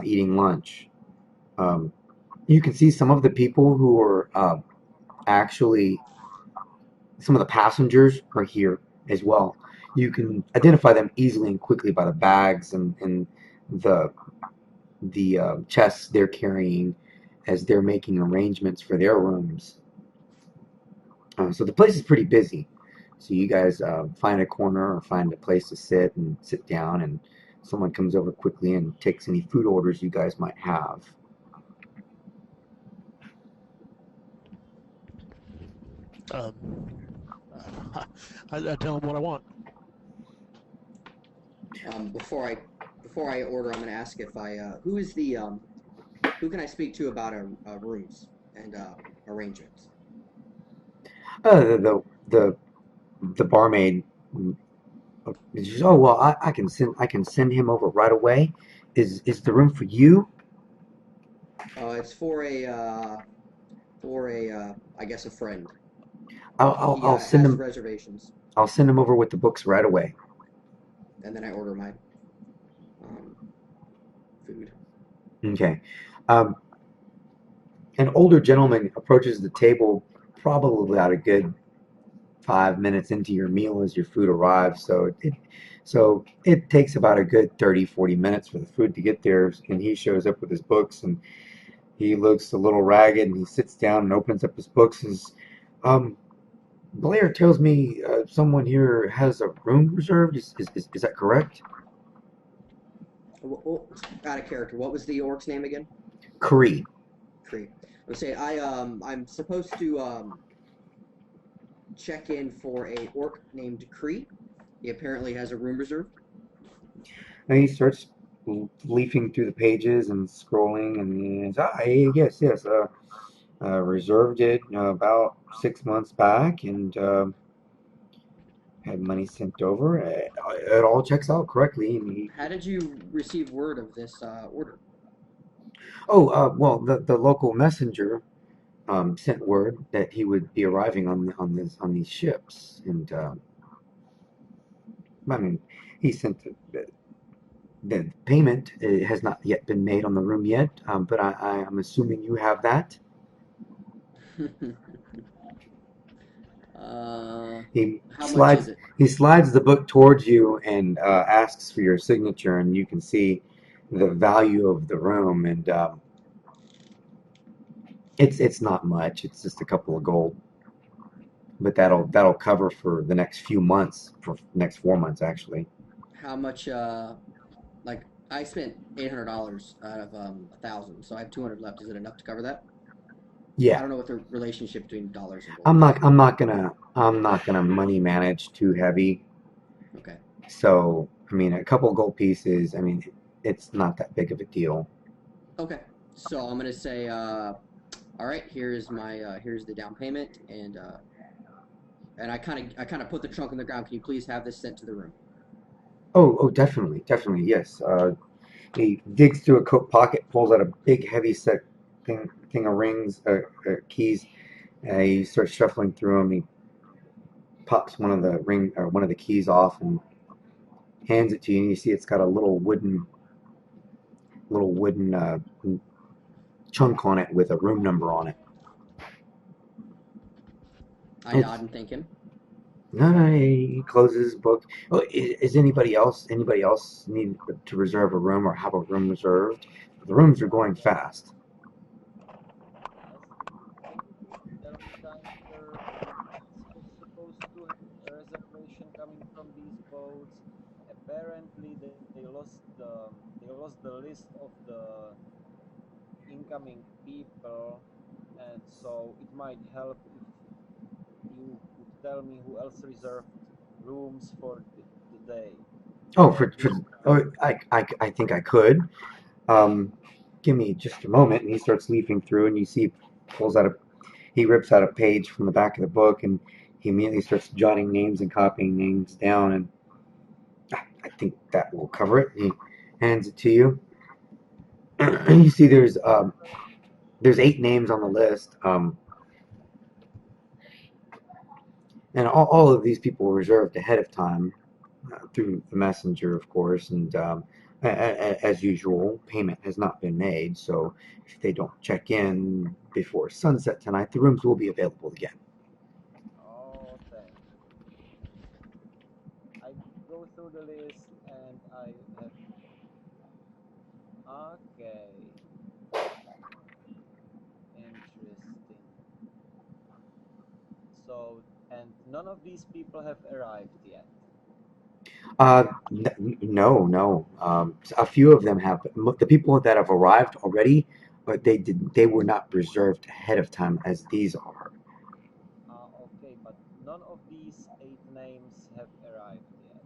eating lunch. Um, you can see some of the people who are actually, some of the passengers are here as well. You can identify them easily and quickly by the bags and the chests they're carrying as they're making arrangements for their rooms. So the place is pretty busy. So you guys find a corner or find a place to sit and sit down, and someone comes over quickly and takes any food orders you guys might have. Um, I tell them what I want. Before I order, I'm going to ask if who is the who can I speak to about rooms and arrangements? The the barmaid. She says, "Oh well, I can send him over right away. Is the room for you?" It's for a I guess a friend. I'll I'll, He I'll send has him. reservations, I'll send him over with the books right away. and then I order my um, food. Okay. Um, an older gentleman approaches the table, probably about a good 5 minutes into your meal as your food arrives. So it takes about a good 30-40 minutes for the food to get there. And he shows up with his books, and he looks a little ragged, and he sits down and opens up his books and says, um, Blair tells me someone here has a room reserved. Is that correct? Out of character. What was the orc's name again? Cree. Cree. Let's say I'm supposed to check in for a orc named Cree. He apparently has a room reserved. And he starts leafing through the pages and scrolling, and he says, yes, yes. Reserved it about 6 months back, and had money sent over. it all checks out correctly. And How did you receive word of this order? well, the local messenger sent word that he would be arriving on these ships, and I mean, he sent the payment. It has not yet been made on the room yet, but I'm assuming you have that. uh, He how much slides is it? he slides the book towards you and asks for your signature, and you can see the value of the room, and it's not much. It's just a couple of gold, but that'll cover for the next few months, for next 4 months actually. How much? Like I spent $800 out of 1,000, so I have 200 left. Is it enough to cover that? I Yeah, don't know what the relationship between dollars and gold I'm is. not I'm not gonna I'm not gonna money manage too heavy. Okay. So I mean, a couple of gold pieces. I mean, it's not that big of a deal. Okay. So I'm gonna say, all right, here's my here's the down payment, and I kind of put the trunk on the ground. Can you please have this sent to the room? Oh, definitely, yes. He digs through a coat pocket, pulls out a big, heavy set thing of rings, keys. He starts shuffling through them. He pops one of the keys off and hands it to you. And you see it's got a little wooden chunk on it with a room number on it. I nod It's and thank him. no, he closes his book. Oh, is anybody else need to reserve a room or have a room reserved? The rooms are going fast. Yes. Can you tell me, kinder, who was supposed to have a reservation coming from these boats? Apparently, they lost the list of the incoming people, and so it might help if you could tell me who else reserved rooms for the day. Oh, For this. I think I could. Um, Give me just a moment. And he starts leafing through, and you see pulls out a he rips out a page from the back of the book, and he immediately starts jotting names and copying names down. And I think that will cover it. He hands it to you, and you see there's 8 names on the list, and all of these people were reserved ahead of time through the messenger, of course, and as usual, payment has not been made. So if they don't check in before sunset tonight, the rooms will be available again. Oh, thank you. I go through the list and I have. Okay, interesting. So, and none of these people have arrived yet. No, no. A few of them have. The people that have arrived already, but they were not reserved ahead of time as these are. Okay, but none of these 8 names have arrived yet.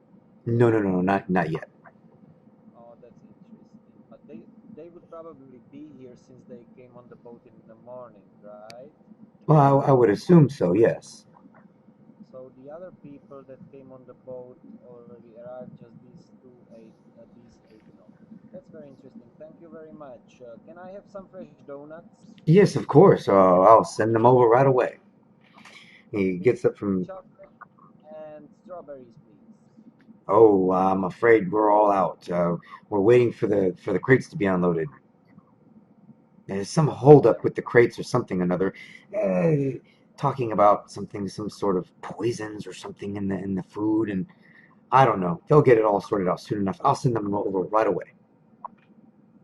No, no, no, no, not yet. Oh, that's interesting. But they would probably be here since they came on the boat in the morning, right? Well, I would assume so. Yes. So the other people that came on the boat already arrived. Just these eight no. That's very interesting. Thank you very much. Can I have some fresh donuts? Yes, of course. I'll send them over right away. He Milk gets up from. chocolate and strawberries, please. Oh, I'm afraid we're all out. We're waiting for the crates to be unloaded. There's some holdup with the crates or something or another. Uh, Talking about some sort of poisons or something in the food, and I don't know. They'll get it all sorted out soon enough. I'll send them over right away.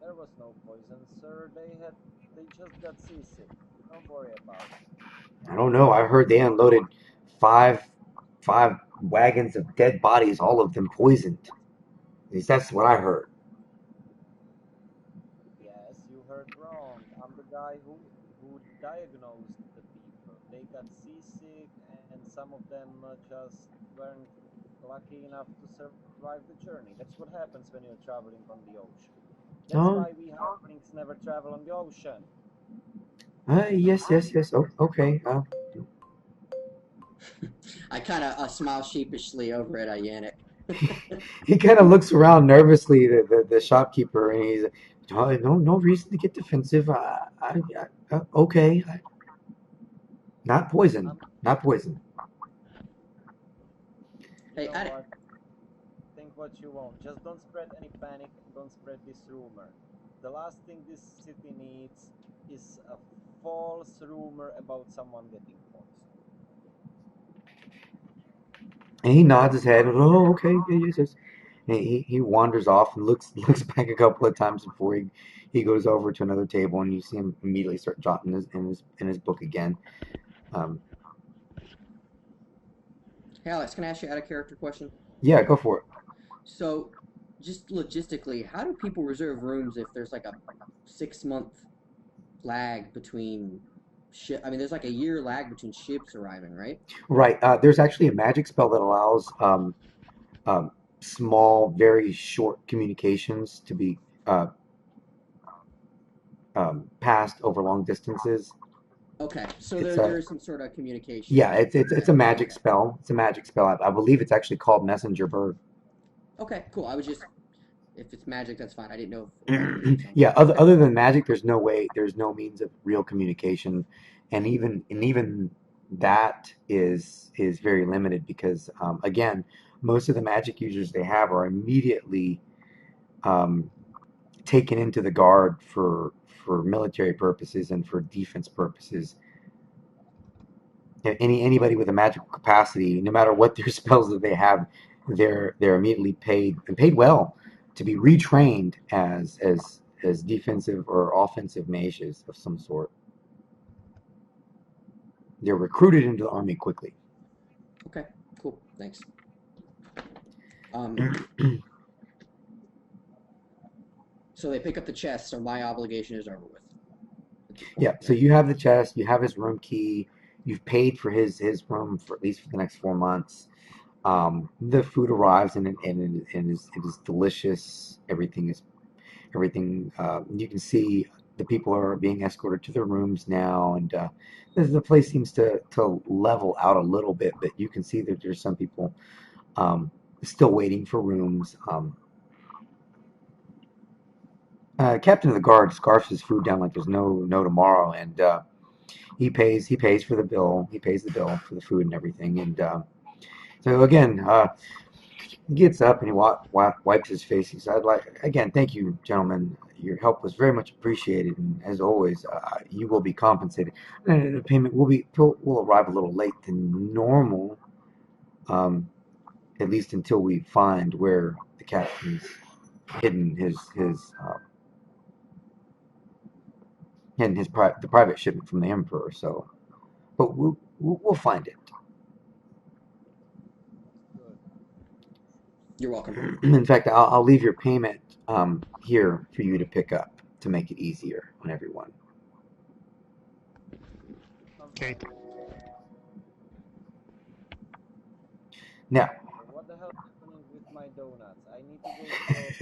There was no poison, sir. They just got seasick. Don't worry about it. I don't know. I heard they unloaded five five wagons of dead bodies, all of them poisoned. At least that's what I heard. Yes, you heard wrong. I'm the guy who diagnosed the people. They got seasick, and some of them just weren't lucky enough to survive the journey. That's what happens when you're traveling on the ocean. That's why Oh, we halflings never travel on the ocean. yes, yes, yes. Oh, okay. I kind of smile sheepishly over at Yannick. he kind of looks around nervously, the shopkeeper, and he's no reason to get defensive. Okay, not poison, Um, not poison. you Hey, know what? Think what you want. Just don't spread any panic. Don't spread this rumor. The last thing this city needs is a false rumor about someone getting poisoned. And he nods his head. Oh, okay, yes, yes. And he wanders off and looks back a couple of times before he goes over to another table, and you see him immediately start jotting in his book again. Um, hey, Alex, can I ask you out of character question? yeah, go for it. So, just logistically, how do people reserve rooms if there's like a 6 month lag between ship? I mean, there's like a year lag between ships arriving, right? Right. There's actually a magic spell that allows um, small, very short communications to be uh, passed over long distances. Okay, so It's there a is some sort of communication Yeah, it's a thing. magic Okay, spell. It's a magic spell. I believe it's actually called Messenger Bird. okay, cool. I was just if it's magic, that's fine. I didn't know if it had a name. So Yeah, other okay, other than magic, there's no means of real communication, and even that is very limited because again, most of the magic users they have are immediately um, taken into the guard for military purposes and for defense purposes. Anybody with a magical capacity, no matter what their spells that they have, they're immediately paid and paid well to be retrained as defensive or offensive mages of some sort. They're recruited into the army quickly. okay, cool. Thanks. Um, so they pick up the chest, so my obligation is over with at this point, Yeah, so right? you have the chest, you have his room key, you've paid for his room for at least for the next 4 months. The food arrives and it is delicious. Everything. You can see the people are being escorted to their rooms now, and the place seems to level out a little bit. But you can see that there's some people um, still waiting for rooms. Captain of the guard scarfs his food down like there's no tomorrow, and he pays for the bill. He pays the bill for the food and everything, and so again. He gets up and he wipes his face. He said, "I'd like again, thank you, gentlemen. Your help was very much appreciated, and as always, you will be compensated. The payment will arrive a little late than normal, um, at least until we find where the captain's hidden the private shipment from the Emperor. So, but we'll find it. Good. You're welcome. In fact, I'll leave your payment here for you to pick up to make it easier on everyone." I'm Okay. fine with it. Now, What the hell is happening with my donuts? I need to go talk.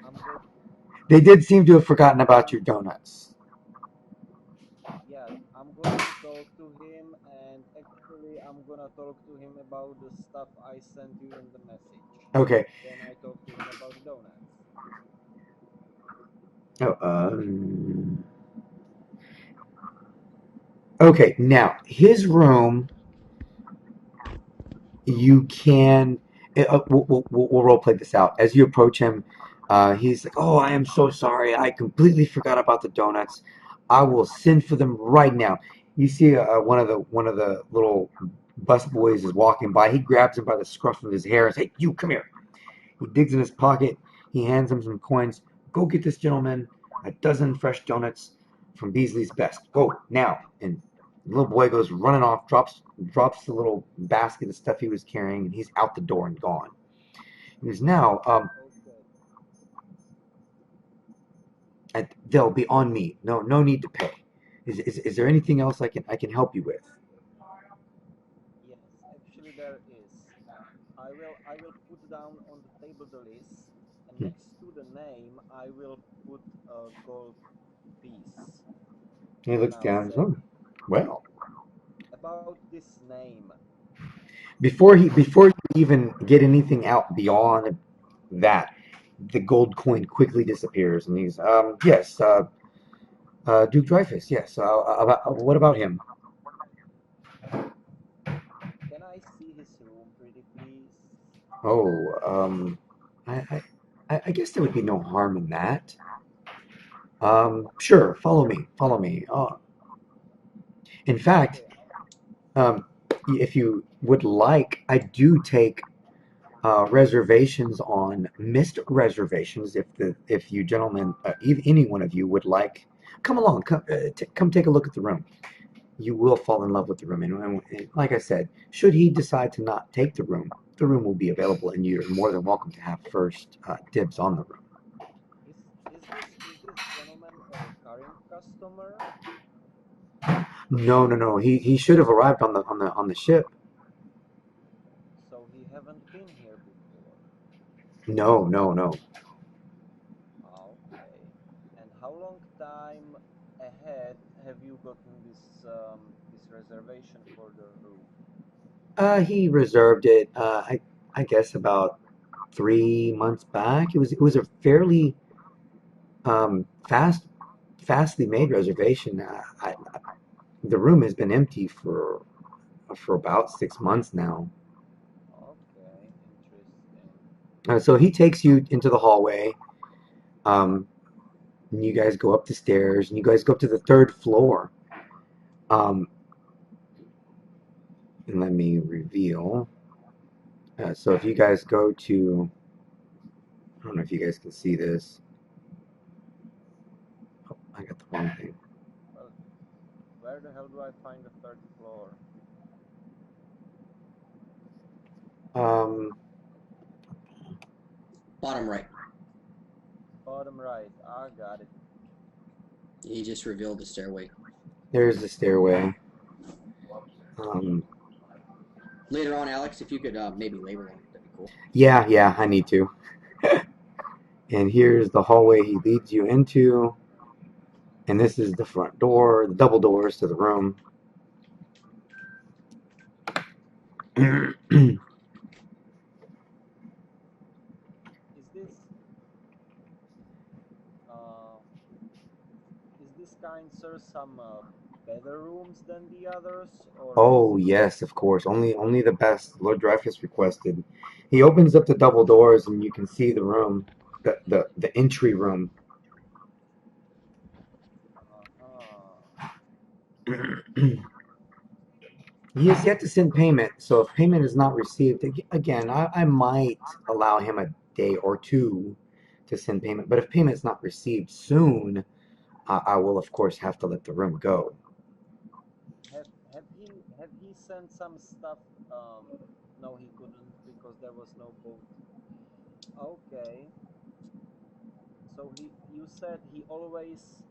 I'm going. they did seem to have forgotten about your donuts. Yes, I'm going to talk to him, and actually, I'm gonna talk to him about the stuff I sent you in the message. Okay. Then I talk to him about the donuts. Oh, okay. Now, his room, you can. We'll role play this out. As you approach him, he's like, "Oh, I am so sorry. I completely forgot about the donuts. I will send for them right now." You see, one of the little bus boys is walking by. He grabs him by the scruff of his hair and says, "Hey, you come here." He digs in his pocket. He hands him some coins. "Go get this gentleman a dozen fresh donuts from Beasley's Best. Go now." And the little boy goes running off, drops the little basket of stuff he was carrying, and he's out the door and gone. He goes, "Now, Okay. they'll be on me. No need to pay. Is there anything else I can help you with?" Yes, actually there is. I will put down on the table the list, and Hmm. next to the name I will put a gold piece. He And looks I'll down and say says, "Oh, well, about this name. before you even get anything out beyond that, the gold coin quickly disappears, and he's yes, Duke Dreyfus, yes. What about him? Can I see his room, pretty please? Oh, I, I guess there would be no harm in that. Sure, follow me, follow me. In fact, Okay. um, if you would like, I do take reservations on missed reservations. If you gentlemen, any one of you would like, come along, come take a look at the room. You will fall in love with the room. And like I said, should he decide to not take the room will be available, and you're more than welcome to have first dibs on the room. Is this gentleman a recurring customer? No, no, no. He should have arrived on the ship. So he haven't been here before. No, no, no. Okay. And how long time ahead have you gotten this reservation for the room? He reserved it. I guess about 3 months back. It was a fairly fastly made reservation. The room has been empty for about 6 months now. Okay, interesting. So he takes you into the hallway. Um, and you guys go up the stairs, and you guys go up to the third floor. Um, and let me reveal. So if you guys go to, I don't know if you guys can see this. Oh, I got the wrong thing. Well, where the hell do I find the third floor? Um, Bottom right. Bottom right. I got it. He just revealed the stairway. there's the stairway. Um, Later on, Alex, if you could maybe label them, that'd be cool. yeah, I need to. And here's the hallway he leads you into. And this is the front door, the double doors to the room. Is this uh is this kind sir some better rooms than the others, or is Oh it? yes, of course. Only the best. Lord Dreyfus requested. He opens up the double doors, and you can see the room, the entry room. Uh-huh. He has yet to send payment, so if payment is not received, again, I might allow him a day or two to send payment. But if payment is not received soon, I will of course have to let the room go. Have he sent some stuff? No, he couldn't because there was no boat. Okay. So you said he always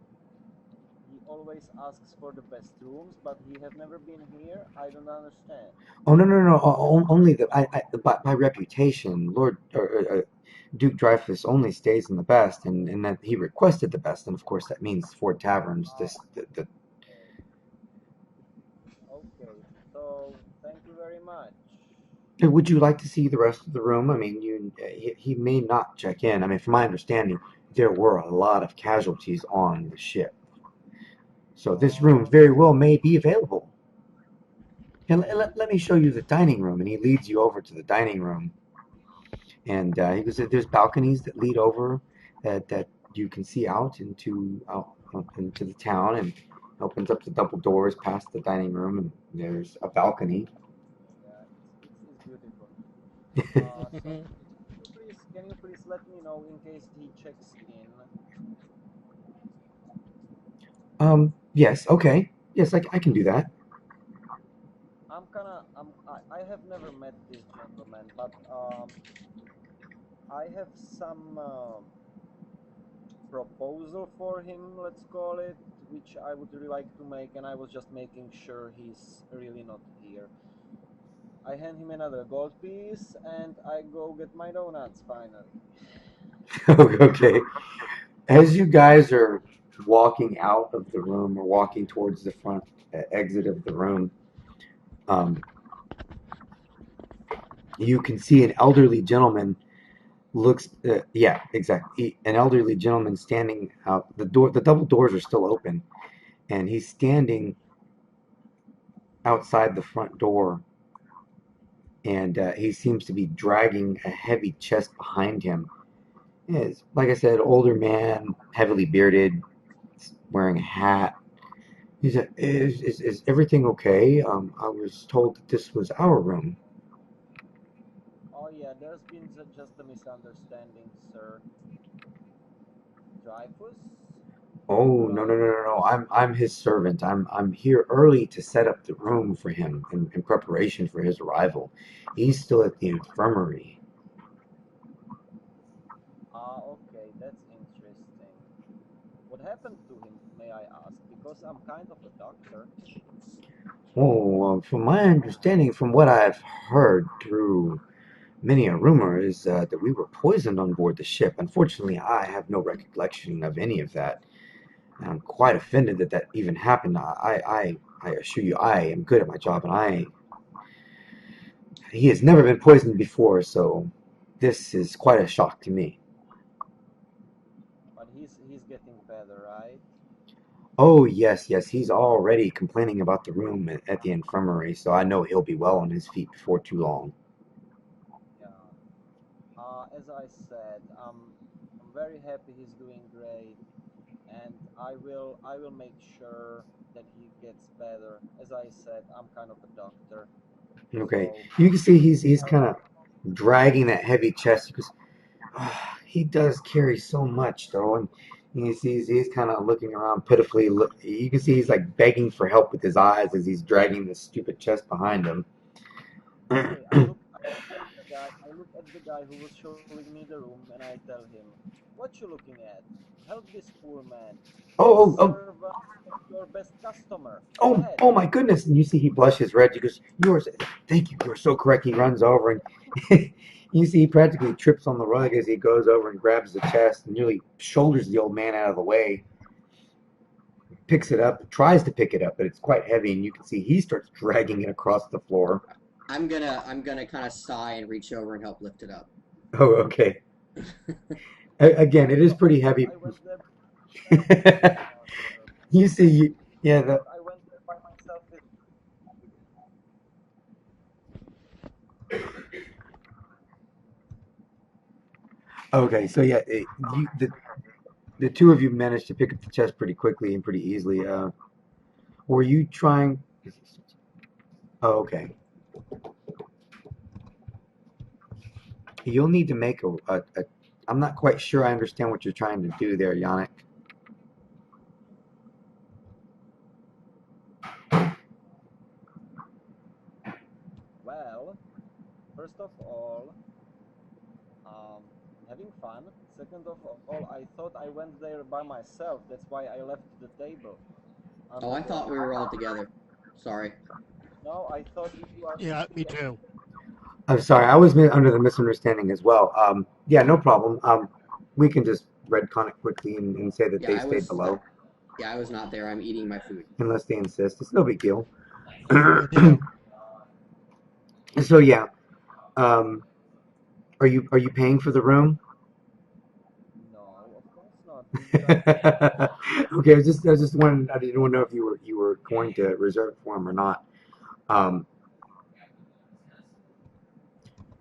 asks for the best rooms, but he have never been here. I don't understand. Oh no, no, no! Only that by reputation, Lord Duke Dreyfus only stays in the best, and that he requested the best, and of course that means four taverns. The Okay. So thank you very much. Would you like to see the rest of the room? I mean, he may not check in. I mean, from my understanding, there were a lot of casualties on the ship, so this room Oh, very well may be available. And let me show you the dining room, and he leads you over to the dining room. And he goes, there's balconies that lead over that you can see out into the town, and opens up the double doors past the dining room, and there's a balcony. yeah, it's beautiful. So can you please let me know in case he checks in? Yes, okay, yes, I can do that. I have never met this gentleman, but I have some proposal for him, let's call it, which I would really like to make, and I was just making sure he's really not here. I hand him another gold piece, and I go get my donuts finally. Okay, as you guys are walking out of the room or walking towards the front exit of the room, um, You can see an elderly gentleman looks yeah, exactly, an elderly gentleman standing out the door. The double doors are still open, and he's standing outside the front door, and he seems to be dragging a heavy chest behind him. Is, like I said, older man, heavily bearded, wearing a hat. He said, is everything okay? I was told that this was our room. Oh yeah, there's been just a misunderstanding, sir. Dreyfus? Oh, no, no, no, Dreyfus? no, no. I'm his servant. I'm here early to set up the room for him in preparation for his arrival. He's still at the infirmary. Ah, okay, that's interesting. What happened to him, may I ask? Because I'm kind of a doctor. Oh, from my understanding, from what I've heard through many a rumor, is that we were poisoned on board the ship. Unfortunately, I have no recollection of any of that. I'm quite offended that that even happened. I assure you, I am good at my job, and he has never been poisoned before, so this is quite a shock to me. But he's getting better, right? Oh, yes, yes, he's already complaining about the room at the infirmary, so I know he'll be well on his feet before too long. Yeah. As I said, I'm very happy he's doing great, and I will make sure that he gets better. As I said, I'm kind of a doctor, Okay, so you can see he's I'll, kind of dragging that heavy chest because he does carry so much, though, and you see he's kind of looking around pitifully. You can see he's like begging for help with his eyes as he's dragging this stupid chest behind him. okay. I look at the guy who was showing me the room, and I tell him, "What you looking at? Help this poor man. Your Oh, oh, oh, servant, your best customer. Go oh, ahead." oh my goodness! And you see he blushes red. He goes, "Yours, thank you. You're so correct." He runs over and you see he practically trips on the rug as he goes over and grabs the chest and nearly shoulders the old man out of the way. Picks it up, tries to pick it up, but it's quite heavy, and you can see he starts dragging it across the floor. I'm gonna kind of sigh and reach over and help lift it up. Oh, okay. I Again, it is thought pretty I heavy. went there myself with him. You see, yeah, I thought I went there by myself with. okay, so yeah, the two of you managed to pick up the chest pretty quickly and pretty easily. Were you trying? Oh, okay. You'll need to make a. I'm not quite sure I understand what you're trying to do there, Yannick. Well, first of all, um, having fun. Second of all, I thought I went there by myself. That's why I left the table Oh, I thought we underground. were all together. Sorry. No, I thought you are. Yeah, me too. I'm sorry, I was under the misunderstanding as well. Yeah, no problem. We can just retcon it quickly and say that Yeah, they I stayed was. below, Yeah, I was not there. I'm eating my food. unless they insist. It's no big deal. Good deal. So yeah, um, are you paying for the room? No, of course not. This Okay, just happened. I was just wondering. I didn't want to know if you were going to reserve for him or not. Um,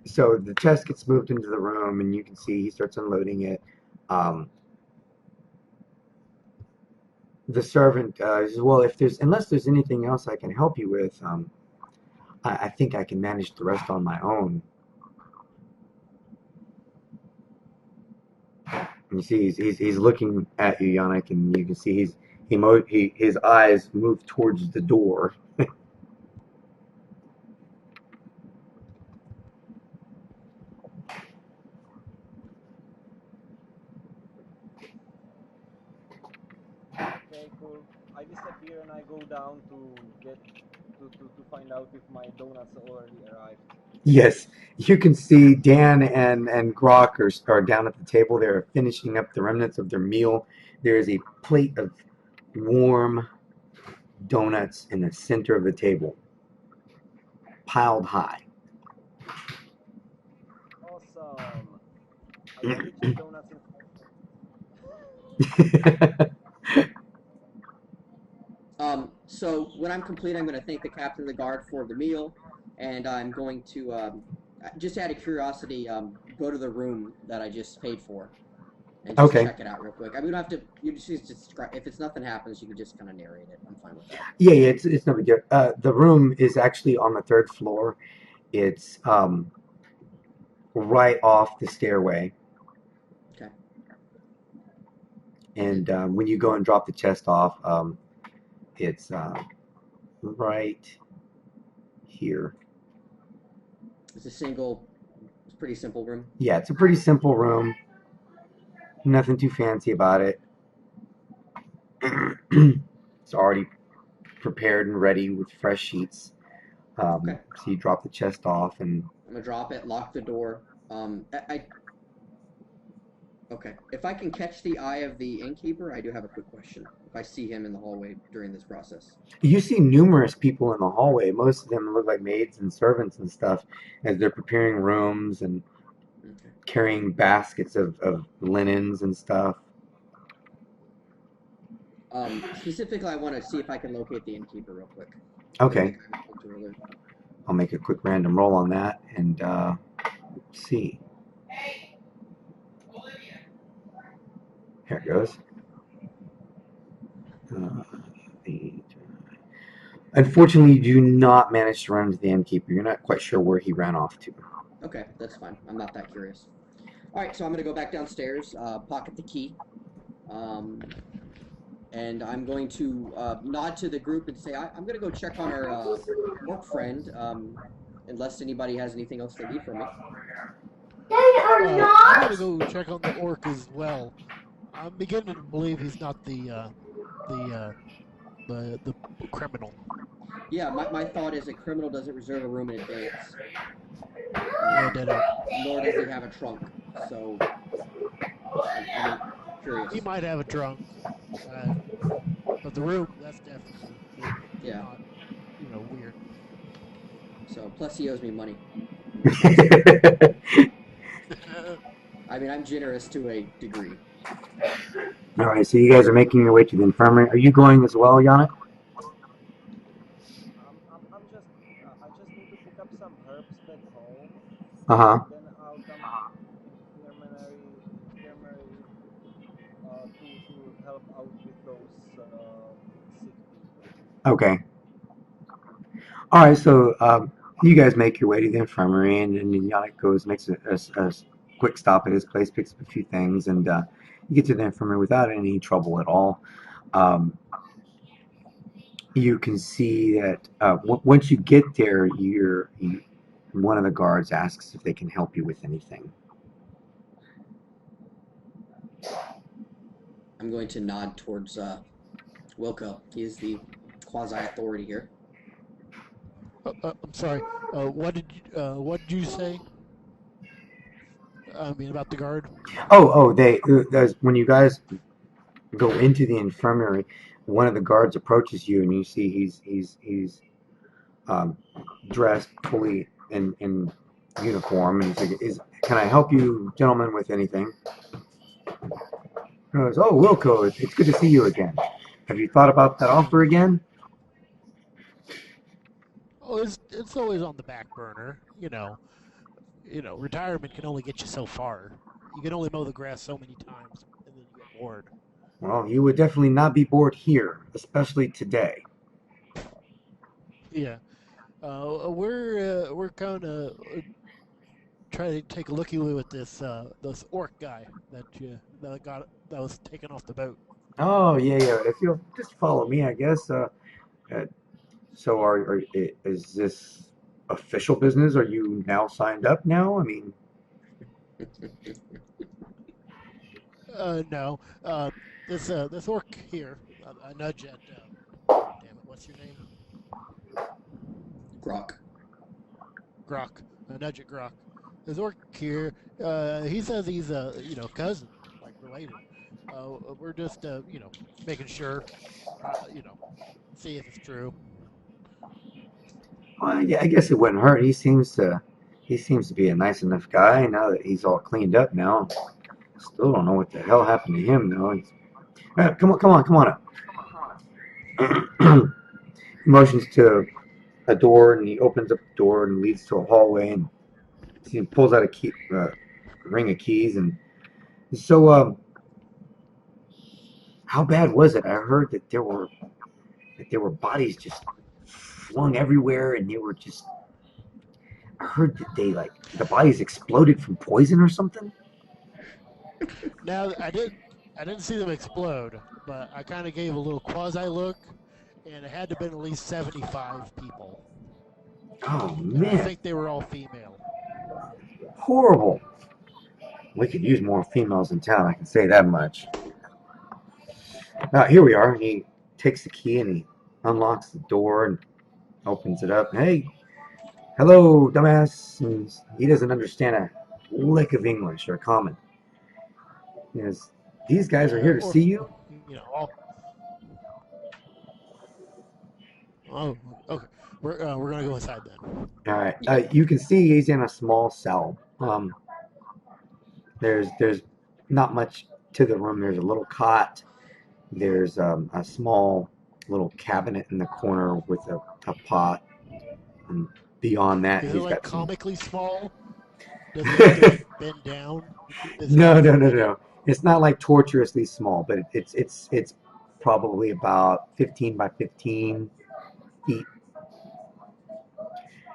so the chest gets moved into the room, and you can see he starts unloading it. Um, the servant says, "Well, if there's unless there's anything else I can help you with, I think I can manage the rest on my own." And you see, he's looking at you, Yannick, and you can see his eyes move towards the door. Okay, cool. I disappear and I go down to get to find out if my donuts already arrived. Yes, you can see Dan and Grok are down at the table. They're finishing up the remnants of their meal. There is a plate of warm donuts in the center of the table, piled high. identities, donuts, and So when I'm complete, I'm going to thank the captain of the guard for the meal, and I'm going to, just out of curiosity, go to the room that I just paid for and just Okay. check it out real quick. I mean, we don't have to. You just describe. If it's nothing happens, you can just kind of narrate it. I'm fine with that. Yeah, it's no big deal. The room is actually on the third floor. It's right off the stairway, Okay. and when you go and drop the chest off, it's right here. It's a single, it's a pretty simple room. Yeah, it's a pretty simple room. Nothing too fancy about it. It's already prepared and ready with fresh sheets. Okay. So you drop the chest off, and I'm gonna drop it, lock the door. Okay. If I can catch the eye of the innkeeper, I do have a quick question. If I see him in the hallway during this process. you see numerous people in the hallway. Most of them look like maids and servants and stuff as they're preparing rooms and Okay. carrying baskets of linens and stuff. Specifically, I want to see if I can locate the innkeeper real quick. Okay, To alert. I'll make a quick random roll on that and see. Here it goes. Unfortunately, you do not manage to run into the innkeeper. You're not quite sure where he ran off to. Okay, that's fine. I'm not that curious. All right, so I'm going to go back downstairs, pocket the key, and I'm going to nod to the group and say, I'm going to go check on our work friend, unless anybody has anything else they need from me. They are I'm not. gonna go check on the orc as well. I'm beginning to believe he's not the criminal. Yeah, my thought is a criminal doesn't reserve a room in advance, Yeah, ditto. nor does he have a trunk. So, I'm curious. He might have a trunk, but the room, that's definitely Yeah. not, weird. So, plus he owes me money. I mean, I'm generous to a degree. All right, so you guys are making your way to the infirmary. Are you going as well, Yannick? I'm just I just need to pick up some herbs back home. Uh-huh. Then I'll come infirmary to help out with those sick people. Okay. All right, so you guys make your way to the infirmary, and then Yannick goes, makes a quick stop at his place, picks up a few things, and you get to the infirmary without any trouble at all. You can see that once you get there, one of the guards asks if they can help you with anything. I'm going to nod towards Wilco. He is the quasi-authority here. I'm sorry. What did you say? I mean, about the guard. When you guys go into the infirmary, one of the guards approaches you, and you see he's dressed fully in uniform, and he's like, "Can I help you, gentlemen, with anything?" He goes, "Oh, Wilco, it's good to see you again. Have you thought about that offer again?" Oh, it's always on the back burner. Retirement can only get you so far. You can only mow the grass so many times, and then you get bored. Well, you would definitely not be bored here, especially today. Yeah. We're kind of trying to take a looky-loo at this orc guy that was taken off the boat. Oh, yeah. If you'll just follow me, I guess. So, is this official business? Are you now signed up now? I mean, No. This orc here. I nudge at. Damn it! What's your name? Grok. Grok. I nudge at Grok. This orc here. He says he's cousin, like related. We're just making sure. See if it's true. well, yeah, I guess it wouldn't hurt. He He seems to be a nice enough guy now that he's all cleaned up now. Still don't know what the hell happened to him though. Come on up. He motions to a door and he opens up the door and leads to a hallway and he pulls out a ring of keys and so how bad was it? I heard that there were bodies just flung everywhere and they were just I heard that the bodies exploded from poison or something. Now I didn't see them explode, but I kind of gave a little quasi look, and it had to have been at least 75 people, Oh and I man, think they were all female. horrible. We could use more females in town, I can say that much. Now, here we are. He takes the key and he unlocks the door and opens it up. Hey, hello, dumbass. And he doesn't understand a lick of English or common. He goes, these guys are here to Or see you? all. Oh, okay. We're gonna go inside then. All right. You can see he's in a small cell. There's not much to the room. There's a little cot. There's a small little cabinet in the corner with a pot. And beyond that, Is it he's like got some. comically small? Does he have to like bend down? No. It's not like torturously small, but it's probably about 15 by 15 feet.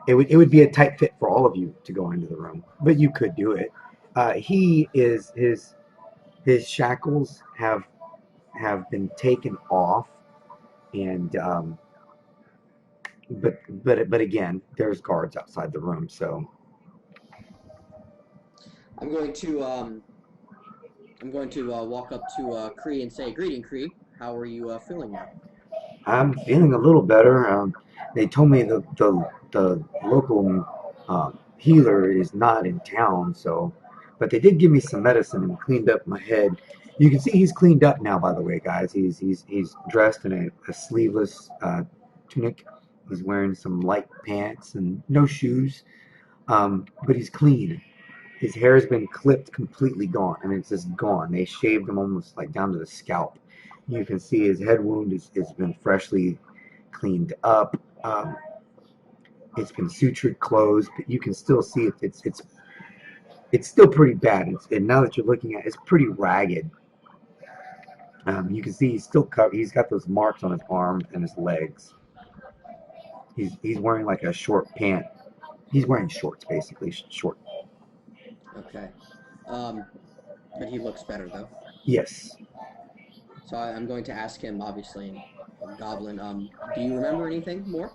It would be a tight fit for all of you to go into the room, but you could do it. He is his shackles have been taken off, and but again, there's guards outside the room, so I'm going to walk up to Cree and say, "Greeting, Cree. How are you feeling now?" I'm feeling a little better. They told me the local healer is not in town, so but they did give me some medicine and cleaned up my head. You can see he's cleaned up now, by the way, guys. He's dressed in a sleeveless tunic. He's wearing some light pants and no shoes, but he's clean. His hair has been clipped completely gone. I mean, it's just gone. They shaved him almost like down to the scalp. You can see his head wound has been freshly cleaned up. It's been sutured closed, but you can still see it's still pretty bad. And now that you're looking at it, it's pretty ragged. You can see he's still covered. He's got those marks on his arms and his legs. He's wearing like a short pant. He's wearing shorts, basically short. Okay. But he looks better though. Yes. So I'm going to ask him, obviously, in Goblin. Do you remember anything more?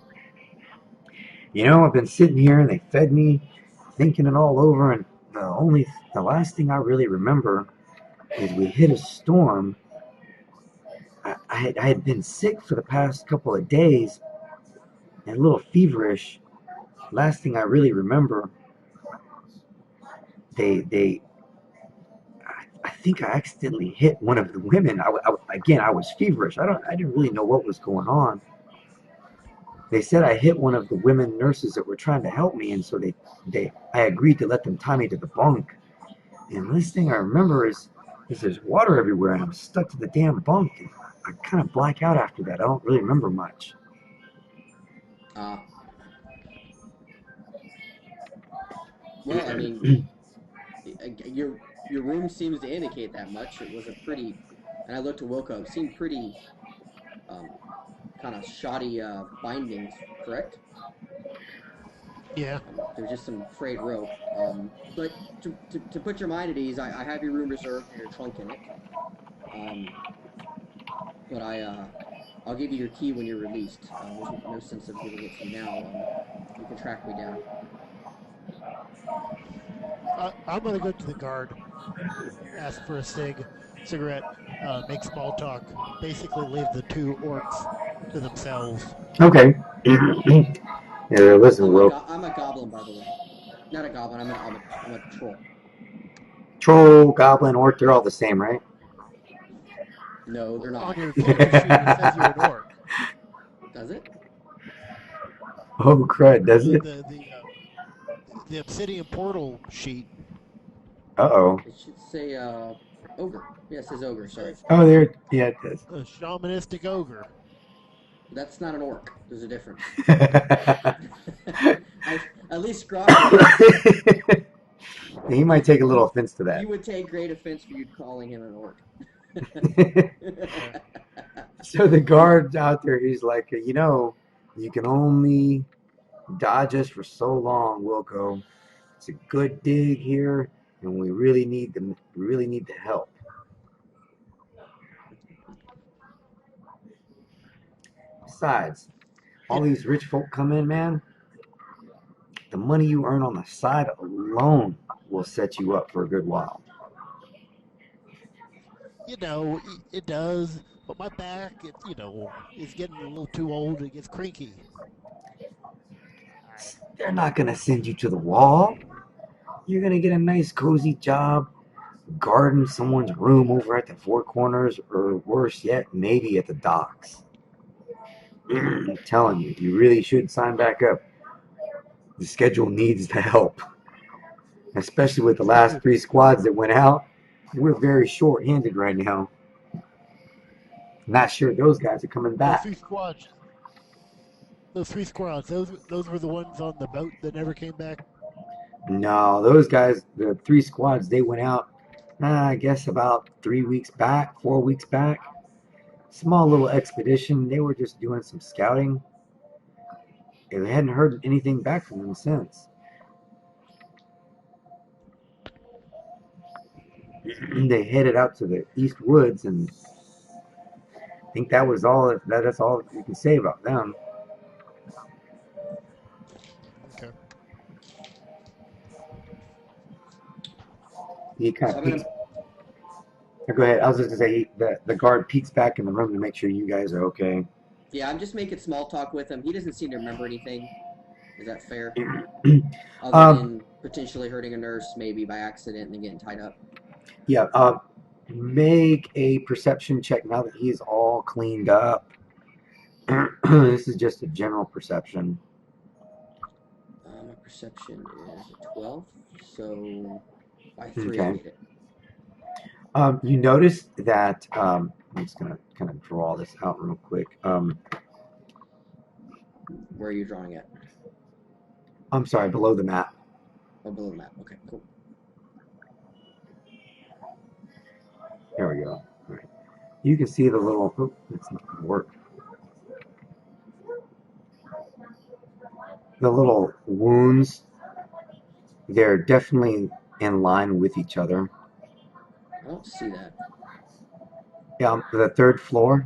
You know, I've been sitting here and they fed me, thinking it all over, and the last thing I really remember is we hit a storm. I had been sick for the past couple of days and a little feverish. Last thing I really remember, they I think I accidentally hit one of the women. Again, I was feverish. I didn't really know what was going on. They said I hit one of the women nurses that were trying to help me, and so I agreed to let them tie me to the bunk. And this thing I remember is there's water everywhere, and I'm stuck to the damn bunk. And I kind of black out after that. I don't really remember much. Well, I mean, your room seems to indicate that much. It was a pretty, and I looked at Wilco. It seemed pretty, kind of shoddy bindings, correct? Yeah. There's just some frayed rope. But to put your mind at ease, I have your room reserved and your trunk in it. But I'll give you your key when you're released. There's no sense of giving it to you now. You can track me down. I'm gonna go to the guard, ask for a cigarette, make small talk, basically leave the two orcs to themselves. Okay. Yeah, listen, Will. I'm a goblin, by the way. Not a goblin. I'm a troll. Troll, goblin, orc, they're all the same, right? No, they're not. On your character sheet, it says you're an orc. Does it? Oh crud, does it? the obsidian portal sheet. Uh-oh. It should say ogre. Yeah, it says ogre. Sorry, Oh, there. Yeah, it is. A shamanistic ogre. that's not an orc. There's a difference. At least Scrog would. He might take a little offense to that. He would take great offense for you calling him an orc. Okay. So the guard out there, he's like, you know, you can only dodge us for so long, Wilco. It's a good dig here, and we really need the help. Besides, all these rich folk come in, man. The money you earn on the side alone will set you up for a good while. You know, it does, but my back, is getting a little too old. It gets cranky. They're not gonna send you to the wall. You're gonna get a nice cozy job guarding someone's room over at the Four Corners, or worse yet, maybe at the docks. I'm telling you, you really should sign back up. The schedule needs the help, especially with the last 3 squads that went out. We're very short-handed right now. Not sure those guys are coming Those back. three squads. Those 3 squads. Those were the ones on the boat that never came back. No, those guys, the 3 squads, they went out, I guess about 3 weeks back, 4 weeks back. Small little expedition. They were just doing some scouting. They hadn't heard anything back from them since. They headed out to the East Woods, and I think that was all. That's all you can say about them. Okay. He kind So of I'm peeks. gonna, Go ahead. I was just gonna say the guard peeks back in the room to make sure you guys are okay. yeah, I'm just making small talk with him. He doesn't seem to remember anything. Is that fair? Other Um, than potentially hurting a nurse, maybe by accident, and then getting tied up. Yeah. Make a perception check now that he's all cleaned up. This is just a general perception. My perception is a 12, so by 3 I Okay. get it. You notice that I'm just gonna kind of draw this out real quick. Where are you drawing at? I'm sorry, below the map. Oh, below the map. Okay, cool. There we go. All right. You can see the little. Oh, that's not gonna work. The little wounds. They're definitely in line with each other. I don't see that. Yeah, the 3rd floor,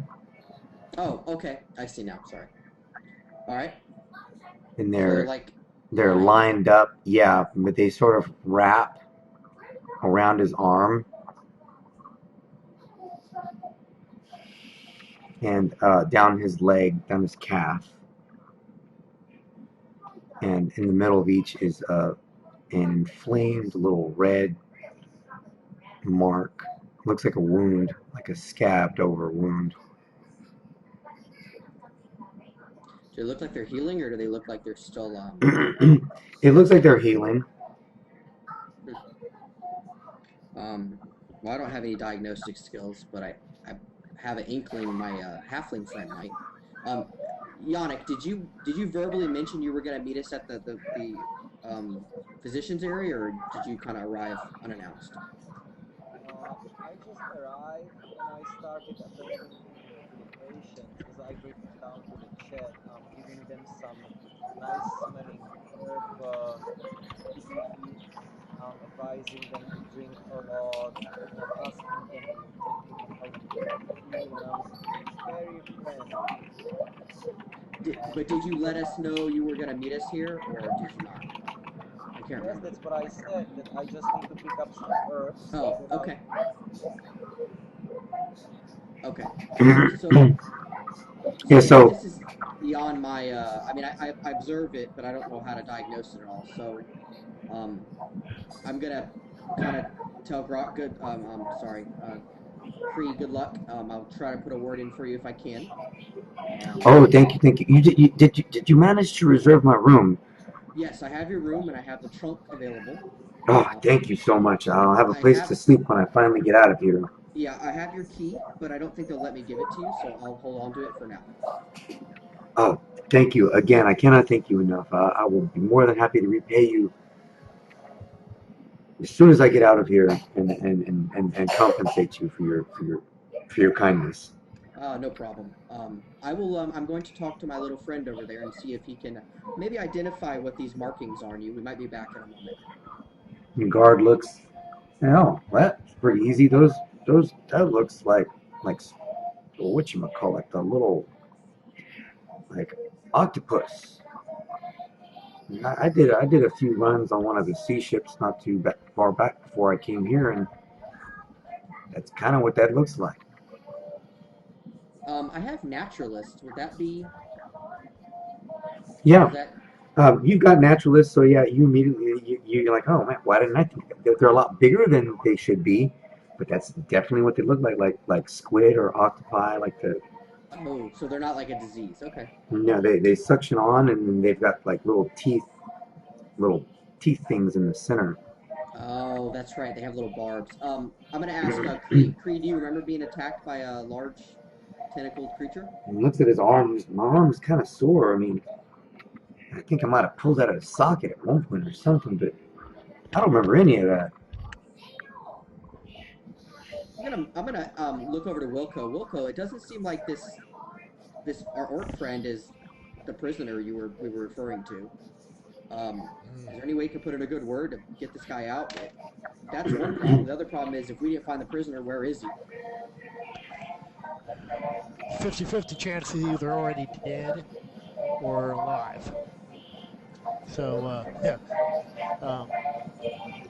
Oh, okay. I see now. Sorry. All right. and So they're like they're lined up. Yeah, but they sort of wrap around his arm and down his leg, down his calf, and in the middle of each is an inflamed little red mark. Looks like a wound, like a scabbed over wound. Do they look like they're healing, or do they look like they're still It looks like they're healing. Well, I don't have any diagnostic skills, but I have an inkling my halfling friend might. Yannick, did you verbally mention you were going to meet us at the physician's area, or did you kind of arrive unannounced? I just arrived and I started attending to the patients as I go down to the chat, giving them some nice smelling herb tea, advising them to drink a lot, asking them how to feel, and I was very friendly. But did you let us know you were going to meet us here, or did you not? I can't Yes, remember. that's what I said, that I just need to pick up some herbs. Oh, okay. Okay. So, Yeah, so this is beyond my. I mean, I observe it, but I don't know how to diagnose it at all. So, I'm gonna kind of tell Grok good. Cree, good luck. I'll try to put a word in for you if I can. oh, thank you. You did you manage to reserve my room? Yes, I have your room and I have the trunk available. Oh, thank you so much. I'll have a I place have, to sleep when I finally get out of here. yeah, I have your key, but I don't think they'll let me give it to you, so I'll hold on to it for now. Oh, thank you. Again, I cannot thank you enough. I will be more than happy to repay you as soon as I get out of here and compensate you for your kindness. No problem. I will. I'm going to talk to my little friend over there and see if he can maybe identify what these markings are on you. We might be back in a moment. The guard looks, oh, that's pretty easy. Those that looks like whatchamacallit, the little like octopus. I did a few runs on one of the sea ships not too far back before I came here, and that's kind of what that looks like. I have naturalist. Would that be? Is Yeah, that? you've got naturalists, so yeah, you immediately you're like, oh man, why didn't I think of that? They're a lot bigger than they should be, but that's definitely what they look like squid or octopi, like the Oh, so they're not like a disease. Okay. they suction on, and then they've got like little teeth things in the center. Oh, that's right. They have little barbs. I'm gonna ask Cree. Cree, do you remember being attacked by a large tentacled creature? And looks at his arms. My arm's kind of sore. I mean, I think I might have pulled out of the socket at one point or something, but I don't remember any of that. I'm gonna look over to Wilco. Wilco, it doesn't seem like this our orc friend is the prisoner we were referring to. Is there any way you could put in a good word to get this guy out? That's one problem. The other problem is if we didn't find the prisoner, where is he? 50-50 chance he's either already dead or alive. So yeah,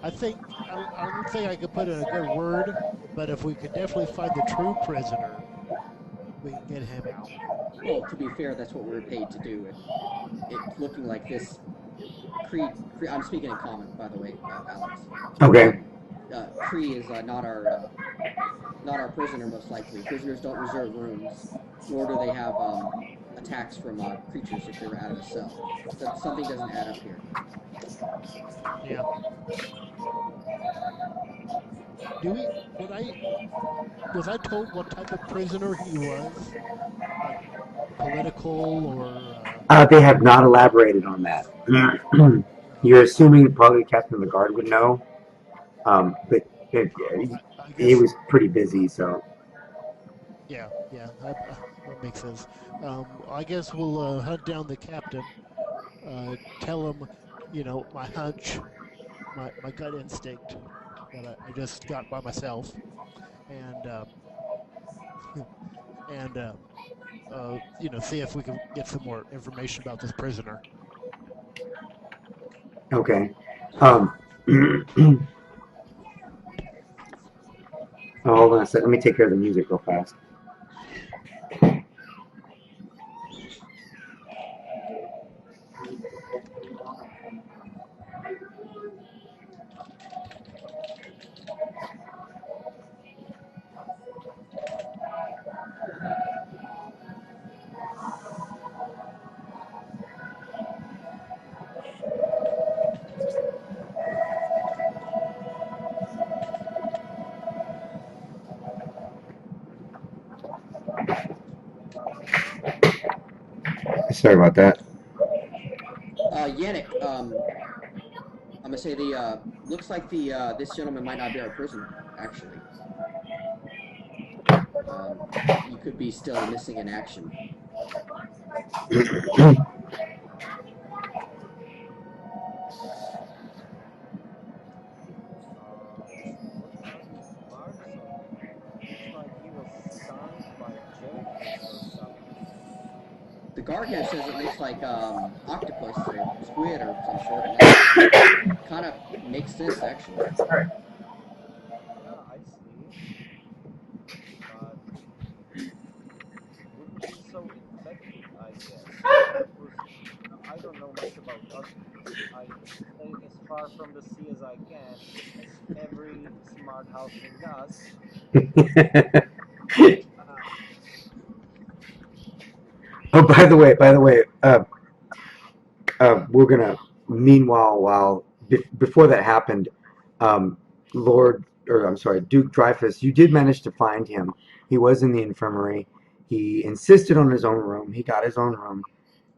I don't think I could put in a good word, but if we could definitely find the true prisoner, we can get him out. Well, to be fair, that's what we were paid to do. It's looking like this. Cree, I'm speaking in common, by the way, Alex. Okay. Cree is not our prisoner, most likely. Prisoners don't reserve rooms, nor do they have attacks from creatures if they were out of a cell. So something doesn't add up here. Yeah. Was I told what type of prisoner he was? Like political or They have not elaborated on that. You're assuming probably the captain of the guard would know, but I he guess was pretty busy, so. yeah, that makes sense. I guess we'll hunt down the captain. Tell him, my hunch, my gut instinct that I just got by myself, and and see if we can get some more information about this prisoner. Okay. Oh, hold on a second. Let me take care of the music real fast. Sorry about that. Yannick, I'm gonna say looks like this gentleman might not be our prisoner, actually. You could be still missing in action. What are these marks on him? Looks like he was stung by jellyfish or something. The guard here says it looks like octopus or squid or some sort, and that kind of makes sense, actually. Yeah, I see. But wouldn't be so infected, I guess. Because I don't know much about octopus. I stay as far from the sea as I can, as every smart halfling does. Uh, Oh, by the way, we're gonna Meanwhile, before that happened, um, Duke Dreyfus, you did manage to find him. He was in the infirmary. He insisted on his own room. He got his own room,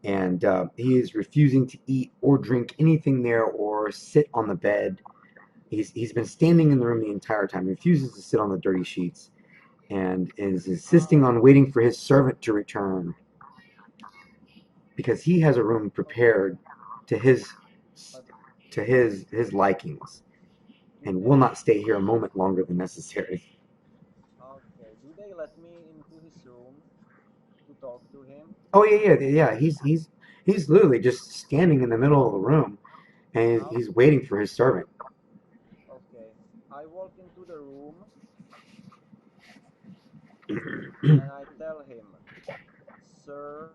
and he is refusing to eat or drink anything there or sit on the bed. He's been standing in the room the entire time. He refuses to sit on the dirty sheets, and is insisting on waiting for his servant to return because he has a room prepared to his But his likings, do and will they? not stay here a moment longer than necessary. Okay. Do they let me into his room to talk to him? Oh yeah. He's literally just standing in the middle of the room, and Okay. he's waiting for his servant. Okay. I walk into the room and I tell him, "Sir,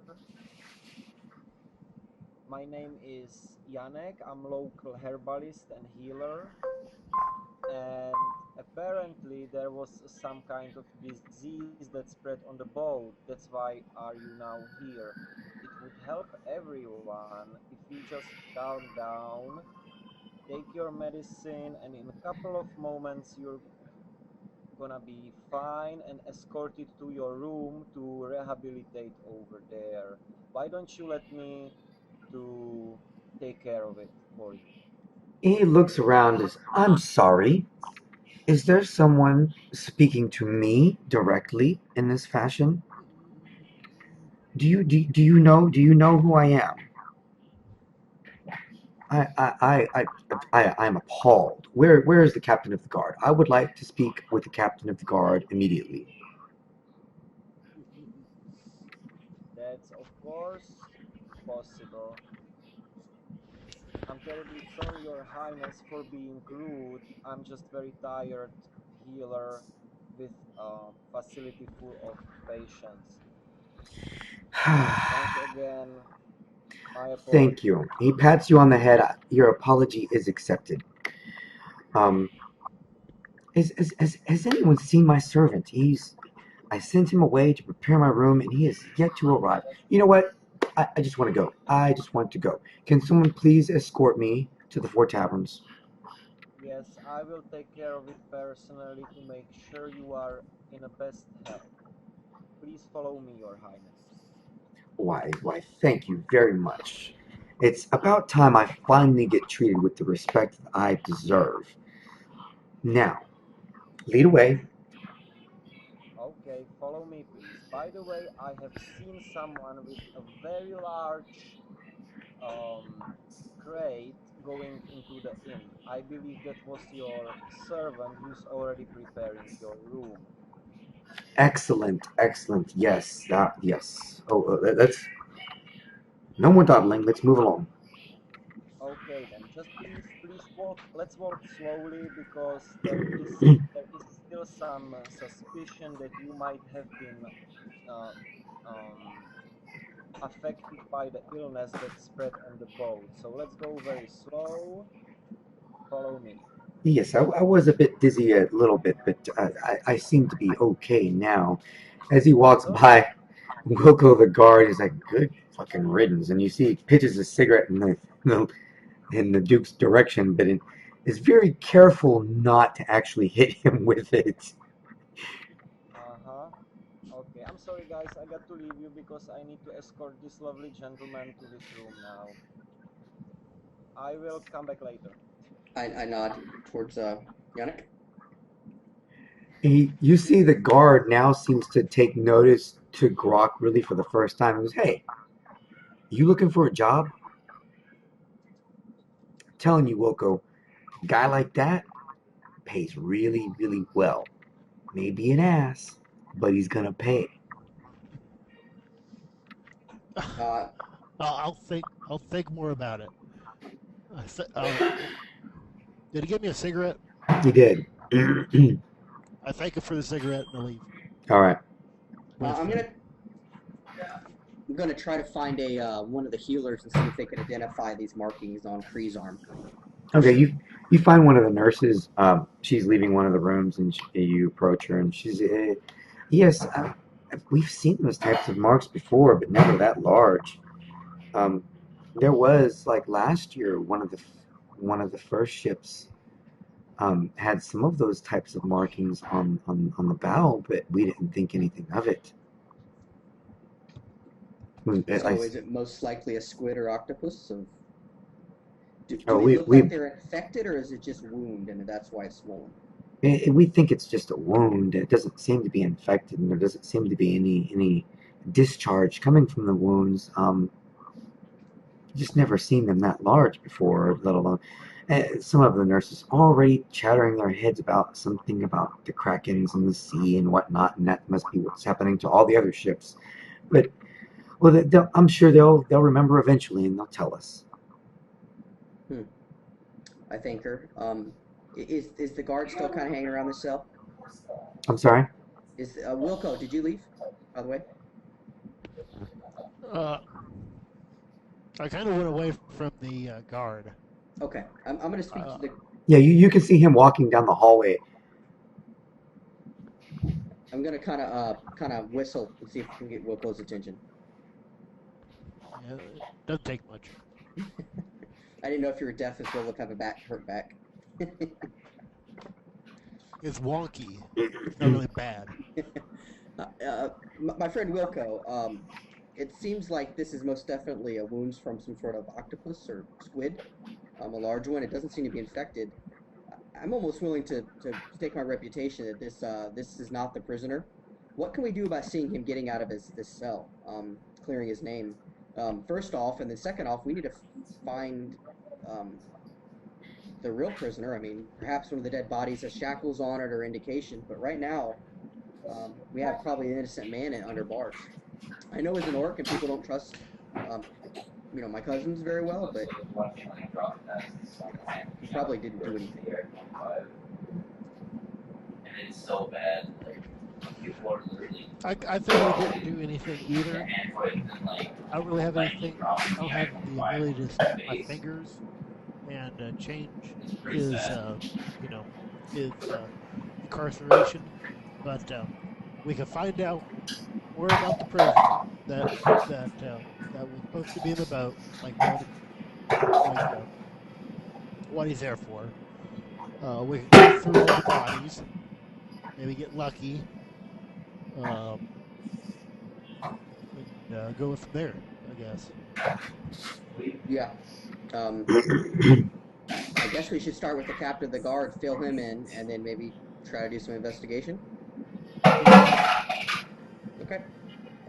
my name is Janek. I'm local herbalist and healer, and apparently there was some kind of disease that spread on the boat. That's why are you now here? It would help everyone if you just calm down, take your medicine, and in a couple of moments you're gonna be fine and escorted to your room to rehabilitate over there. Why don't you let me to take care of it for you?" He looks around as, I'm sorry, is there someone speaking to me directly in this fashion? Do you know who I am? I'm appalled. Where is the captain of the guard? I would like to speak with the captain of the guard immediately. That's of course possible. I'm terribly sorry, Your Highness, for being rude. I'm just very tired healer with a facility full of patients. Once again, my apology. Thank you. He pats you on the head. Your apology is accepted. Um, has anyone seen my servant? I sent him away to prepare my room, and he has yet to arrive. You know what? I just want to go. I just want to go. Can someone please escort me to the Four Taverns? Yes, I will take care of it personally to make sure you are in the best health. Please follow me, Your Highness. Why, thank you very much. It's about time I finally get treated with the respect that I deserve. Now, lead away. Okay, follow me, please. By the way, I have seen someone with a very large um, crate going into the inn. I believe that was your servant who's already preparing your room. Excellent, excellent. Yes, yes. Oh, let's no more dawdling. Let's move along. Okay, then just please walk. Let's walk slowly because there is still some suspicion that you might have been uh, um, affected by the illness that spread on the boat. So let's go very slow. Follow me. Yes, I was a bit dizzy a little bit, but I seem to be okay now. As he walks So by, Wilco the guard is like, "Good fucking riddance," and you see he pitches a cigarette in the Duke's direction, but is very careful not to actually hit him with it. uh-huh. Okay, I'm sorry guys, I got to leave you because I need to escort this lovely gentleman to his room now. I will come back later. I nod towards Yannick. You see the guard now seems to take notice to Grok really for the first time. He goes, "Hey, you looking for a job?" I'm telling you, Wilco, a guy like that pays really, really well. Maybe an ass, but he's gonna pay. Uh, I'll think more about it. Did he give me a cigarette? He did. I thank him for the cigarette and I leave. All right. With I'm gonna try to find a one of the healers and see if they can identify these markings on Kree's arm. Okay. You find one of the nurses. She's leaving one of the rooms, and you approach her, and she's, yes, we've seen those types of marks before, but never that large. Um, There was like last year, one of the first ships had some of those types of markings on the bow, but we didn't think anything of it. So is it most likely a squid or octopus? Do Oh, they look like they're infected, or is it just wound and that's why it's swollen? we think it's just a wound. It doesn't seem to be infected, and there doesn't seem to be any discharge coming from the wounds. Just never seen them that large before, let alone some of the nurses already chattering their heads about something about the krakens in the sea and whatnot, and that must be what's happening to all the other ships. But well, I'm sure they'll remember eventually, and they'll tell us. I think her. Is the guard still kind of hanging around the cell? I'm sorry. Is Wilco? Did you leave? By the way. I kind of went away from the guard. Okay, I'm going to speak to the. Yeah, you can see him walking down the hallway. I'm going to kind of whistle and see if we can get Wilco's attention. Yeah, it doesn't take much. I didn't know if you were deaf as well if have a hurt back. It's wonky. It's not really bad. My friend Wilco, it seems like this is most definitely a wound from some sort of octopus or squid, a large one. It doesn't seem to be infected. I'm almost willing to stake my reputation that this is not the prisoner. What can we do about seeing him getting out of this cell, clearing his name? First off, and then second off, we need to find the real prisoner. I mean, perhaps one of the dead bodies has shackles on it or indication, but right now we have probably an innocent man under bars. I know as an orc and people don't trust my cousins very well, but he probably didn't do anything. And it's so bad. People are literally. I think he didn't do anything either. I don't really have anything. I don't have the ability to snap my fingers and change his incarceration. But we can find out more about the prisoner that was supposed to be in the boat, what he's there for. We can go through all the bodies, maybe get lucky, and go from there, I guess. Yeah. I guess we should start with the captain of the guard, fill him in, and then maybe try to do some investigation. Okay.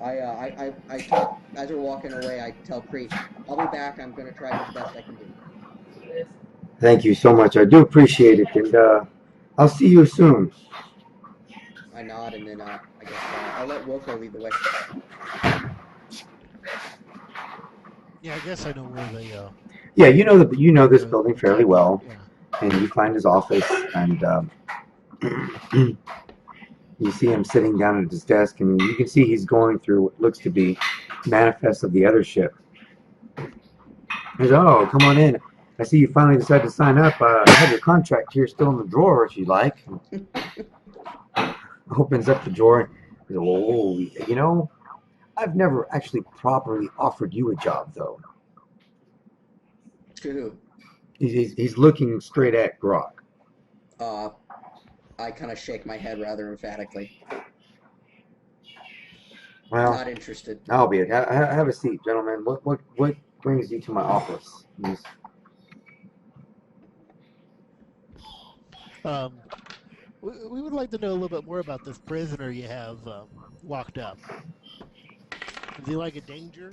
I tell, as we're walking away, I tell Crete, I'll be back. I'm going to try to do the best I can do. Thank you so much. I do appreciate it, and I'll see you soon. I nod, and then I guess I'll let Wilco lead the way. Yeah, I guess I know where they. Yeah, you know this building fairly well, Yeah. and you find his office, and you see him sitting down at his desk, and you can see he's going through what looks to be manifests of the other ship. He says, "Oh, come on in. I see you finally decided to sign up. I have your contract here still in the drawer if you'd like." Opens up the drawer and goes, "Oh, I've never actually properly offered you a job, though." To who? He's looking straight at Grok. I kind of shake my head rather emphatically. Well, not interested. I'll be it. Have a seat, gentlemen. What brings you to my office? We would like to know a little bit more about this prisoner you have locked up. Is he like a danger?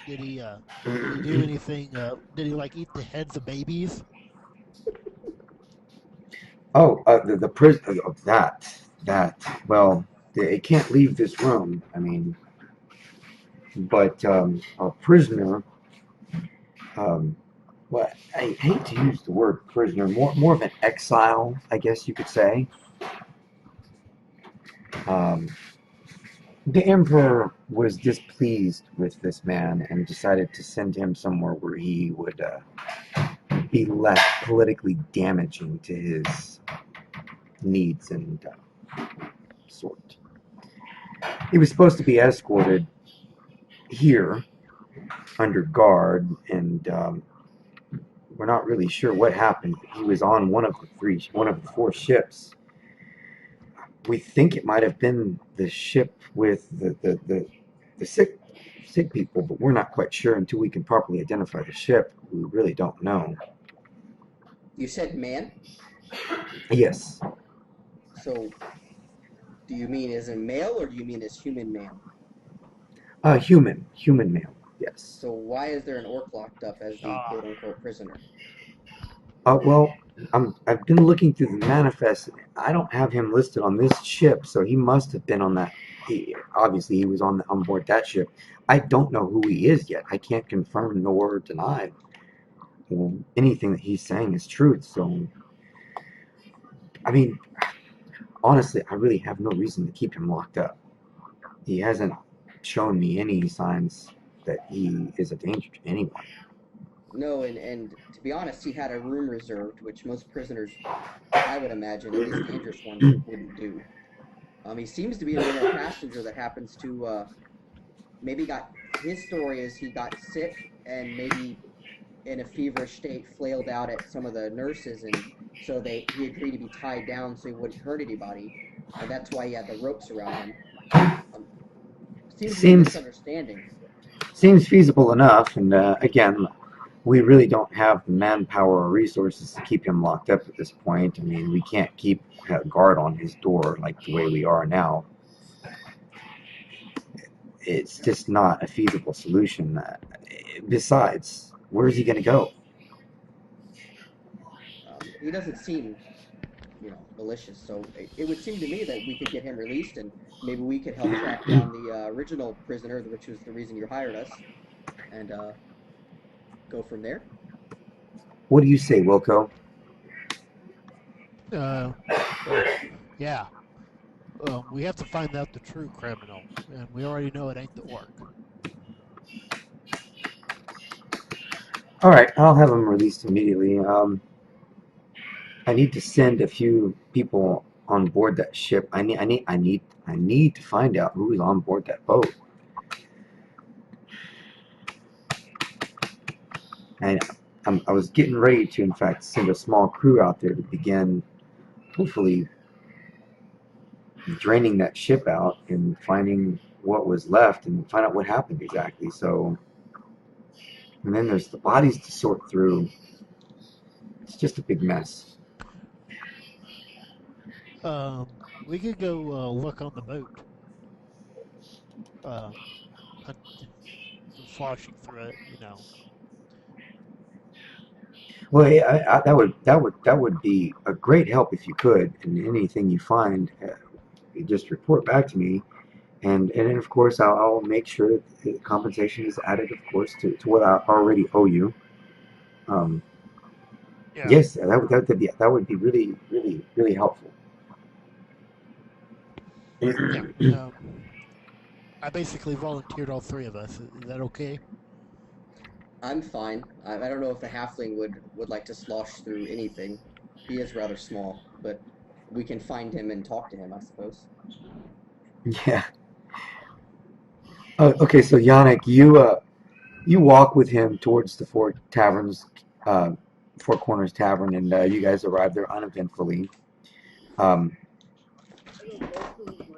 Did he do anything? Did he eat the heads of babies? Oh, the prison of that. Well, it can't leave this room. I mean, but a prisoner. Well, I hate to use the word prisoner. More of an exile, I guess you could say. The emperor was displeased with this man and decided to send him somewhere where he would be less politically damaging to his needs and sort. He was supposed to be escorted here, under guard, and we're not really sure what happened. He was on one of the four ships. We think it might have been the ship with the sick people, but we're not quite sure until we can properly identify the ship. We really don't know. You said man, Yes, so do you mean as a male or do you mean as human man? human male. Yes. So why is there an orc locked up as the Ah, quote unquote prisoner? Well, I've been looking through the manifest. I don't have him listed on this ship, so he must have been on that. Obviously, he was on board that ship. I don't know who he is yet. I can't confirm nor deny anything that he's saying is truth. So, I mean, honestly, I really have no reason to keep him locked up. He hasn't shown me any signs that he is a danger to anyone. No, and to be honest, he had a room reserved, which most prisoners, I would imagine, at least dangerous ones, wouldn't do. He seems to be a normal passenger that happens to maybe got his story is he got sick and maybe in a feverish state flailed out at some of the nurses, and so he agreed to be tied down so he wouldn't hurt anybody, and that's why he had the ropes around him. Um, Seems to be a Seems misunderstanding. seems feasible enough, and again, we really don't have the manpower or resources to keep him locked up at this point. I mean, we can't keep a guard on his door like the way we are now. It's just not a feasible solution. Besides, where's he going to go? He doesn't seem, malicious, so it would seem to me that we could get him released, and maybe we could help track down the original prisoner, which was the reason you hired us, and go from there. What do you say, Wilco? uh, well, yeah. We have to find out the true criminal, and we already know it ain't the orc. All right, I'll have him released immediately. I need to send a few people on board that ship. I need to find out who is on board that boat. And I was getting ready to, in fact, send a small crew out there to begin, hopefully, draining that ship out and finding what was left and find out what happened exactly. So, and then there's the bodies to sort through. It's just a big mess. We could go look on the boat, uh, hunt, sloshing through it. Well, that would be a great help if you could. And anything you find, you just report back to me. And then of course I'll make sure that the compensation is added, of course, to what I already owe you. Um, Yeah, yes, that would be really really helpful. yeah. I basically volunteered all three of us. Is that okay? I'm fine. I don't know if the halfling would like to slosh through anything. He is rather small, but we can find him and talk to him, I suppose. Yeah. Oh, okay. So Yannick, you walk with him towards the uh, Four Corners Tavern, and you guys arrive there uneventfully. Um, I will go to my.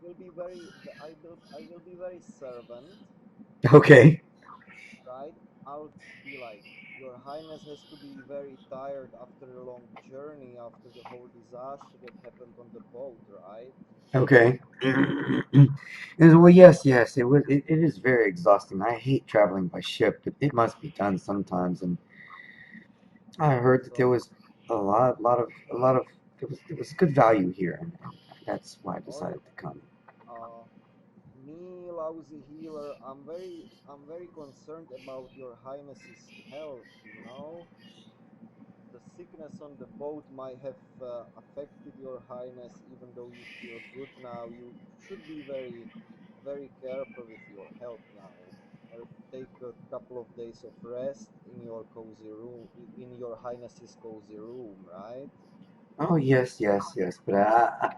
Will be very. I will be very servant, okay. right? I'll be like, Your Highness has to be very tired after a long journey, after the whole disaster that happened on the boat, right? Okay. Well, yes. It is very exhausting. I hate traveling by ship, but it must be done sometimes. And I heard that there So, was a lot of there was good value here, and that's why I oh decided to come. uh, me, lousy healer, I'm very concerned about Your Highness's health. The sickness on the boat might have affected Your Highness, even though you feel good now. You should be very, very careful with your health now. Take a couple of days of rest in your cozy room, in Your Highness's cozy room, right? Oh yes. But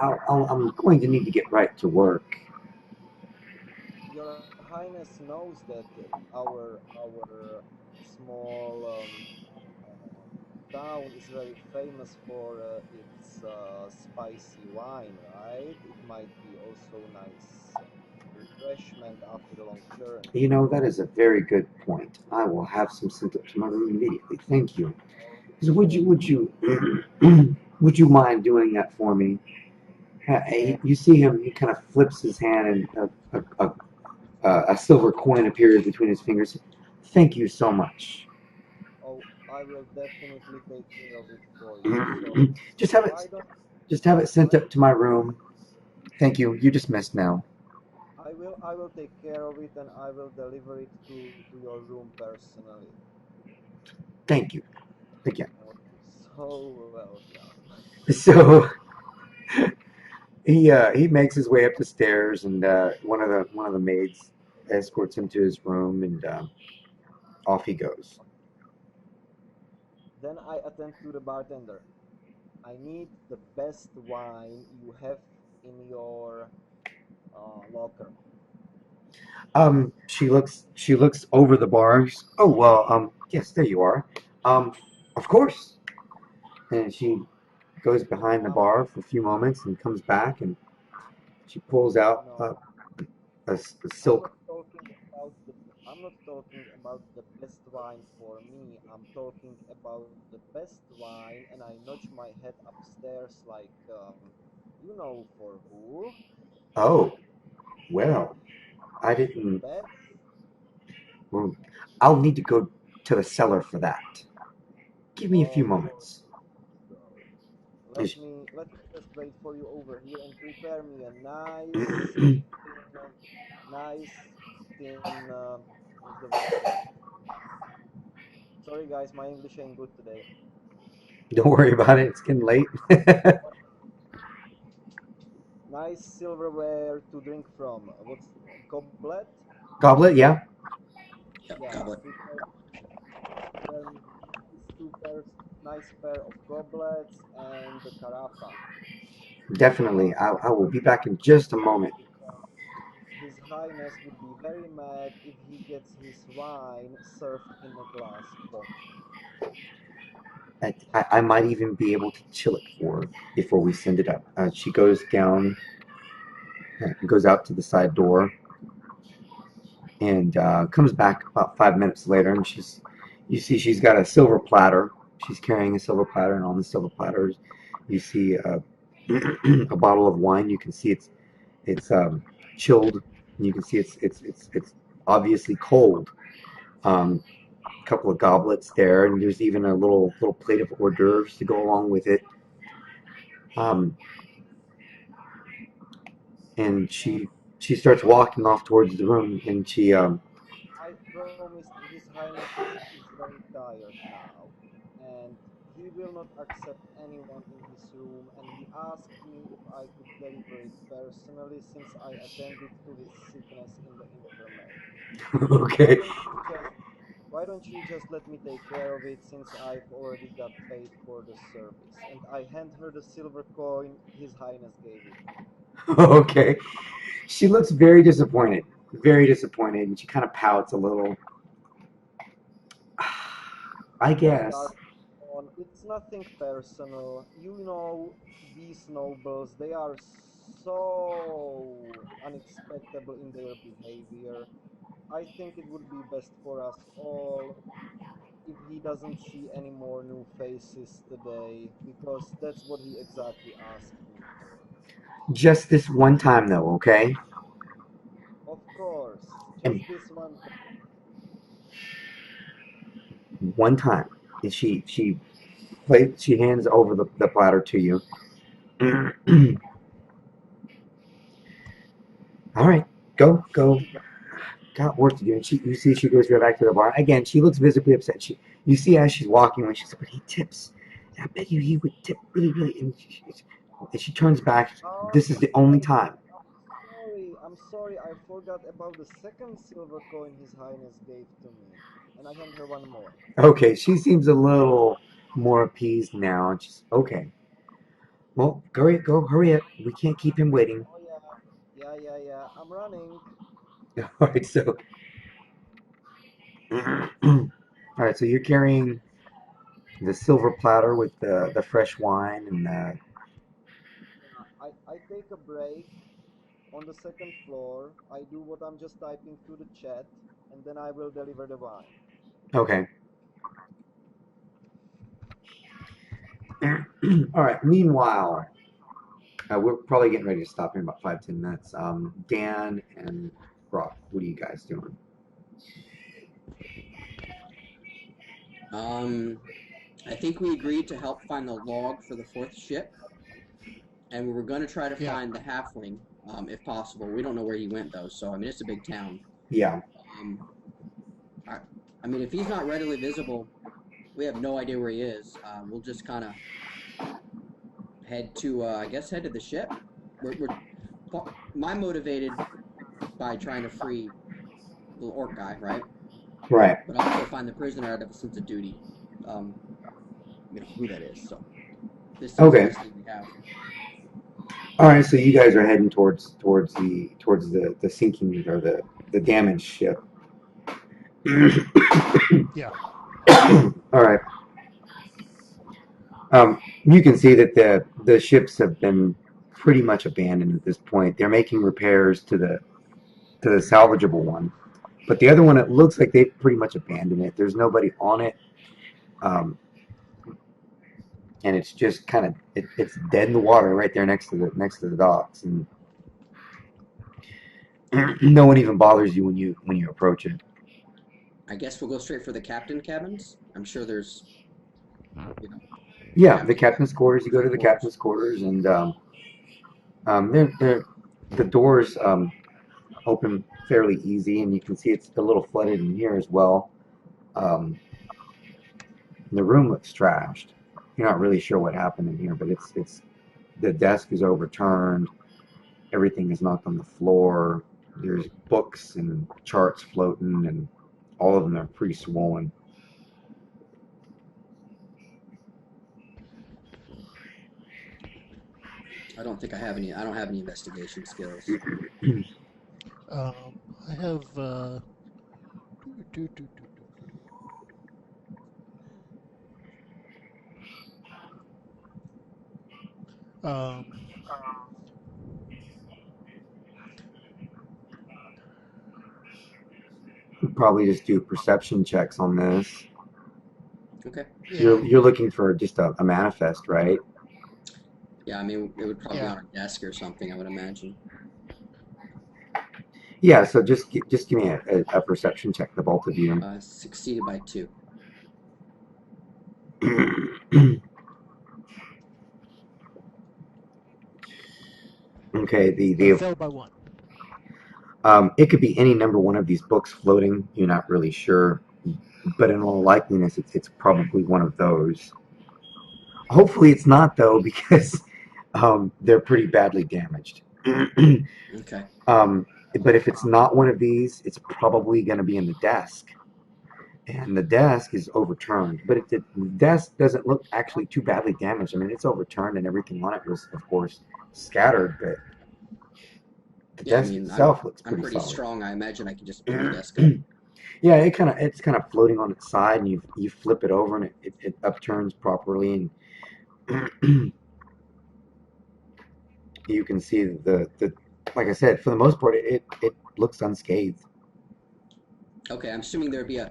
I'm going to need to get right to work. Your Highness knows that our small town is very famous for its spicy wine, right? It might be also nice refreshment after a long journey. You know, that is a very good point. I will have some sent up to my room immediately. Thank you. So would you would you mind doing that for me? You see him. He kind of flips his hand, and a silver coin appears between his fingers. Thank you so much. Oh, I will definitely take care of it for you. So just have why it don't just have it sent let up to my room. Thank you. You dismissed now. I will take care of it and I will deliver it to your room personally. Thank you again. Oh, you're so welcome. So he makes his way up the stairs, and one of the maids escorts him to his room, and off he goes. Then I attend to the bartender. I need the best wine you have in your locker. She looks over the bar. Oh well, yes, there you are. Um, of course. And she goes behind the Um, bar for a few moments and comes back, and she pulls out no, a I'm not silk. talking about the I'm not talking about the best wine for me. I'm talking about the best wine, and I nudge my head upstairs like for who? Oh well, I didn't. Best. Well, I'll need to go to the cellar for that. Give me a few Of course. moments. So Is- let me just wait for you over here and prepare me a thin, nice thin. What's the word for it? Sorry, guys, my English ain't good today. Don't worry about it. It's getting late. Nice silverware to drink from. What's goblet? Goblet, yeah, Yep, Yeah, goblet. prepare me nice pair of goblets and the carafa. definitely. I will be back in just a moment. Because His Highness would be very mad if he gets his wine served in a glass pot. I might even be able to chill it for her before we send it up. She goes down, goes out to the side door, and comes back about 5 minutes later, and you see she's got a silver platter. She's carrying a silver platter, and on the silver platter, you see a bottle of wine. You can see it's chilled, and you can see it's obviously cold. A couple of goblets there, and there's even a little plate of hors d'oeuvres to go along with it. Um, and Uh, she starts walking off towards the room, and I promised His Highness is very tired now, and he will not accept anyone in his room. And he asked me if I could deliver it personally, since I attended to his sickness in the infirmary. Why okay, don't you just Why don't you just let me take care of it, since I've already got paid for the service? And I hand her the silver coin His Highness gave it me. okay. She looks very disappointed, and she kind of pouts a little. I Oh, guess. Darkon, it's nothing personal. These nobles, they are so unexpectable in their behavior. I think it would be best for us all if he doesn't see any more new faces today, because that's what he exactly asked me for. Just this one time, though, okay? Of course, And just this one. one time, and she hands over the platter to you. All right, go. Got work to do. And you see she goes right back to the bar. Again, she looks visibly upset. You see as she's walking when she's, but he tips. I bet you he would tip really, really. And she turns back. Oh, This is the only time. I'm sorry, I forgot about the second silver coin His Highness gave to me. And I hand her one more. Okay, she seems a little more appeased now. And she's okay. Well, hurry up. We can't keep him waiting. Oh, yeah, yeah, I'm running. All right, so all right, so you're carrying the silver platter with the fresh wine and I take a break on the second floor. I do what I'm just typing through the chat, and then I will deliver the wine. okay. All right. Meanwhile, we're probably getting ready to stop in about 5-10 minutes. Dan and Brock, what are you guys doing? I think we agreed to help find the log for the fourth ship, and we were going to try to Yeah. find the halfling, if possible. We don't know where he went though, so I mean it's a big town. Yeah. Um, I mean if he's not readily visible, we have no idea where he is. We'll just kind of head to, I guess, head to the ship. I'm motivated by trying to free the orc guy, right? Right. But also find the prisoner out of a sense of duty. Um, who that is. So this seems the Okay. best thing we have. All right. So you guys are heading towards the sinking or the damaged ship. Yeah. All right. You can see that the ships have been pretty much abandoned at this point. They're making repairs to the salvageable one, but the other one, it looks like they've pretty much abandoned it. There's nobody on it, um, and it's just kind of it's dead in the water right there next to the docks, and no one even bothers you when you approach it. I guess we'll go straight for the captain cabins. I'm sure there's, you know, Yeah, the captain captain's quarters. You go to the quarters. captain's quarters, and the doors open fairly easy, and you can see it's a little flooded in here as well. Um, the room looks trashed. You're not really sure what happened in here, but it's the desk is overturned. Everything is knocked on the floor. There's books and charts floating, and all of them are pretty swollen. I don't think I have any. I don't have any investigation skills. I have do, do, do, do. Probably just do perception checks on this. Okay. Yeah. You're looking for just a manifest, right? Yeah, I mean it would probably be Yeah. on a desk or something. I would imagine. Yeah. So just give me a perception check, the both of you. Succeeded by 2. Okay. The Failed by 1. it could be any number one of these books floating. You're not really sure, but in all likeliness, it's probably one of those. Hopefully, it's not though, because they're pretty badly damaged. Okay. But if it's not one of these, it's probably going to be in the desk, and the desk is overturned. But the desk doesn't look actually too badly damaged. I mean, it's overturned, and everything on it was, of course, scattered. But the Yeah, I desk mean itself looks I'm pretty pretty solid. strong. I imagine I can just pull the desk up. Yeah, it's kind of floating on its side, and you flip it over, and it upturns properly, and you can see the like I said, for the most part, it looks unscathed. Okay, I'm assuming there'd be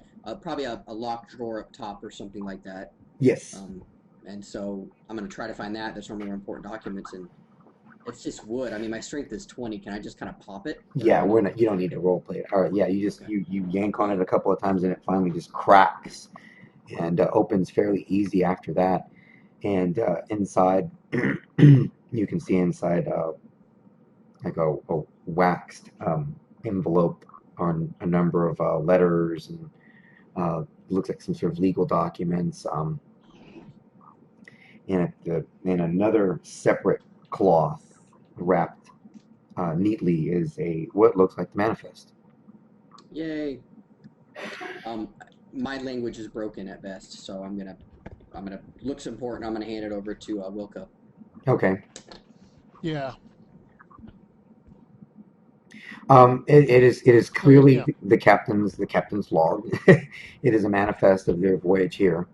probably a locked drawer up top or something like that. Yes. And so I'm gonna try to find that. That's one of the more important documents, and it's just wood. I mean, my strength is 20. Can I just kind of pop it? Yeah, we're not. You don't need to role play it. All right. Yeah, you just Okay. you yank on it a couple of times, and it finally just cracks and opens fairly easy after that. And inside, you can see inside like a waxed envelope on a number of letters and looks like some sort of legal documents. And in another separate cloth wrapped neatly is what looks like the manifest. Yay. My language is broken at best, so I'm gonna looks important. I'm gonna hand it over to Wilco. Okay. Yeah. It is Oh yeah, clearly yeah. the captain's log. It is a manifest of their voyage here.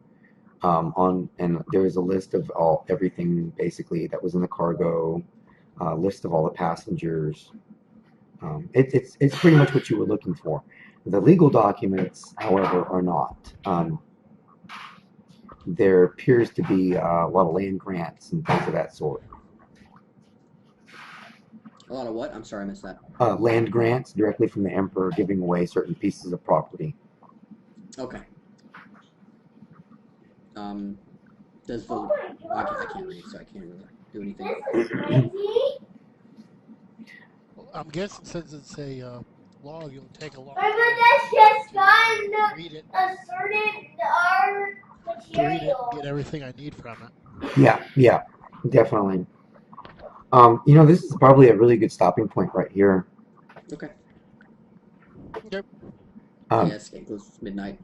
And there is a list of everything basically that was in the cargo, list of all the passengers. It's pretty much what you were looking for. The legal documents, however, are not. There appears to be a lot of land grants and things of that sort. A lot of what? I'm sorry, I missed that. Land grants directly from the emperor giving away certain pieces of property. Okay. Does the I can't read, so I can't really do anything. This is crazy. Well, I'm guessing since it's a log, it'll take a long My time that's just to read it, asserted our and material. get everything I need from it. Yeah, definitely. This is probably a really good stopping point right here. Okay. Okay. Yes, it goes midnight.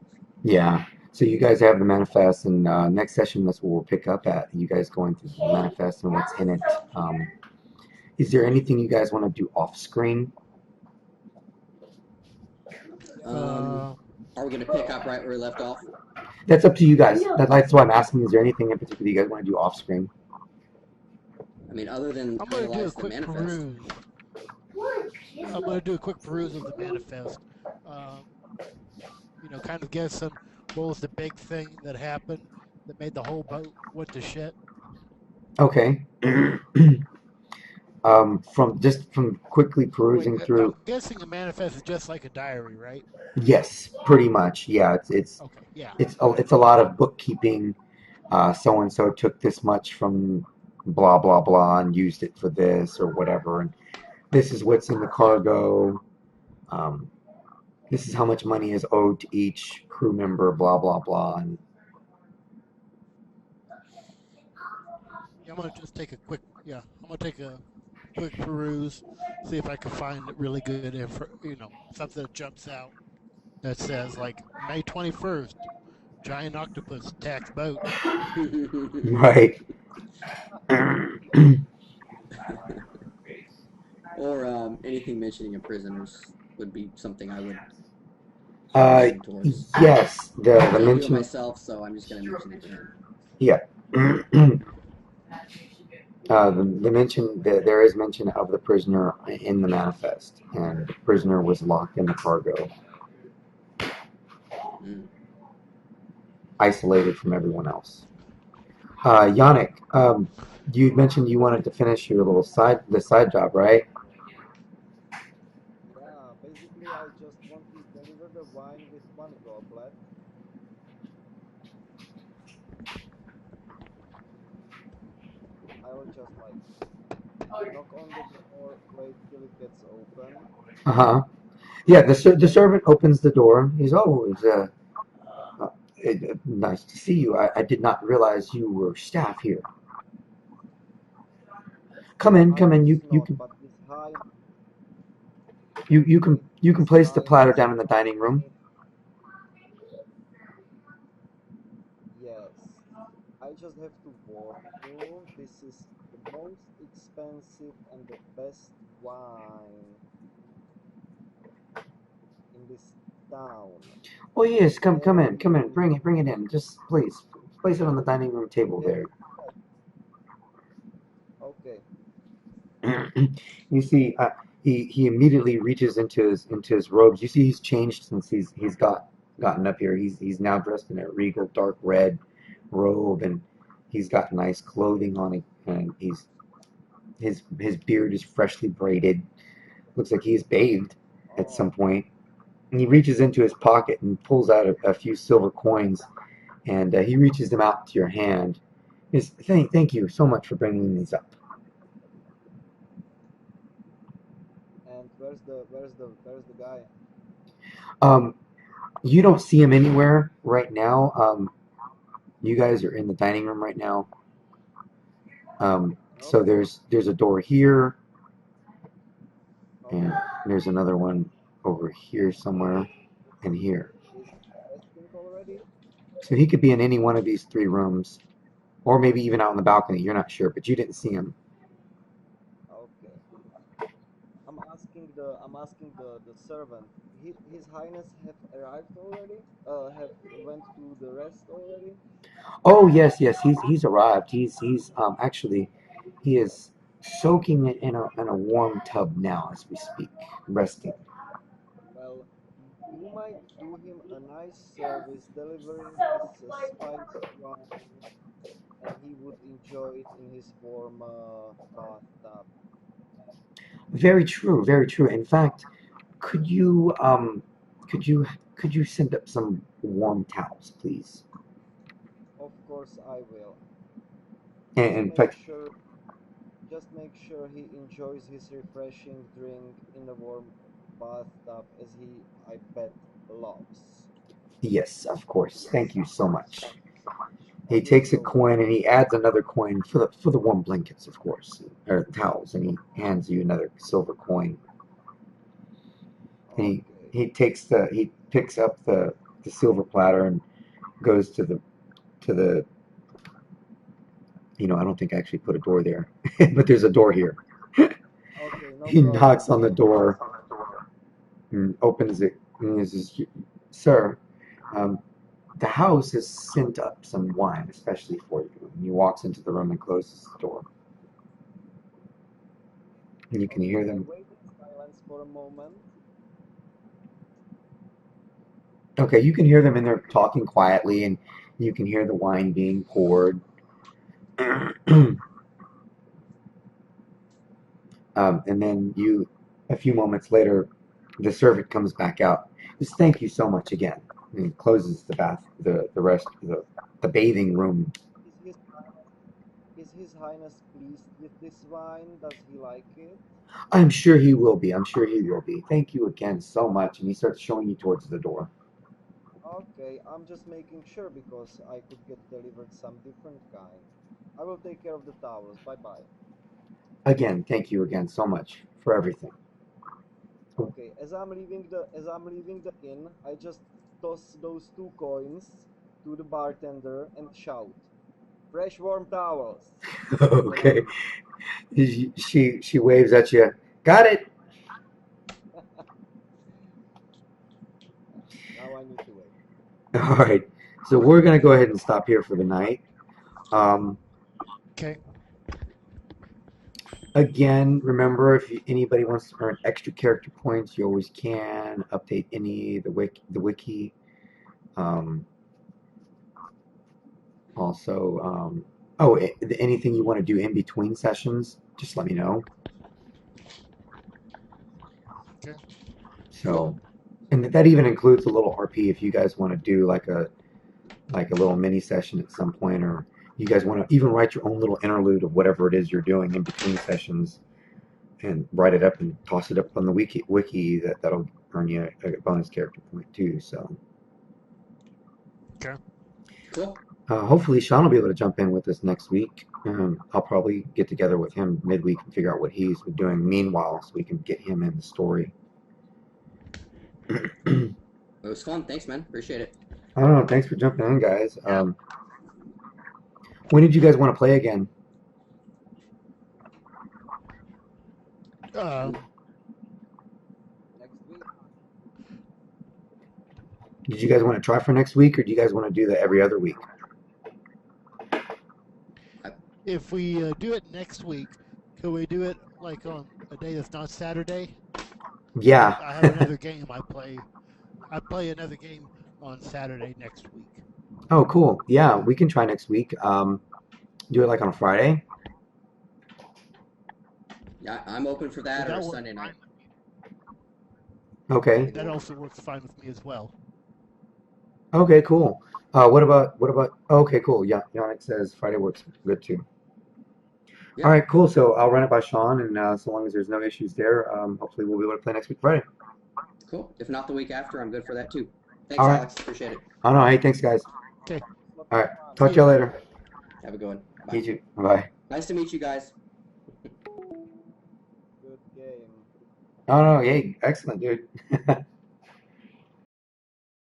Yeah. So you guys have the manifest, and next session that's where we'll pick up at. You guys going through the manifest and what's in it. Is there anything you guys want to do off screen? Uh, Are we gonna pick up right where we left off? That's up to you guys. That's why I'm asking. Is there anything in particular you guys want to do off screen? I mean, other than I'm gonna do a analyze the quick manifest. peruse. I'm gonna do a quick peruse of the manifest. Um, kind of guessing what was the big thing that happened that made the whole boat went to shit. Okay. From quickly perusing I'm through. guessing the manifest is just like a diary, right? Yes, pretty much. Yeah, Okay, yeah. it's a lot of bookkeeping. So and so took this much from blah blah blah and used it for this or whatever, and this is what's in the cargo. Um, this is how much money is owed to each crew member. Blah blah blah. And I'm gonna just take a quick. Yeah, I'm gonna take a quick peruse, see if I can find really good info. Something that jumps out that says like May 21st, giant octopus attacks boat. right. Or anything mentioning of prisoners would be something I would uh, lean towards. yes, the I can't do it mention. myself, so I'm just gonna mention it to him. Yeah. The mention there is mention of the prisoner in the manifest, and the prisoner was locked in the cargo, isolated from everyone else. Yannick, you mentioned you wanted to finish your little side job, right? Yeah, basically I just want to deliver the wine with one goblet. I will just knock on the door, wait till it gets open. Uh-huh. Yeah, the servant opens the door. He's, nice to see you. I did not realize you were staff here. Come in, I come in. was You not, can but this high. you can This place the platter highness down in the dining room. Yes, I just have to warn you, this is the most expensive and the best wine in this town. Oh yes, come in, Very come in. good. Bring it in. Just please place it on the dining room table Yes. there. Okay. You see, he immediately reaches into his robes. You see, he's changed since he's gotten up here. He's now dressed in a regal dark red robe, and he's got nice clothing on it, and his beard is freshly braided. Looks like he's bathed at some Oh, point. And he reaches into his pocket and pulls out a few silver coins, and he reaches them out to your hand. Yes, thank you so much for bringing these up. and where's the guy? Um, you don't see him anywhere right now. You guys are in the dining room right now. So Okay. there's a door here, Okay. and there's another one over here somewhere, and here. Is he resting already? So he could be in any one of these three rooms, or maybe even out on the balcony. You're not sure, but you didn't see him. Okay. I'm asking the servant. His Highness have arrived already. Have went to the rest already. Oh yes, yes, he's arrived. He's actually he is soaking in a warm tub now as we speak, resting. Well, you might do him a nice service delivering his spiced wine, and he would enjoy it in his warm bathtub. Very true, very true. In fact, could you could you could you send up some warm towels, please? Of course, I will. And Just in make fact, sure, just make sure he enjoys his refreshing drink in a warm bathtub, as he, I bet, loves. yes, of course. Thank you so much. Oh, He you're takes a so welcome. coin and he adds another coin for the warm blankets, of course, or towels, and he hands you another silver coin. And Okay. he picks up the silver platter and goes to the I don't think I actually put a door there, but there's a door here. Okay, no He problem. knocks on the I door and opens it, and he says, "Sir, um, the house has sent up some wine, especially for you." And he walks into the room and closes the door. And you can hear Okay, I them. wait in silence for a moment. Okay, you can hear them, and they're talking quietly, and you can hear the wine being poured. And then a few moments later, the servant comes back out. Just thank you so much again. And he closes the bathing room. Is his is his highness pleased with this wine? Does he like it? I'm sure he will be. I'm sure he will be. Thank you again so much. And he starts showing you towards the door. Okay, I'm just making sure because I could get delivered some different kind. I will take care of the towels. Bye bye. Again, thank you again so much for everything. Okay, as I'm leaving the inn, I just toss those 2 coins to the bartender and shout, "Fresh warm towels." And then I Okay. leave. She waves at you. Got it. Now I need to wait. All right. So we're gonna go ahead and stop here for the night. Um, Okay. Again, remember if anybody wants to earn extra character points, you always can update any the wiki. Um, also, anything you want to do in between sessions, just let me know. Okay. Cool. So, and that even includes a little RP if you guys want to do like a little mini session at some point, or you guys want to even write your own little interlude of whatever it is you're doing in between sessions, and write it up and toss it up on the wiki that'll earn you a bonus character point too. So Okay. Cool. hopefully Sean will be able to jump in with us next week. I'll probably get together with him midweek and figure out what he's doing meanwhile, so we can get him in the story. It was fun. Thanks, man. Appreciate it. I don't know. Thanks for jumping in, guys. When did you guys want to play again? Um, Next week. Did you guys want to try for next week, or do you guys want to do that every other week? if we do it next week, could we do it like on a day that's not Saturday? Yeah. I have another game I play. I play another game on Saturday next week. Oh, cool. Yeah, we can try next week. Do it like on a Friday. Yeah, I'm open for that or That a works Sunday night. Okay. That also works fine with me as well. Okay, cool. What about? Okay, cool. Yeah, Yannick says Friday works good too. Yeah. All right, cool. So I'll run it by Sean, and so long as there's no issues there, hopefully we'll be able to play next week Friday. Cool. If not the week after, I'm good for that too. Thanks, All right. Alex. Appreciate it. Oh no, hey, thanks guys. Okay. Lots All of right, fun. talk See to ya. y'all later. Have a good one. Bye. You too. Bye. Nice to meet you guys. Good game. Oh no, hey, excellent, dude.